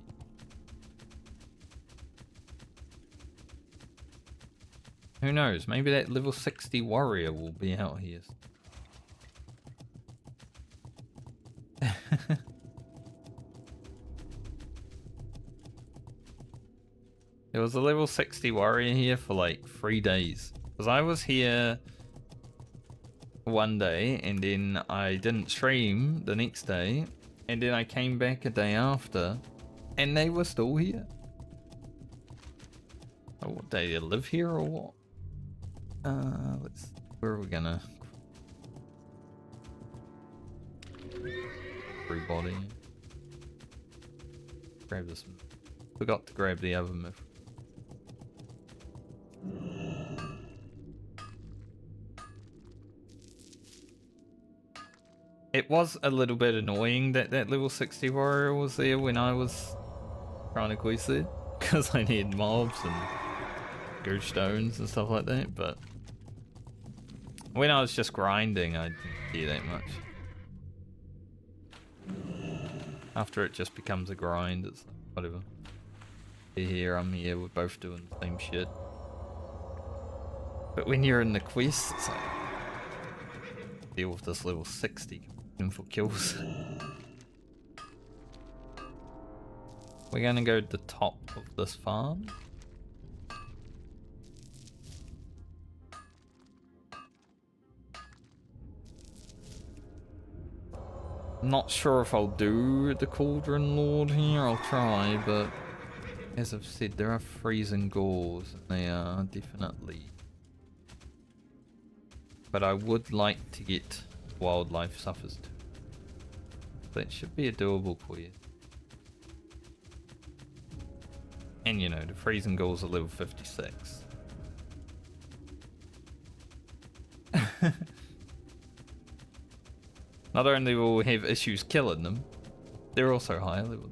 Who knows? Maybe that level 60 warrior will be out here. There was a level 60 warrior here for like 3 days. Because I was here one day and then I didn't stream the next day. And then I came back a day after, and they were still here. Oh, what, they live here or what? Where are we gonna? Everybody. Grab this. Forgot to grab the other myth. It was a little bit annoying that that level 60 warrior was there when I was trying to quest it, because I needed mobs and ghost stones and stuff like that, but when I was just grinding, I didn't care that much. After it just becomes a grind, it's like, whatever. You're here, I'm here, we're both doing the same shit. But when you're in the quest, it's like, deal with this level 60 for kills. We're gonna go to the top of this farm. Not sure if I'll do the Cauldron Lord here, I'll try, but as I've said, there are freezing ghouls, and they are definitely... But I would like to get Wildlife Suffers too. That should be a doable quest. And you know, the freezing ghouls are level 56. Not only will we have issues killing them, they're also higher level.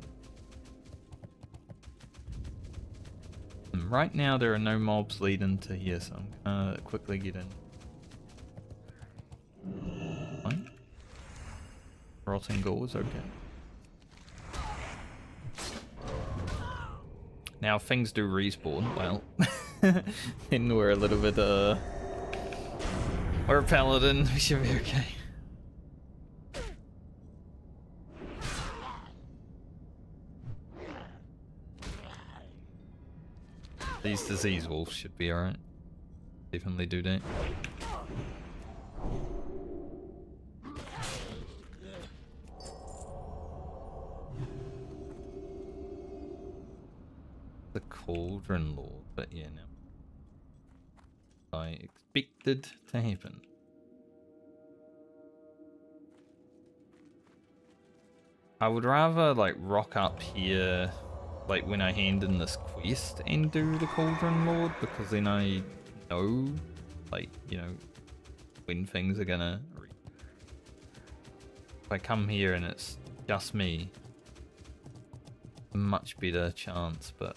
And right now there are no mobs leading to here, so I'm gonna quickly get in. Fine. Rotting ghouls, okay. Now if things do respawn, well, then we're a little bit, we're a paladin, we should be okay. These disease wolves should be alright. Definitely do that. The Cauldron Lord, but yeah, no. I expected to happen. I would rather like rock up here like when I hand in this quest and do the Cauldron Lord, because then I know, like, you know, when things are gonna... If I come here and it's just me, a much better chance, but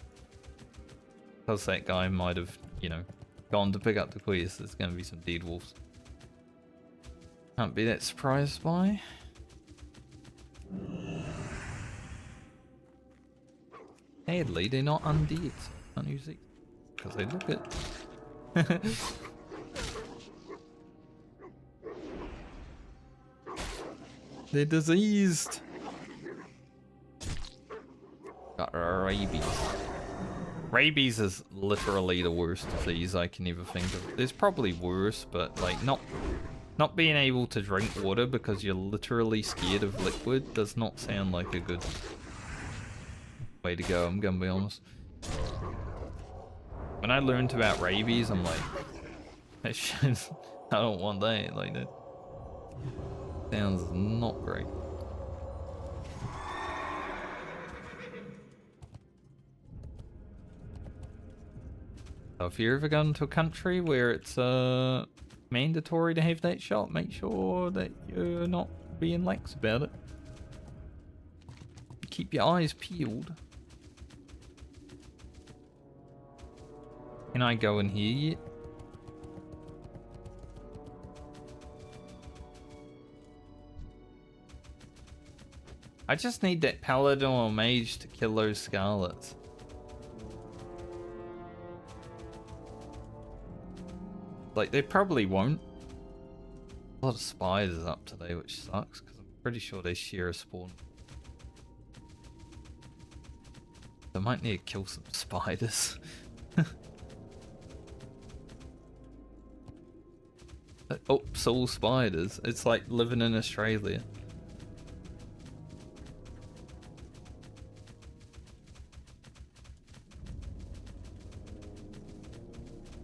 because that guy might have, you know, gone to pick up the quest, there's gonna be some dead wolves. Can't be that surprised by. Medley, they're not undead, so I can't use it because they look it. They're diseased. Got rabies. Rabies is literally the worst disease I can ever think of. There's probably worse, but like not being able to drink water because you're literally scared of liquid does not sound like a good way to go, I'm gonna be honest. When I learned about rabies, I'm like, that shit, I don't want that. Like, that sounds not great. So if you're ever going to a country where it's mandatory to have that shot, make sure that you're not being lax about it. Keep your eyes peeled. Can I go in here yet? I just need that paladin or mage to kill those scarlets. Like, they probably won't. A lot of spiders up today, which sucks, because I'm pretty sure they share a spawn. I might need to kill some spiders. Oh, soul spiders. It's like living in Australia.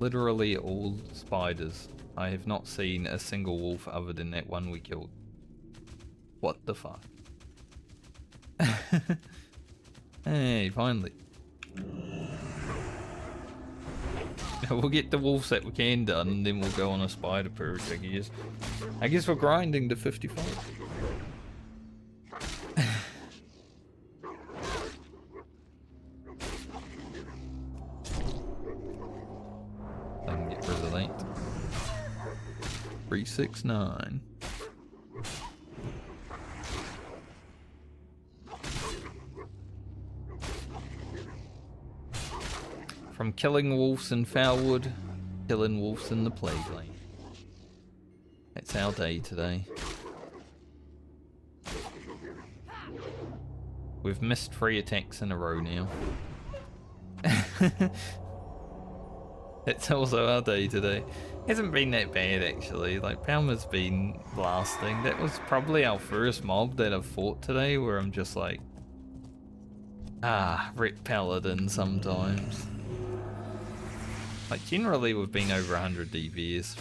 Literally all spiders. I have not seen a single wolf other than that one we killed. What the fuck? Hey, finally. We'll get the wolves that we can done, and then we'll go on a spider purge, I guess. I guess we're grinding to 55. 369. From killing wolves in Foulwood, killing wolves in the Plague Lane. That's our day today. We've missed 3 attacks in a row now. It's also our day today. Hasn't been that bad actually. Like Palmer's been blasting. That was probably our first mob that I've fought today where I'm just like, rip Paladin sometimes. Like generally we've been over 100 DVS.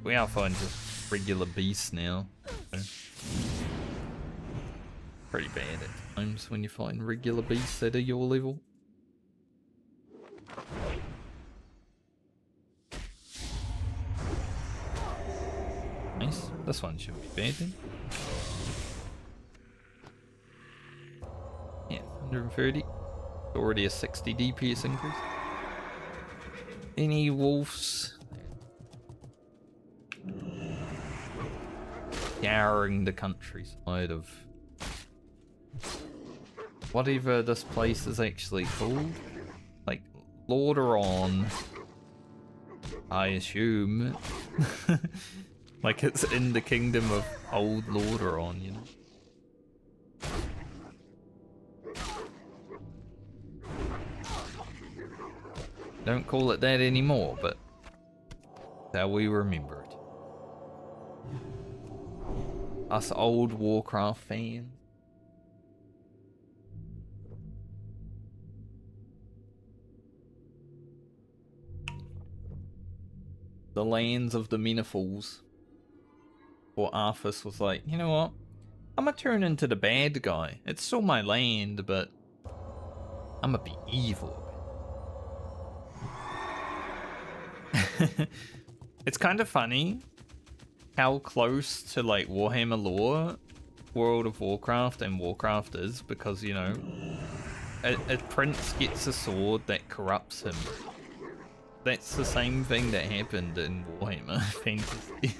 We are fighting just regular beasts now. So pretty bad at times when you're fighting regular beasts that are your level. Nice. This one shouldn't be bad then. Yeah, 130. Already a 60 DPS increase. Any wolves? Scouring the countryside of whatever this place is actually called. Like Lordaeron, I assume. Like it's in the kingdom of old Lordaeron, you know. Don't call it that anymore, but that's how we remember it. Us old Warcraft fans. The lands of the Menafools. Or Arthas was like, you know what? I'm gonna turn into the bad guy. It's still my land, but I'm gonna be evil. It's kind of funny how close to like Warhammer lore World of Warcraft and Warcraft is, because you know a prince gets a sword that corrupts him. That's the same thing that happened in Warhammer Fantasy.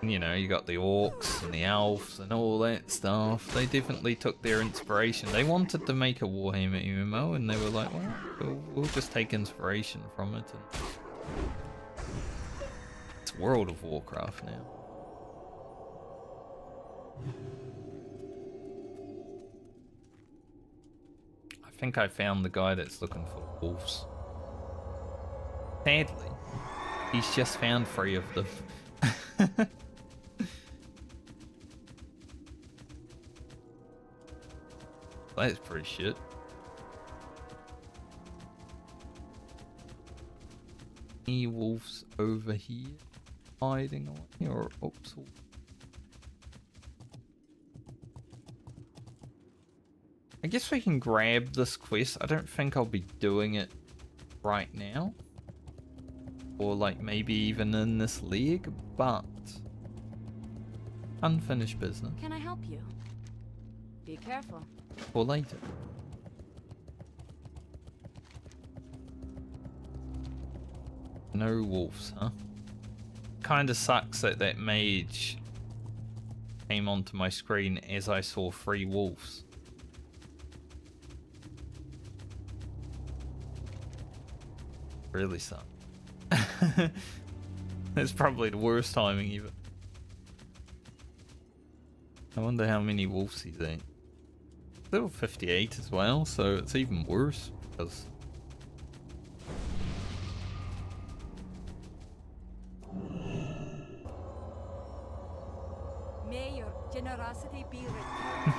You know, you got the orcs and the elves and all that stuff. They definitely took their inspiration. They wanted to make a Warhammer MMO and they were like, well, we'll just take inspiration from it. And it's World of Warcraft now. I think I found the guy that's looking for wolves. Sadly, he's just found 3 of them. That's pretty shit. Any wolves over here hiding away, or oops. I guess we can grab this quest. I don't think I'll be doing it right now. Or like maybe even in this leg, but unfinished business. Can I help you? Be careful. For later. No wolves, huh? Kinda sucks that that mage came onto my screen as I saw 3 wolves. Really sucks. That's probably the worst timing even. I wonder how many wolves he's at. Level 58 as well, so it's even worse because May your generosity be returned to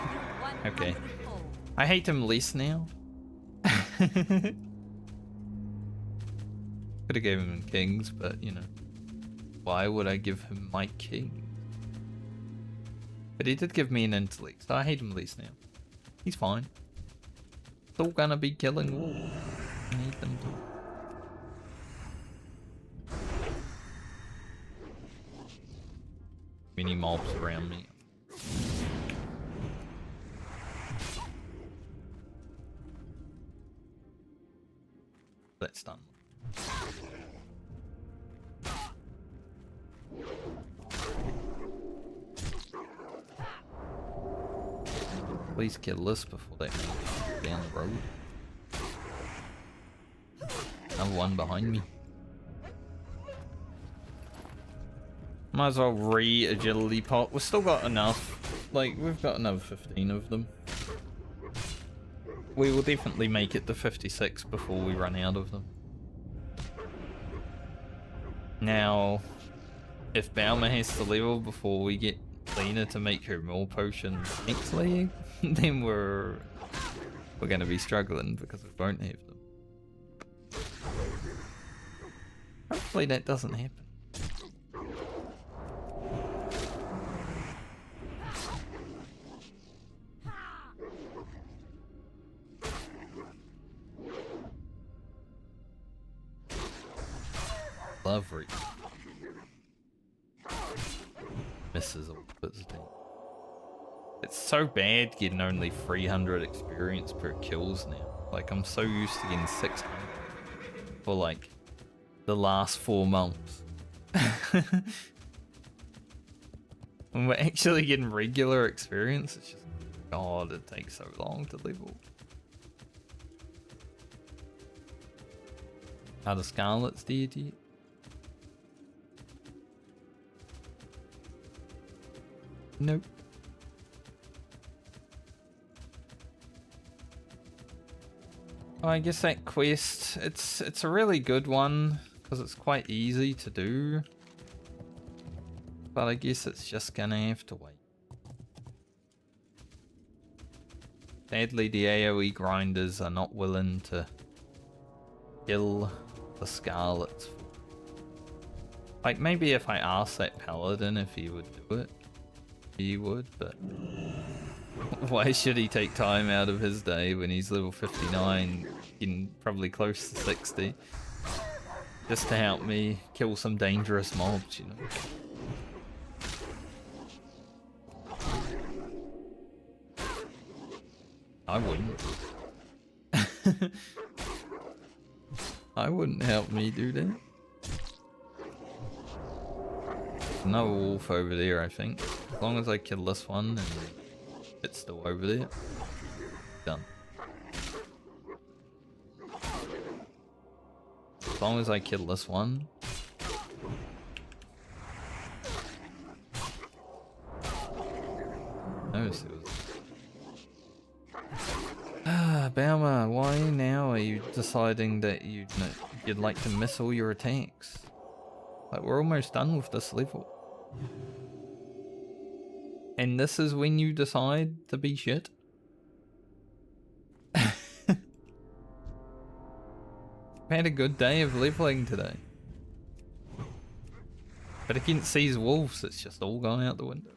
you okay. 100-fold. I hate him less now. Could have gave him kings, but you know, why would I give him my king? But he did give me an intellect, so I hate him less now. He's fine. Still gonna be killing wolves. I need them to. Many mobs around me. That's done. Please kill this before they move down the road. Another one behind me. Might as well re-agility pot. We've still got enough. Like, we've got another 15 of them. We will definitely make it to 56 before we run out of them. Now, if Bauma has to level before we get Lena to make her more potions next league, then we're going to be struggling because we won't have them. Hopefully that doesn't happen. Lovely. Misses all its thing. It's so bad getting only 300 experience per kills now. Like, I'm so used to getting 600 for like the last 4 months. When we're actually getting regular experience, it's just, God, it takes so long to level. Are the Scarlet's dead yet? Nope. Oh, I guess that quest, it's a really good one because it's quite easy to do. But I guess it's just gonna have to wait. Sadly, the AoE grinders are not willing to kill the Scarlets. Like, maybe if I asked that Paladin if he would do it, he would, but why should he take time out of his day when he's level 59, getting probably close to 60, just to help me kill some dangerous mobs, you know? I wouldn't. I wouldn't help me do that. Another wolf over there, I think. As long as I kill this one and it's still over there. Done. As long as I kill this one. Notice it was... Ah, Bauma, why now are you deciding that you'd like to miss all your attacks? Like, we're almost done with this level. And this is when you decide to be shit? I've had a good day of leveling today. But against these wolves, it's just all gone out the window.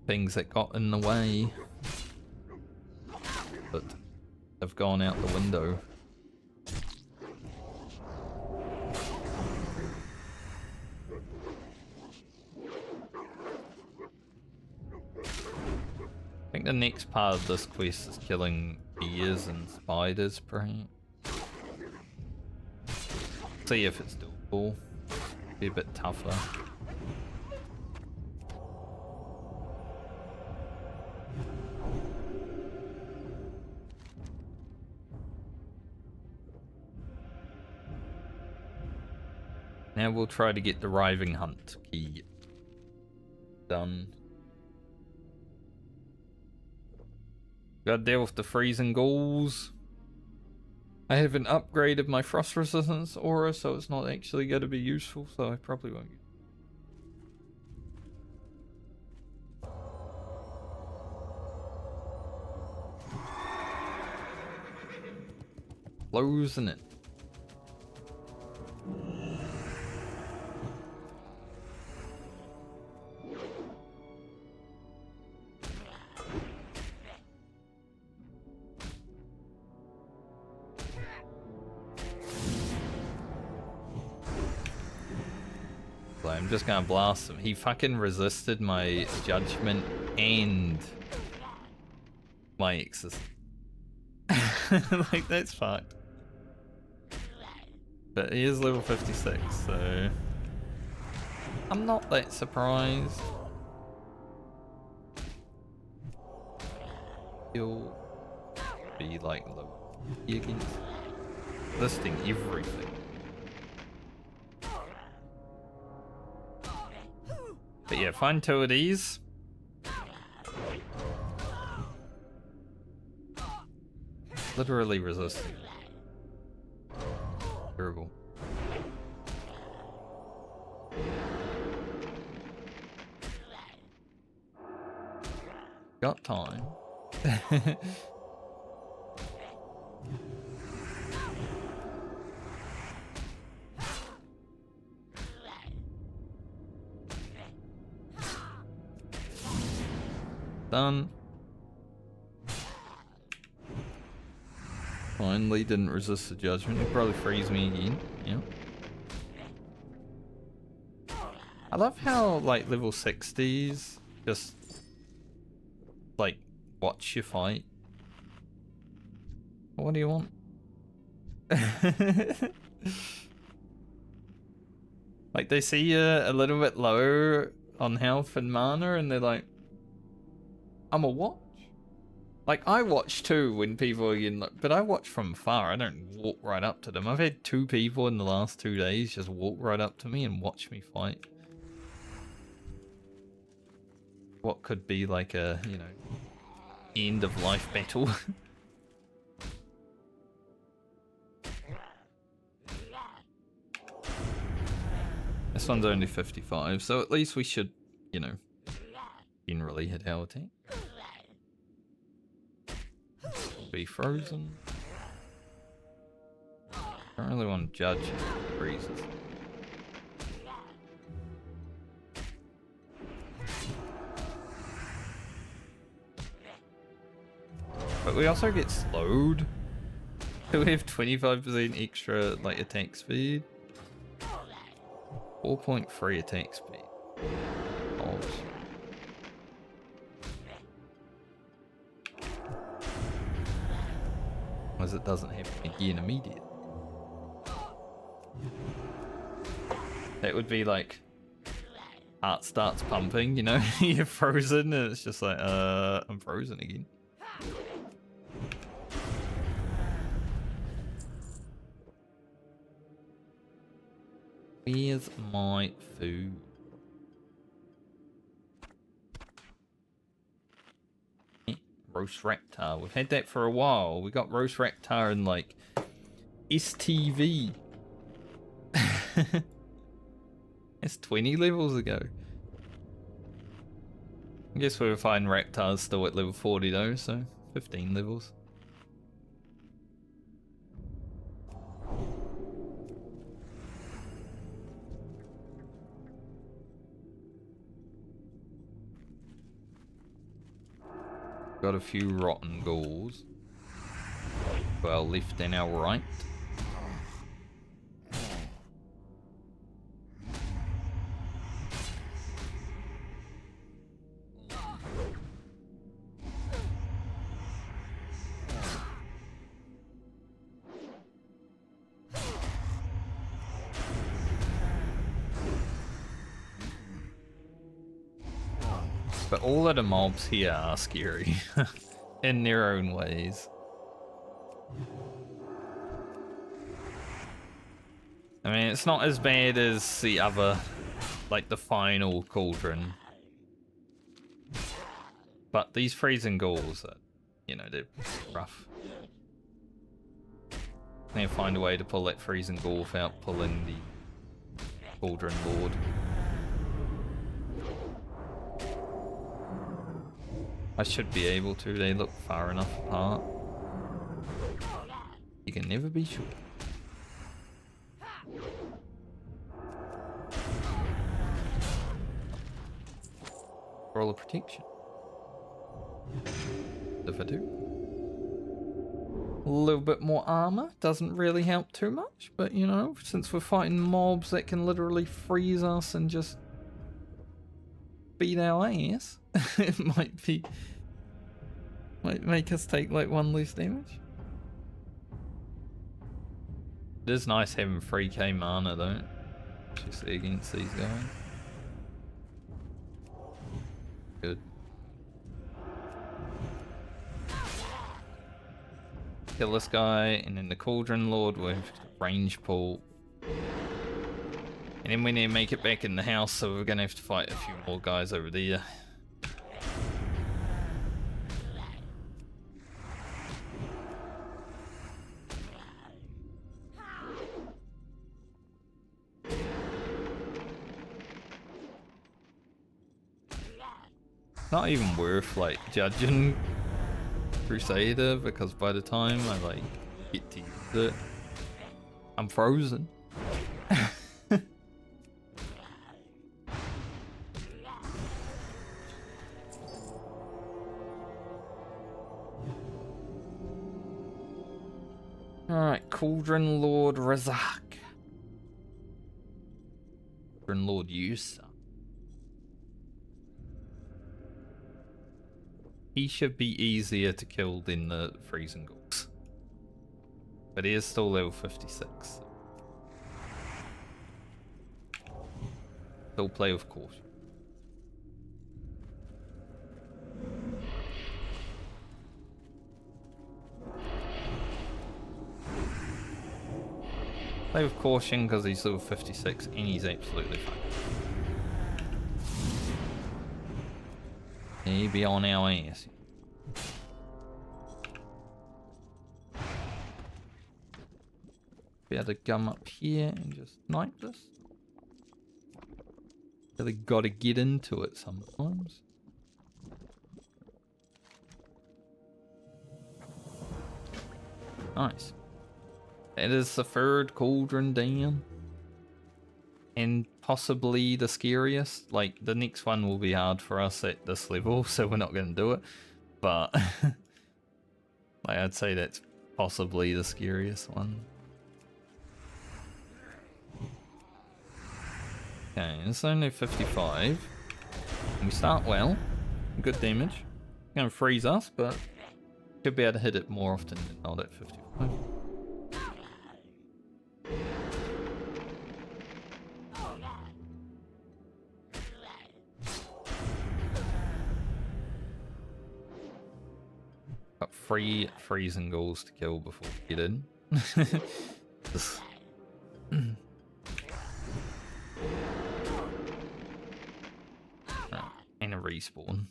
Things that got in the way, but have gone out the window. I think the next part of this quest is killing bears and spiders, perhaps. See if it's doable. Be a bit tougher. Now we'll try to get the Riving Hunt key done. Gotta deal with the freezing ghouls. I haven't upgraded my frost resistance aura, so it's not actually going to be useful, so I probably won't. Closing it. gameplay. I'm just gonna blast him. He fucking resisted my judgment and my exorcism. Like, that's fucked. But he is level 56, so I'm not that surprised. He'll be like low against listing everything. But yeah, find 2 of these. Literally resisting. Terrible. Got time. Done. Finally didn't resist the judgment. He'll probably freeze me again. Yeah. I love how like level 60s just like watch you fight. What do you want? Like they see you a little bit lower on health and mana and they're like, I'm a watch. Like, I watch too when people are in, but I watch from far. I don't walk right up to them. I've had 2 people in the last 2 days just walk right up to me and watch me fight. What could be like a, you know, end of life battle. This one's only 55, so at least we should, you know, generally hit our attack. Be frozen. Don't really want to judge freezes. But we also get slowed. We have 25% extra like attack speed. 4.3 attack speed. Oh. As it doesn't happen again immediately. That would be like heart starts pumping, you know, you're frozen and it's just like, I'm frozen again. Where's my food? Roast Raptor. We've had that for a while. We got Roast Raptor in like STV. It's 20 levels ago. I guess we'll find Raptors still at level 40 though, so 15 levels. Got a few rotten ghouls. Well, left and our right. But all of the mobs here are scary in their own ways. I mean, it's not as bad as the other, like the final cauldron. But these freezing ghouls are, you know, they're rough. They find a way to pull that freezing ghoul without pulling the cauldron lord. I should be able to, they look far enough apart. You can never be sure. Roll of protection. If I do. A little bit more armor doesn't really help too much, but you know, since we're fighting mobs that can literally freeze us and just beat our ass, it might make us take like 1 less damage. It is nice having 3k mana though, especially against these guys. Good. Kill this guy, and then the Cauldron Lord with range pull. And then we need to make it back in the house, so we're gonna have to fight a few more guys over there. Not even worth like judging Crusader, because by the time I like get to use it, I'm frozen. Alright, Cauldron Lord Razak. Cauldron Lord Yusa. He should be easier to kill than the Freezing Ghouls. But he is still level 56. Still play with caution. Play with caution because he's level 56 and he's absolutely fine. He be on our ass. Be able to come up here and just snipe this. Really gotta get into it sometimes. Nice. That is the third cauldron down. And possibly the scariest. Like, the next one will be hard for us at this level, so we're not going to do it. But, like, I'd say that's possibly the scariest one. Okay, it's only 55. We start well. Good damage. Gonna freeze us, but should be able to hit it more often than not at 55. Got 3 freezing ghouls to kill before we get in. Just... and a respawn.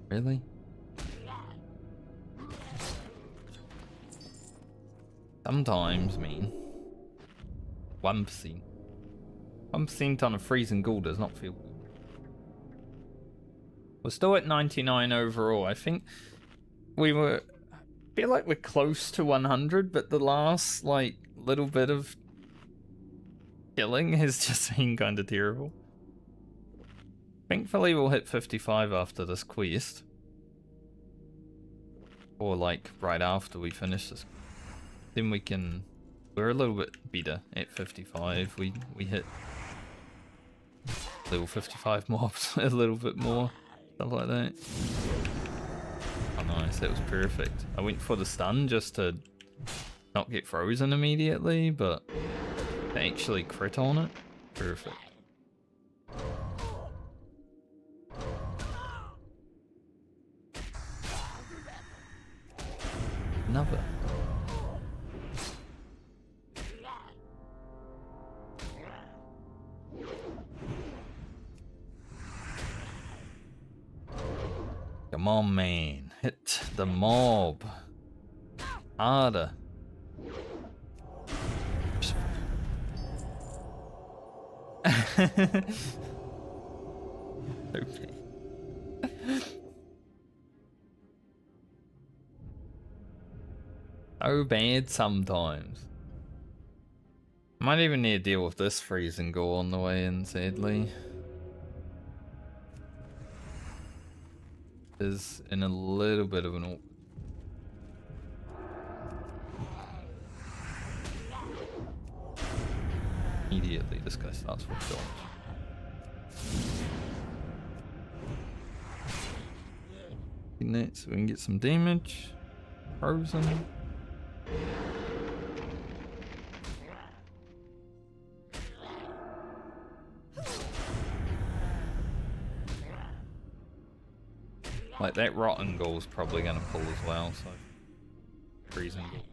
Really? Sometimes, man. 1%. 1% on a freezing ghoul does not feel good. We're still at 99 overall. I think we were... I feel like we're close to 100, but the last, like, little bit of killing has just been kind of terrible. Thankfully, we'll hit 55 after this quest. Or, like, right after we finish this. Then we can... We're a little bit better at 55. We hit level 55 mobs a little bit more. Stuff like that. Oh, nice. That was perfect. I went for the stun just to not get frozen immediately, but to actually crit on it. Perfect. Another. Come on, man. Hit the mob. Harder. Okay. So bad sometimes. Might even need to deal with this freezing goal on the way in, sadly. Is in a little bit of an awkward. Immediately, this guy starts with dodge. So we can get some damage. Frozen. Like that rotten goal's probably gonna pull as well, so freezing goal.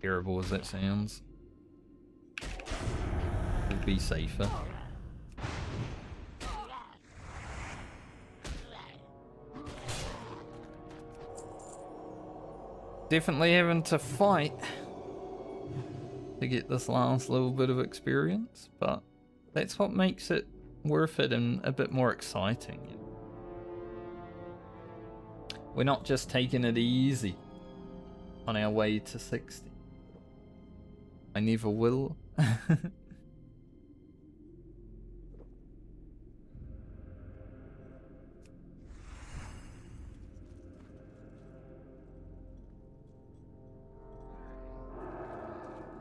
Terrible as that sounds. Would be safer. Definitely having to fight to get this last little bit of experience, but that's what makes it worth it and a bit more exciting. We're not just taking it easy on our way to 60. I never will.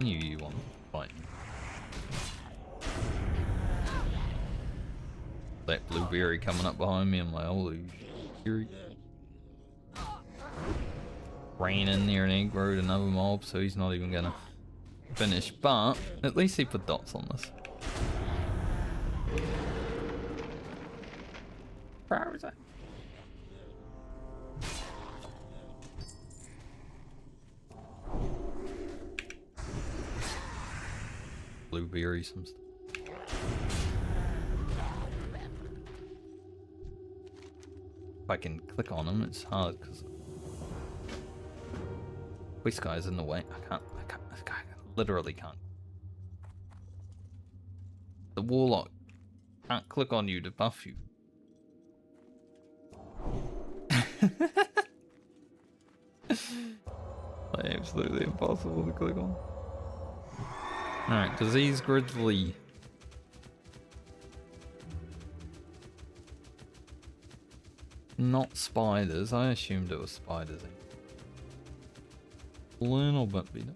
Knew you wanted to fight me. That blueberry coming up behind me, I'm like, holy shit. Ran in there and aggroed another mob, so he's not even gonna finish, but at least he put dots on this. Where is that? Blueberry, some stuff. If I can click on him, it's hard because this guy's in the way. I can't, I literally can't. The warlock can't click on you to buff you. Like, absolutely impossible to click on. Alright, Disease Grizzly. Not spiders. I assumed it was spiders. A little bit better.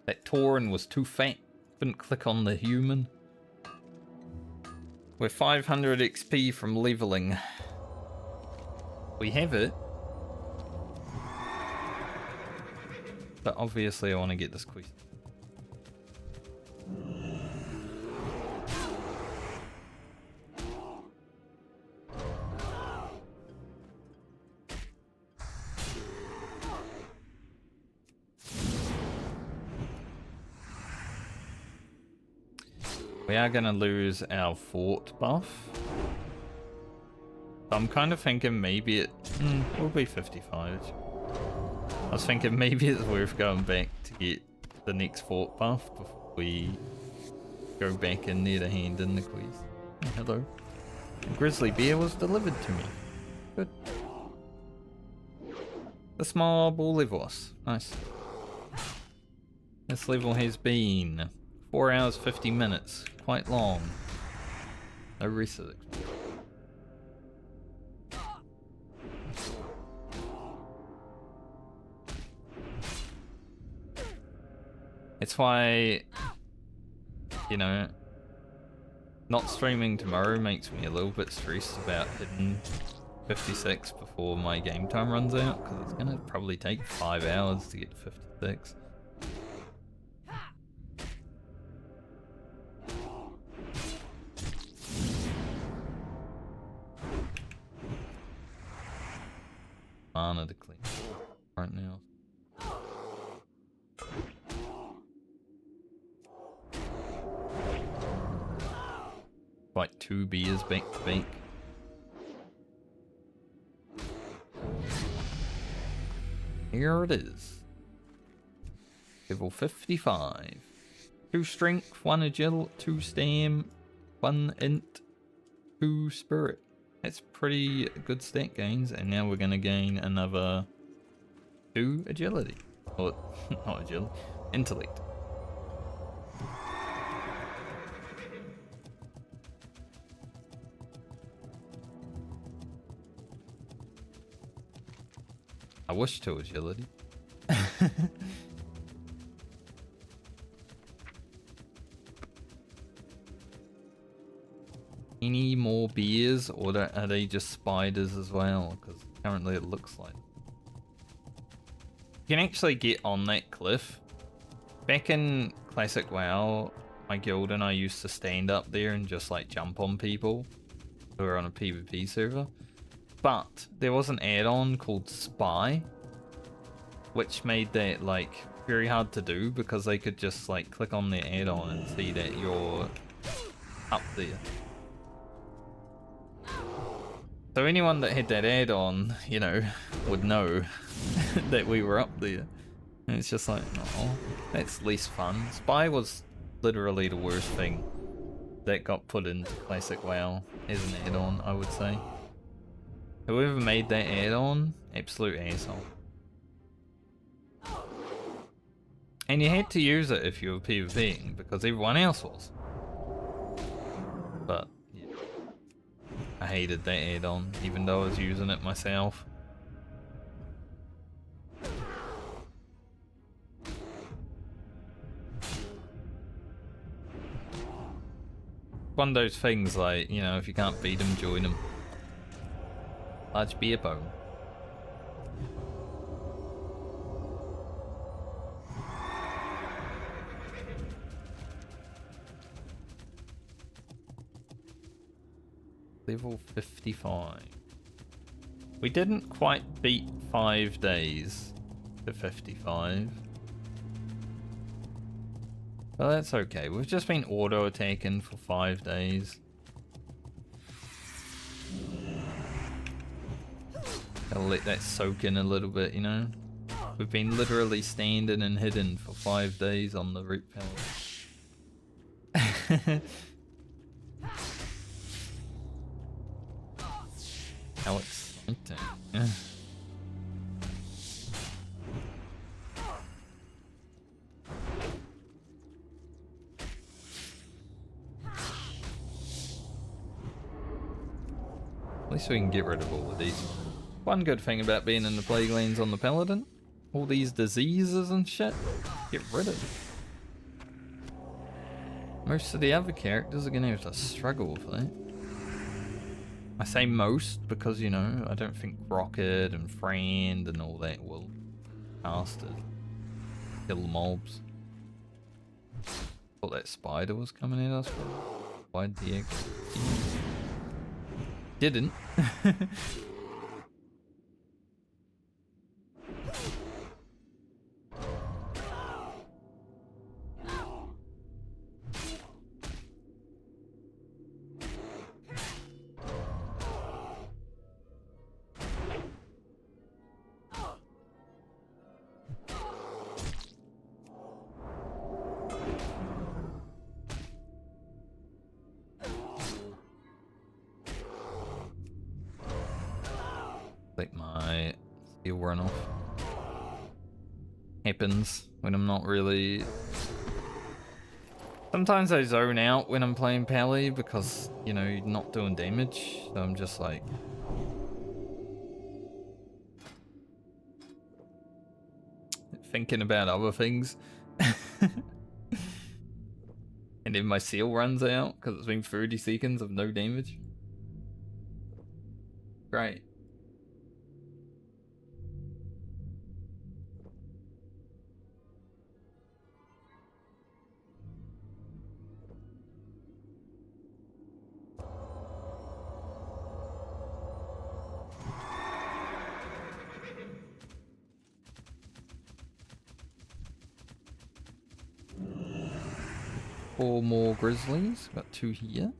That Tauren was too fat. Couldn't click on the human. We're 500 XP from leveling. We have it. But obviously I want to get this quest. We are going to lose our fort buff. I'm kind of thinking maybe it will be 55. I was thinking maybe it's worth going back to get the next fort buff before we go back in there to hand in the quest. Oh, hello. The grizzly bear was delivered to me. Good. The small bull level us. Nice. This level has been 4 hours 50 minutes. Quite long. No research. It's why, you know, not streaming tomorrow makes me a little bit stressed about hitting 56 before my game time runs out, because it's going to probably take 5 hours to get to 56. Mana to clean right now. Like 2 beers back to back. Here it is. Level 55. 2 strength, 1 agility, 2 stam, 1 int, 2 spirit. That's pretty good stat gains, and now we're gonna gain another 2 agility. Or not agility, intellect. I wish 2 agility. Any more beers, or are they just spiders as well? Because currently it looks like. You can actually get on that cliff. Back in Classic WoW, my guild and I used to stand up there and just like jump on people who are on a PvP server. But there was an add-on called Spy, which made that like very hard to do because they could just like click on the add-on and see that you're up there. So anyone that had that add-on, you know, would know that we were up there. And it's just like, oh, that's less fun. Spy was literally the worst thing that got put into Classic WoW as an add-on, I would say. Whoever made that add-on, absolute asshole. And you had to use it if you were PvPing, because everyone else was. But, yeah. I hated that add-on, even though I was using it myself. One of those things like, you know, if you can't beat them, join them. Large beer pong. Level 55. We didn't quite beat 5 days to 55. But that's okay. We've just been auto-attacking for 5 days. Gotta let that soak in a little bit, you know? We've been literally standing and hidden for 5 days on the root pallet. How exciting. Yeah. At least we can get rid of all of these. One good thing about being in the Plague Lands on the Paladin, all these diseases and shit, get rid of. Most of the other characters are gonna have to struggle with that. I say most because, you know, I don't think Rocket and Friend and all that will cast it. Kill mobs. Thought that spider was coming at us. Why'd the egg? Didn't. Let my steel run off. Happens when I'm not really... Sometimes I zone out when I'm playing Pally because, you know, you're not doing damage. So I'm just like... thinking about other things. And then my seal runs out because it's been 30 seconds of no damage. Great. Four more grizzlies, got 2 here.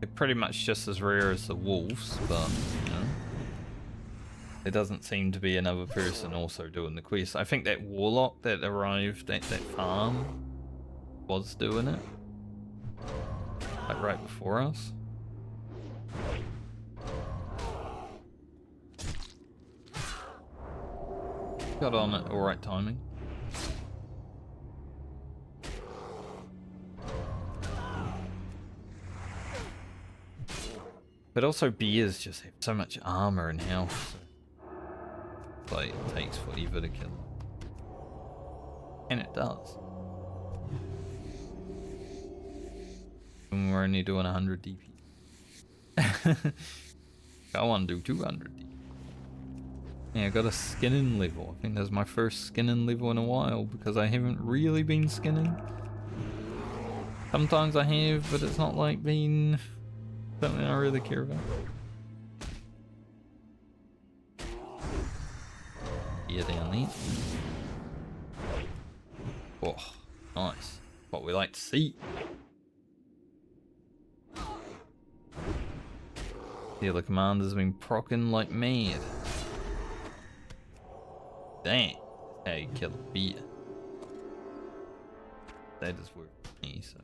They're pretty much just as rare as the wolves, but, you know. There doesn't seem to be another person also doing the quest. I think that warlock that arrived at that farm was doing it. Like right before us. Got on at alright timing. But also bears just have so much armor and health. So like, it takes forever to kill them. And it does. And we're only doing 100 DP. I want to do 200 DP. Yeah, I got a skinning level. I think that's my first skinning level in a while because I haven't really been skinning. Sometimes I have, but it's not like being something I really care about. Yeah, down there. Oh, nice. What we like to see. The other commander's been proccing like mad. Dang. How you kill a bear. That is worth for me, so.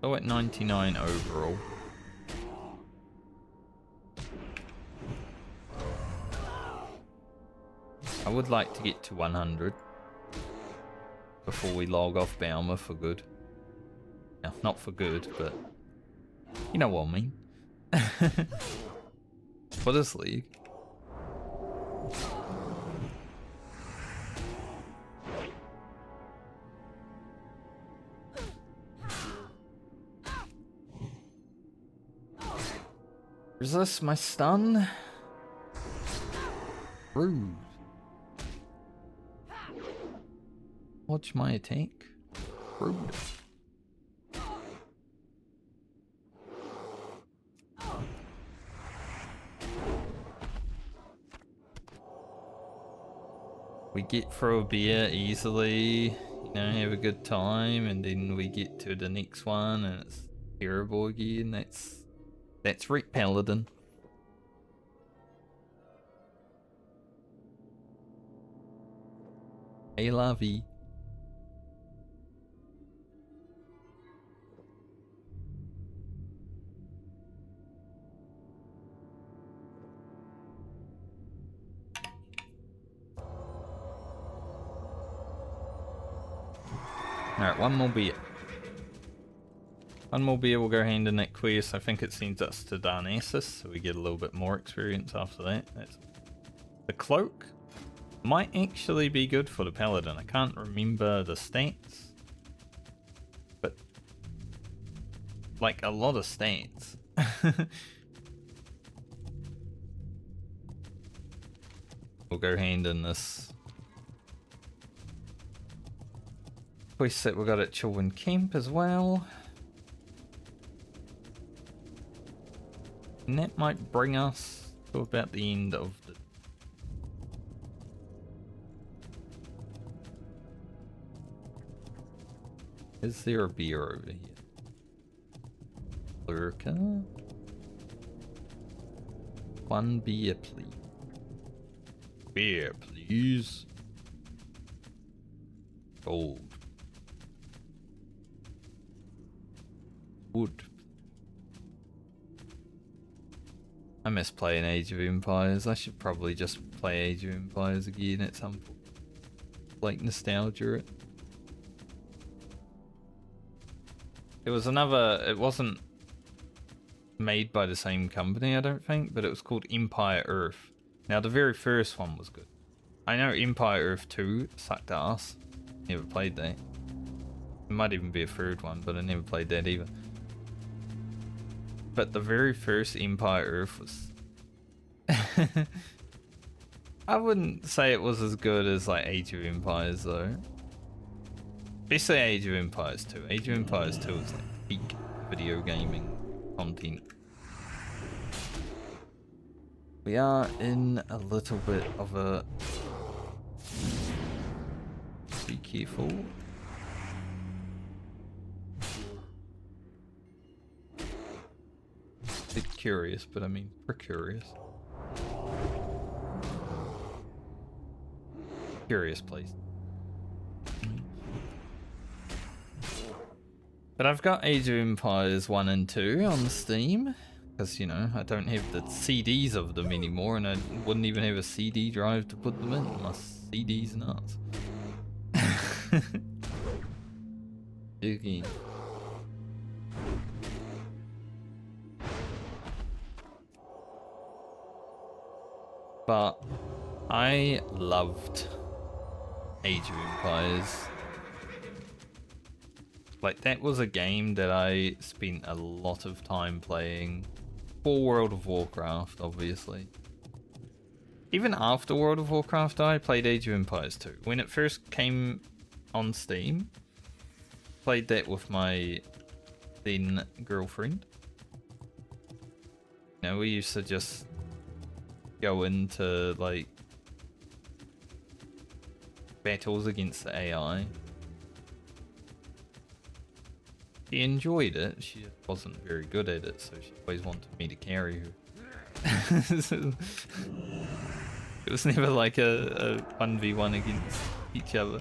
So at 99 overall. I would like to get to 100 before we log off Baumer for good. No, not for good, but you know what I mean. For this league. Resist my stun. Rude. Watch my attack. Rude. We get through a beer easily, you know, have a good time, and then we get to the next one and it's terrible again. That's Rick Paladin. Hey la vie. Alright, one more beer. One more beer will go hand in that quest. I think it sends us to Darnassus, so we get a little bit more experience after that. The cloak might actually be good for the Paladin. I can't remember the stats. But, like, a lot of stats. We'll go hand in this quest that we got at Chilwyn Camp as well. And that might bring us to about the end of the... Is there a beer over here? Lurker? One beer, please. Beer, please. Gold. Wood. I miss playing Age of Empires. I should probably just play Age of Empires again at some point. Like nostalgia it. It was another, it wasn't made by the same company, I don't think, but it was called Empire Earth. Now the very first one was good. I know Empire Earth 2 sucked ass. Never played that. There might even be a third one, but I never played that either. But the very first Empire Earth was... I wouldn't say it was as good as like Age of Empires though. Especially Age of Empires 2. Age of Empires 2 is like peak video gaming content. We are in a little bit of a... Be careful. Bit curious, but I mean precarious. Curious place. But I've got Age of Empires 1 and 2 on Steam. Because, you know, I don't have the CDs of them anymore. And I wouldn't even have a CD drive to put them in. My CD's nuts. Big game. But I loved Age of Empires. Like, that was a game that I spent a lot of time playing for World of Warcraft, obviously. Even after World of Warcraft, I played Age of Empires 2. When it first came on Steam, played that with my then girlfriend. You know, we used to just go into, like, battles against the AI. She enjoyed it, she wasn't very good at it, so she always wanted me to carry her. It was never like a 1v1 against each other.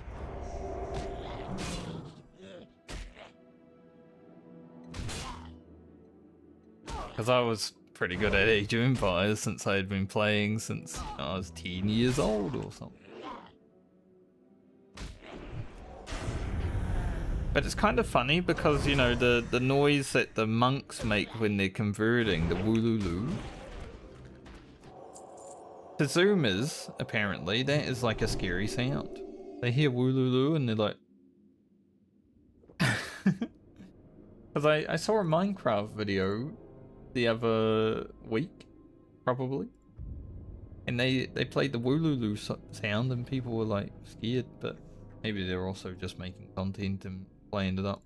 Because I was pretty good at Age of Empires since I had been playing since I was 10 years old or something. But it's kind of funny because, you know, the noise that the monks make when they're converting, the woolulu. To Zoomers, apparently, that is like a scary sound. They hear woolulu and they're like... Because I saw a Minecraft video the other week, probably. And they played the woolulu sound and people were like scared, but maybe they're also just making content and playing it up.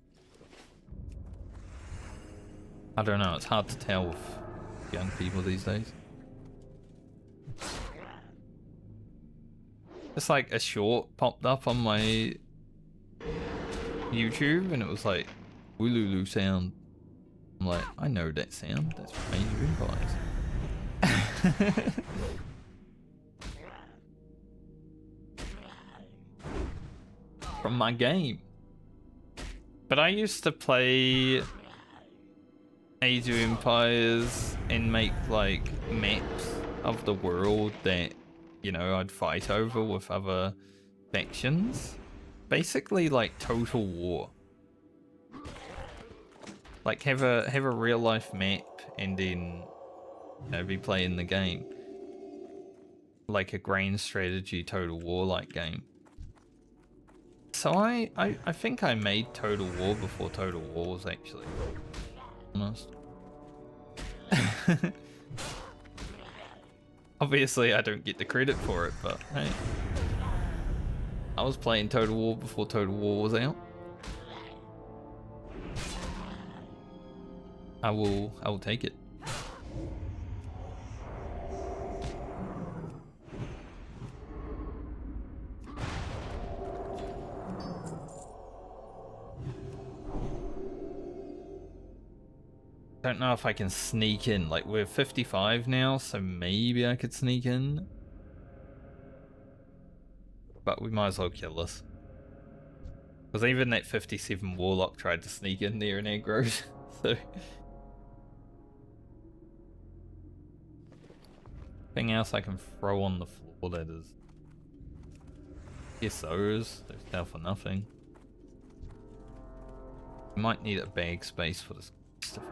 I don't know, it's hard to tell with young people these days. It's like a short popped up on my YouTube and it was like, woolulu sound. I'm like, I know that sound, that's from Age of Empires. From my game. But I used to play Age of Empires and make like maps of the world that, you know, I'd fight over with other factions. Basically like Total War. Like have a real life map and then, you know, be playing the game. Like a grand strategy Total War like game. So I think I made Total War before Total War was actually honest. Obviously I don't get the credit for it, but hey. I was playing Total War before Total War was out. I will take it. Don't know if I can sneak in. Like, we're 55 now, so maybe I could sneak in. But we might as well kill this. Because even that 57 Warlock tried to sneak in there and aggroed. So... Anything else I can throw on the floor that is... Yes, those. Those down for nothing. We might need a bag space for this stuff.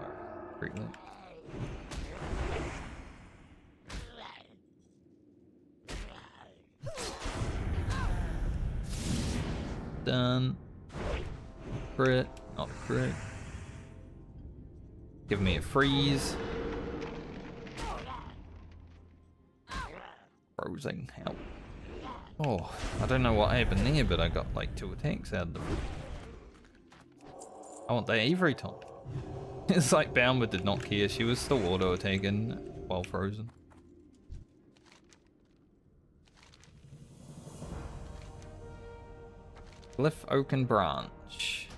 Done. Crit. Not a crit. Give me a freeze. Frozen. Help. Oh, I don't know what happened there, but I got like 2 attacks out of them. I want the Avery top. It's like Boundwood did not care, she was still auto-attacking while frozen. Cliff Oaken Branch.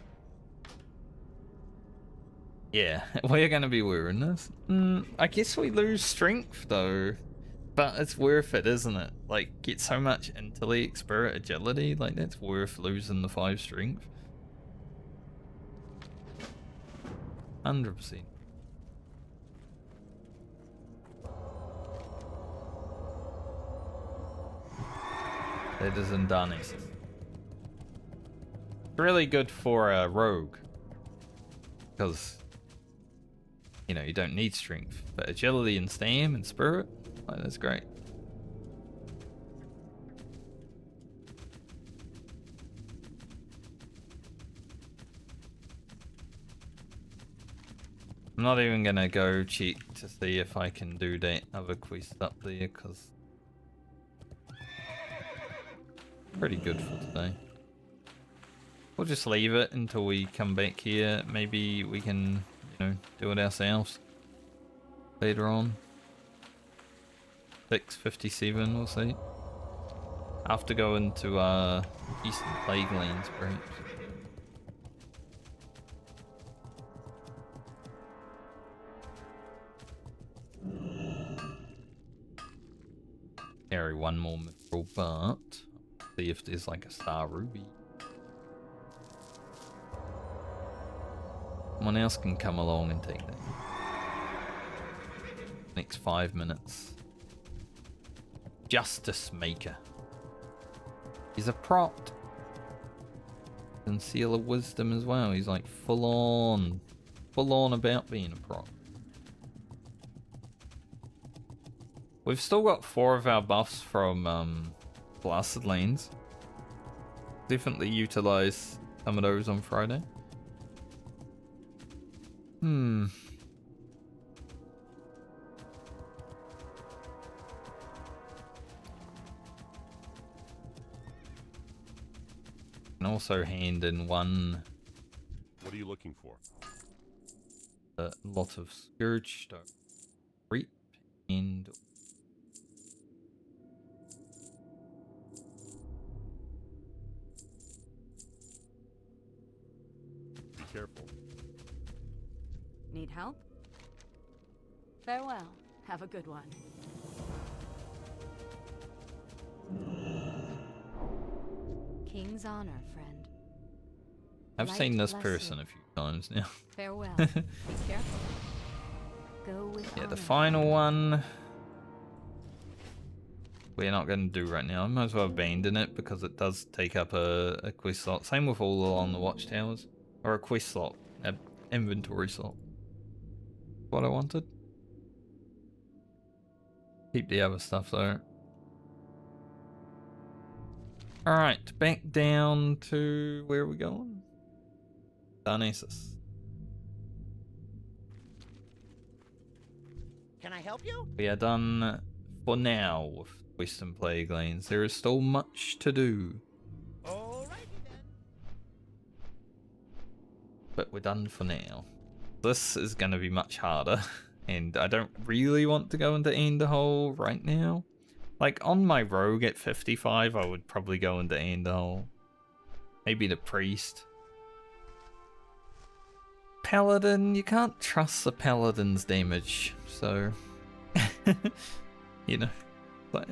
Yeah, we're gonna be wearing this. I guess we lose strength though. But it's worth it, isn't it? Like, get so much intellect, spirit, agility, like that's worth losing the 5 strength. 100%. That is in Darkness. Really good for a rogue. Because, you know, you don't need strength. But agility and stam and spirit, like, that's great. I'm not even gonna go check to see if I can do that other quest up there, because pretty good for today. We'll just leave it until we come back here. Maybe we can, you know, do it ourselves later on. 6:57, we'll see. I have to go into Eastern Plague Lands, perhaps. Carry one more mithril, but see if there's like a star ruby. Someone else can come along and take that. Next 5 minutes. Justice Maker. He's a prot. And Seal of Wisdom as well. He's like full on about being a prot. We've still got 4 of our buffs from Blasted Lanes. Definitely utilize some of those on Friday. Can also hand in one. What are you looking for? A lot of Scourge Stone. Reap and Be careful. Need help? Farewell. Have a good one. King's honor, friend. I've Light seen this bless person you. a few times now. Farewell. Be careful. Go with Yeah, the honor. final one we're not going to do right now. I might as well abandon it because it does take up a quest slot. Same with all along the watchtowers. Or a quest slot. An inventory slot. What I wanted. Keep the other stuff though. Alright, back down to where are we going? Darkness. Can I help you? We are done for now with Western Plague Lanes. There is still much to do. Alrighty then. But we're done for now. This is going to be much harder. And I don't really want to go into Enderhole right now. Like, on my rogue at 55, I would probably go into Enderhole. Maybe the priest. Paladin, you can't trust the Paladin's damage. So, you know. But,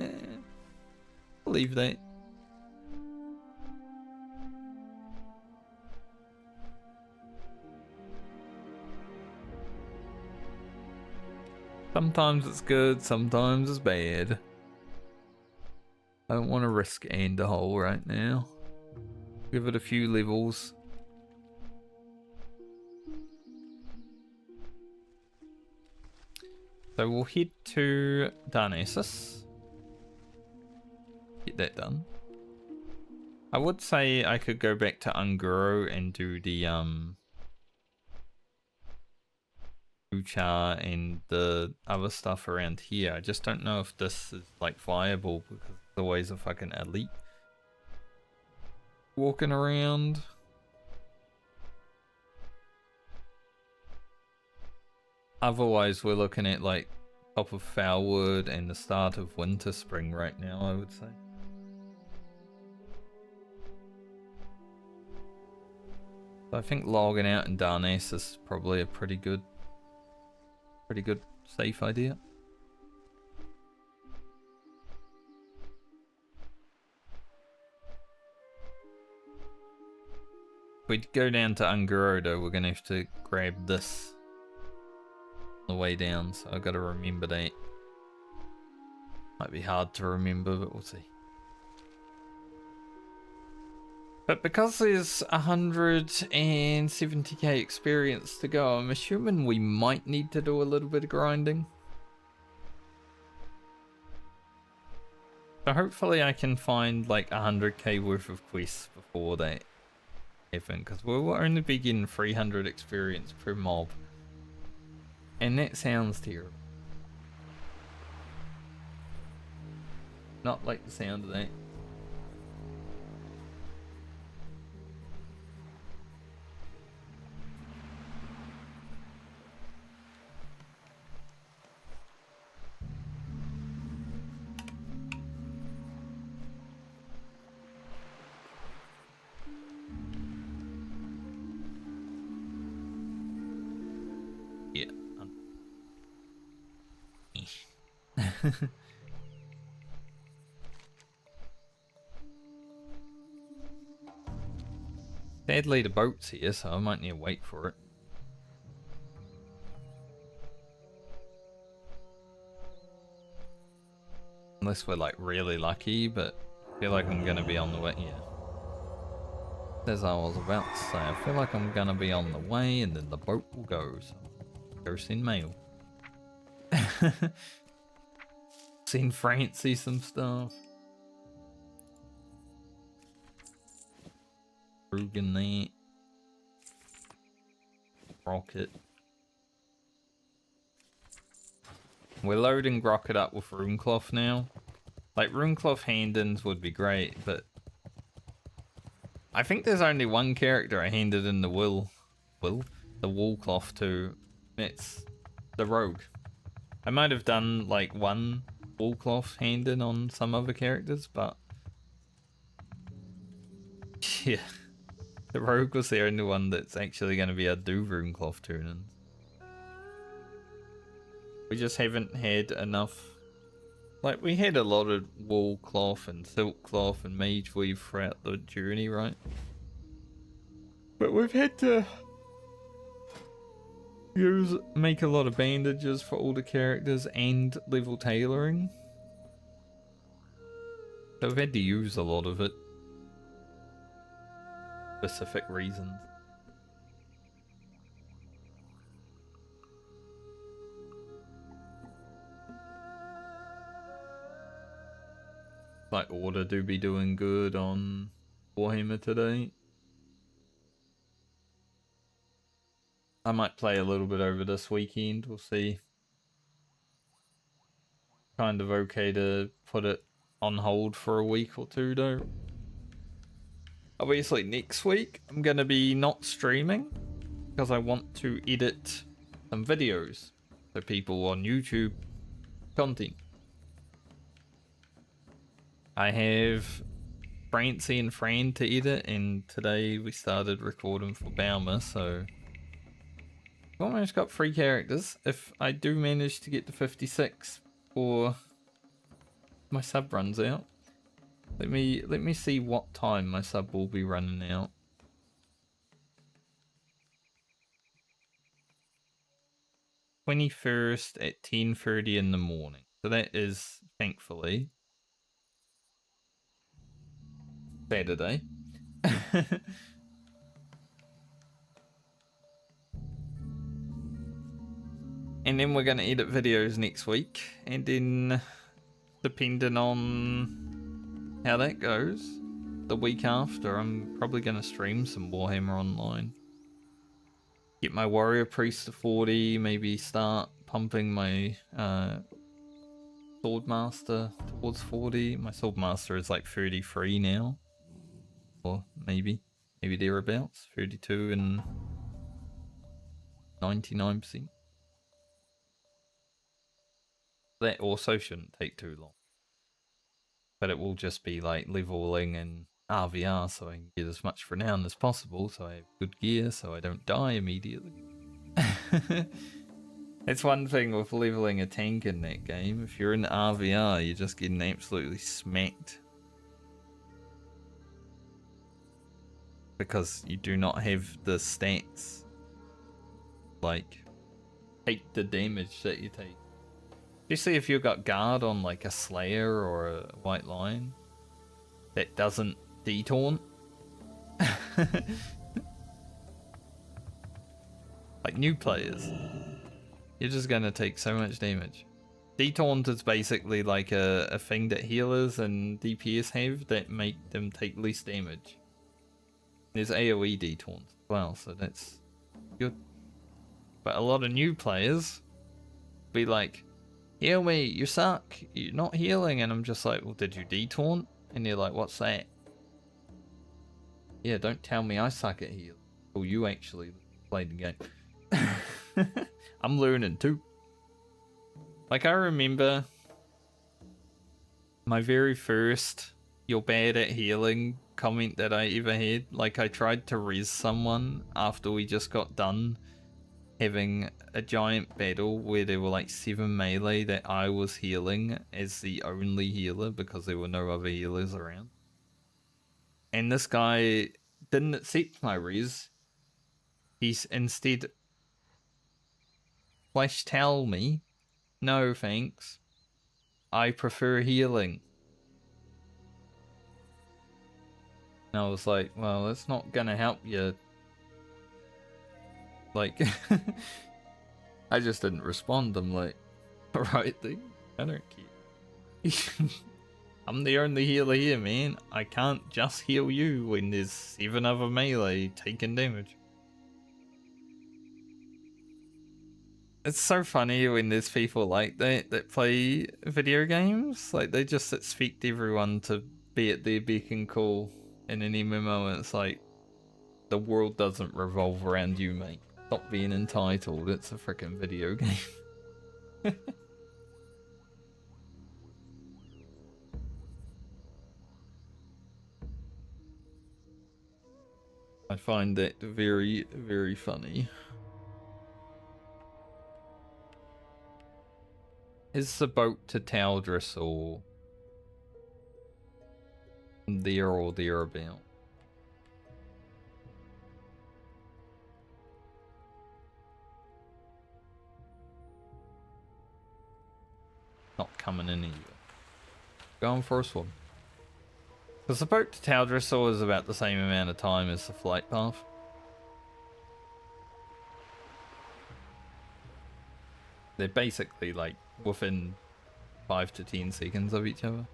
I'll leave that. Sometimes it's good, sometimes it's bad. I don't want to risk Enderhole right now. Give it a few levels. So we'll head to Darkness. Get that done. I would say I could go back to Unguro and do the Uchar and the other stuff around here. I just don't know if this is like viable because there's always a fucking elite walking around. Otherwise we're looking at like top of Foulwood and the start of Winter Spring right now, I would say. So I think logging out in Darkness is probably a pretty good safe idea. we go down to Ungarodo, we're gonna have to grab this on the way down, so I've got to remember that. Might be hard to remember, but we'll see. But because there's 170k experience to go, I'm assuming we might need to do a little bit of grinding. So hopefully I can find like 100k worth of quests before that happen, because we'll only be getting 300 experience per mob. And that sounds terrible. Not like the sound of that. Yeah. Sadly, the boat's here, so I might need to wait for it. Unless we're like really lucky, but I feel like I'm gonna be on the way. Yeah. As I was about to say, I feel like I'm gonna be on the way and then the boat will go, so go send mail. Send Francie some stuff. Rugen that. Rocket. We're loading Rocket up with Runecloth now. Like, Runecloth hand-ins would be great, but I think there's only one character I handed in the the Woolcloth to. It's the Rogue. I might have done like one Woolcloth hand-in on some other characters, but yeah, the Rogue was the only one that's actually going to be able to do Runecloth turn-ins. We just haven't had enough. Like, we had a lot of wool cloth and silk cloth and mage weave throughout the journey, right? But we've had to make a lot of bandages for all the characters and level tailoring. So we've had to use a lot of it. Specific reasons. Like, Order do be doing good on Warhammer today. I might play a little bit over this weekend, we'll see. Kind of okay to put it on hold for a week or two though. Obviously next week I'm going to be not streaming because I want to edit some videos for people on YouTube content. I have Francie and Fran to edit, and today we started recording for Baumer, so I've almost got 3 characters. If I do manage to get to 56 before my sub runs out, let me see what time my sub will be running out. (21st) at 10:30 in the morning. So that is, thankfully, Saturday. And then we're going to edit videos next week, and then depending on how that goes, the week after I'm probably going to stream some Warhammer Online. Get my Warrior Priest to 40, maybe start pumping my Swordmaster towards 40. My Swordmaster is like 33 now. Or maybe thereabouts, 32 and 99%. That also shouldn't take too long. But it will just be like leveling and RVR so I can get as much renown as possible so I have good gear so I don't die immediately. It's one thing with leveling a tank in that game. If you're in RVR, you're just getting absolutely smacked. because you do not have the stats. Like, take the damage that you take. Especially if you've got guard on like a Slayer or a White Lion that doesn't detaunt. Like new players, you're just gonna take so much damage. Detaunt is basically like a thing that healers and DPS have that make them take less damage. There's AoE detaunt as well, so that's good. But a lot of new players be like, heal me, you suck, you're not healing, and I'm just like, well, did you detaunt? And they're like, what's that? Yeah, don't tell me I suck at heal. Well, you actually played the game. I'm learning too. Like, I remember my very first "you're bad at healing" comment that I ever had. Like, I tried to res someone after we just got done having a giant battle where there were like 7 melee that I was healing as the only healer because there were no other healers around. And this guy didn't accept my res. He's instead flash tell me, no thanks, I prefer healing. And I was like, well, that's not gonna help you. Like, I just didn't respond. I'm like, alright then, I don't care. I'm the only healer here, man. I can't just heal you when there's 7 other melee taking damage. It's so funny when there's people like that play video games. Like, they just expect everyone to be at their beck and call in an MMO, and it's like, the world doesn't revolve around you, mate. Stop being entitled. It's a freaking video game. I find that very, very funny. Is the boat to Taldris or there or thereabout? Not coming in either. Going for a swim. Because the boat to Taldris is about the same amount of time as the flight path. They're basically like within 5 to 10 seconds of each other.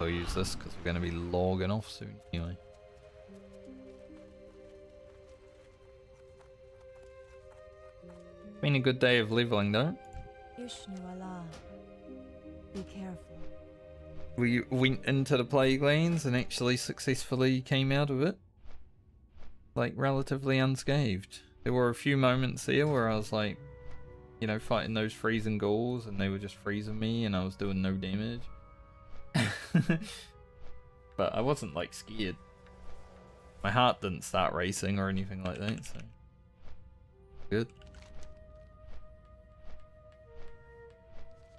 I'll use this because we're going to be logging off soon anyway. Been a good day of leveling though. Ishnu Allah. Be careful. We went into the plague lanes and actually successfully came out of it, like, relatively unscathed. There were a few moments there where I was like, you know, fighting those freezing ghouls and they were just freezing me and I was doing no damage. But I wasn't like scared. My heart didn't start racing or anything like that, so good.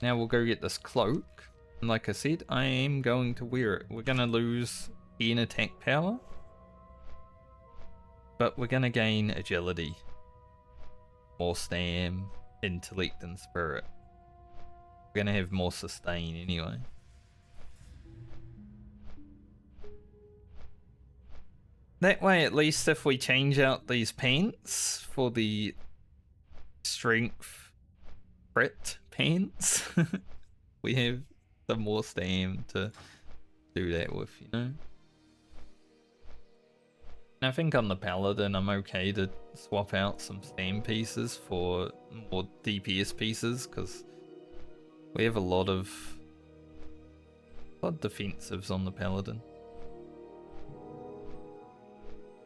Now we'll go get this cloak. And like I said, I am going to wear it. We're going to lose 10 attack power, but we're going to gain agility, more stam, intellect and spirit. We're going to have more sustain anyway. That way, at least if we change out these pants for the strength crit pants, we have the more stam to do that with, you know? And I think on the Paladin, I'm okay to swap out some stam pieces for more DPS pieces, because we have a lot of defensives on the Paladin.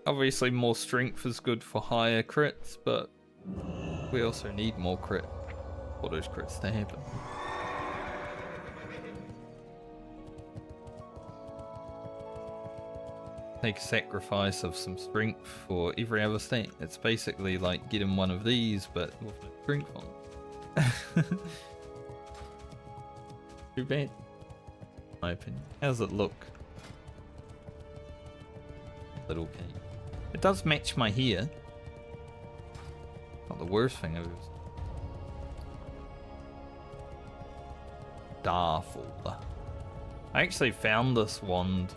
Obviously, more strength is good for higher crits, but we also need more crit for those crits to happen. Take a sacrifice of some strength for every other stat. It's basically like getting one of these, but with no strength on. Too bad, in my opinion. How's it look? little cape. It does match my hair. Not the worst thing of it. Darful. I actually found this wand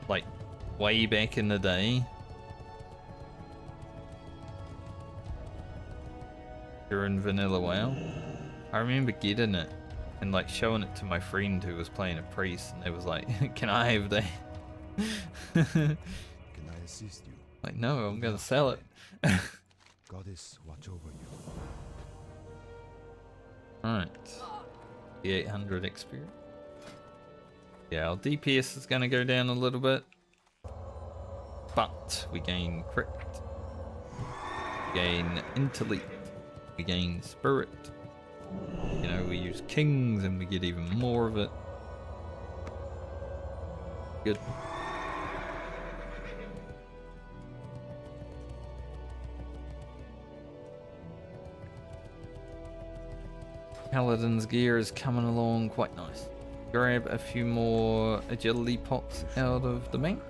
like way back in the day. During Vanilla WoW. I remember getting it and like showing it to my friend who was playing a priest, and they was like, can I have that? Can I assist you? Like, no, I'm gonna sell it. Goddess, watch over you. Right. The 800 experience. Yeah, our DPS is gonna go down a little bit. But we gain crit. We gain intellect. We gain spirit. You know, we use kings and we get even more of it. Good. Paladin's gear is coming along quite nice. Grab a few more agility pots out of the bank.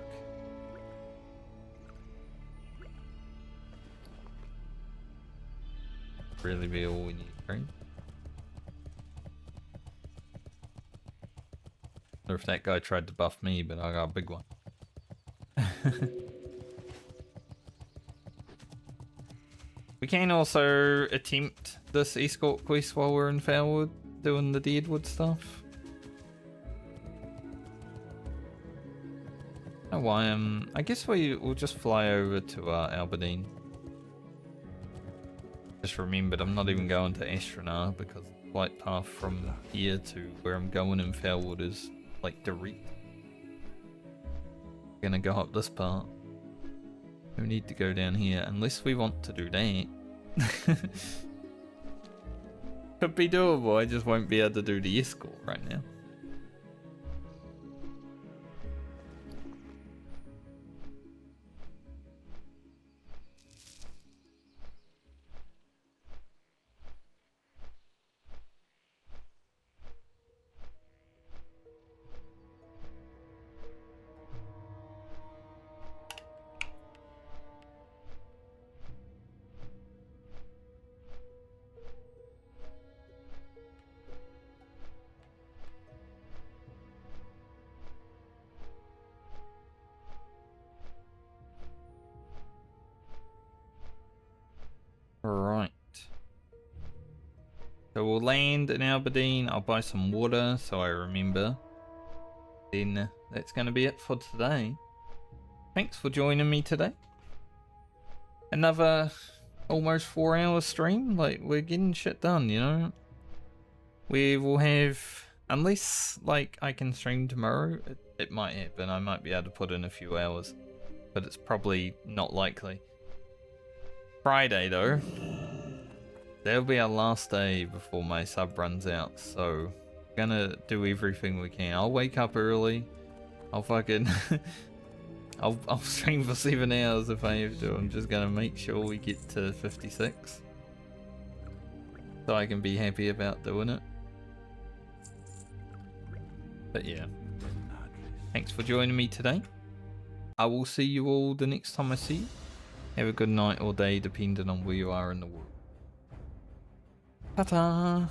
Really be all we need, right? Or if that guy tried to buff me, but I got a big one. We can also attempt this escort quest while we're in Foulwood, doing the Deadwood stuff. Oh, why? I guess we'll just fly over to Albadine. Just remembered I'm not even going to Astronar because the flight path from here to where I'm going in Foulwood is like direct. Gonna go up this part. We need to go down here unless we want to do that. Could be doable, I just won't be able to do the escort right now. Right. So we'll land in Aberdeen. I'll buy some water so I remember. Then that's going to be it for today. Thanks for joining me today. Another almost 4-hour stream. Like, we're getting shit done, you know. We will have, unless like I can stream tomorrow, it might happen. I might be able to put in a few hours, but it's probably not likely. Friday though, that'll be our last day before my sub runs out, so we're gonna do everything we can. I'll wake up early. I'll fucking I'll stream for 7 hours if I have to. I'm just gonna make sure we get to 56 so I can be happy about doing it. But yeah, thanks for joining me today. I will see you all the next time I see you. Have a good night or day, depending on where you are in the world. Ta-ta!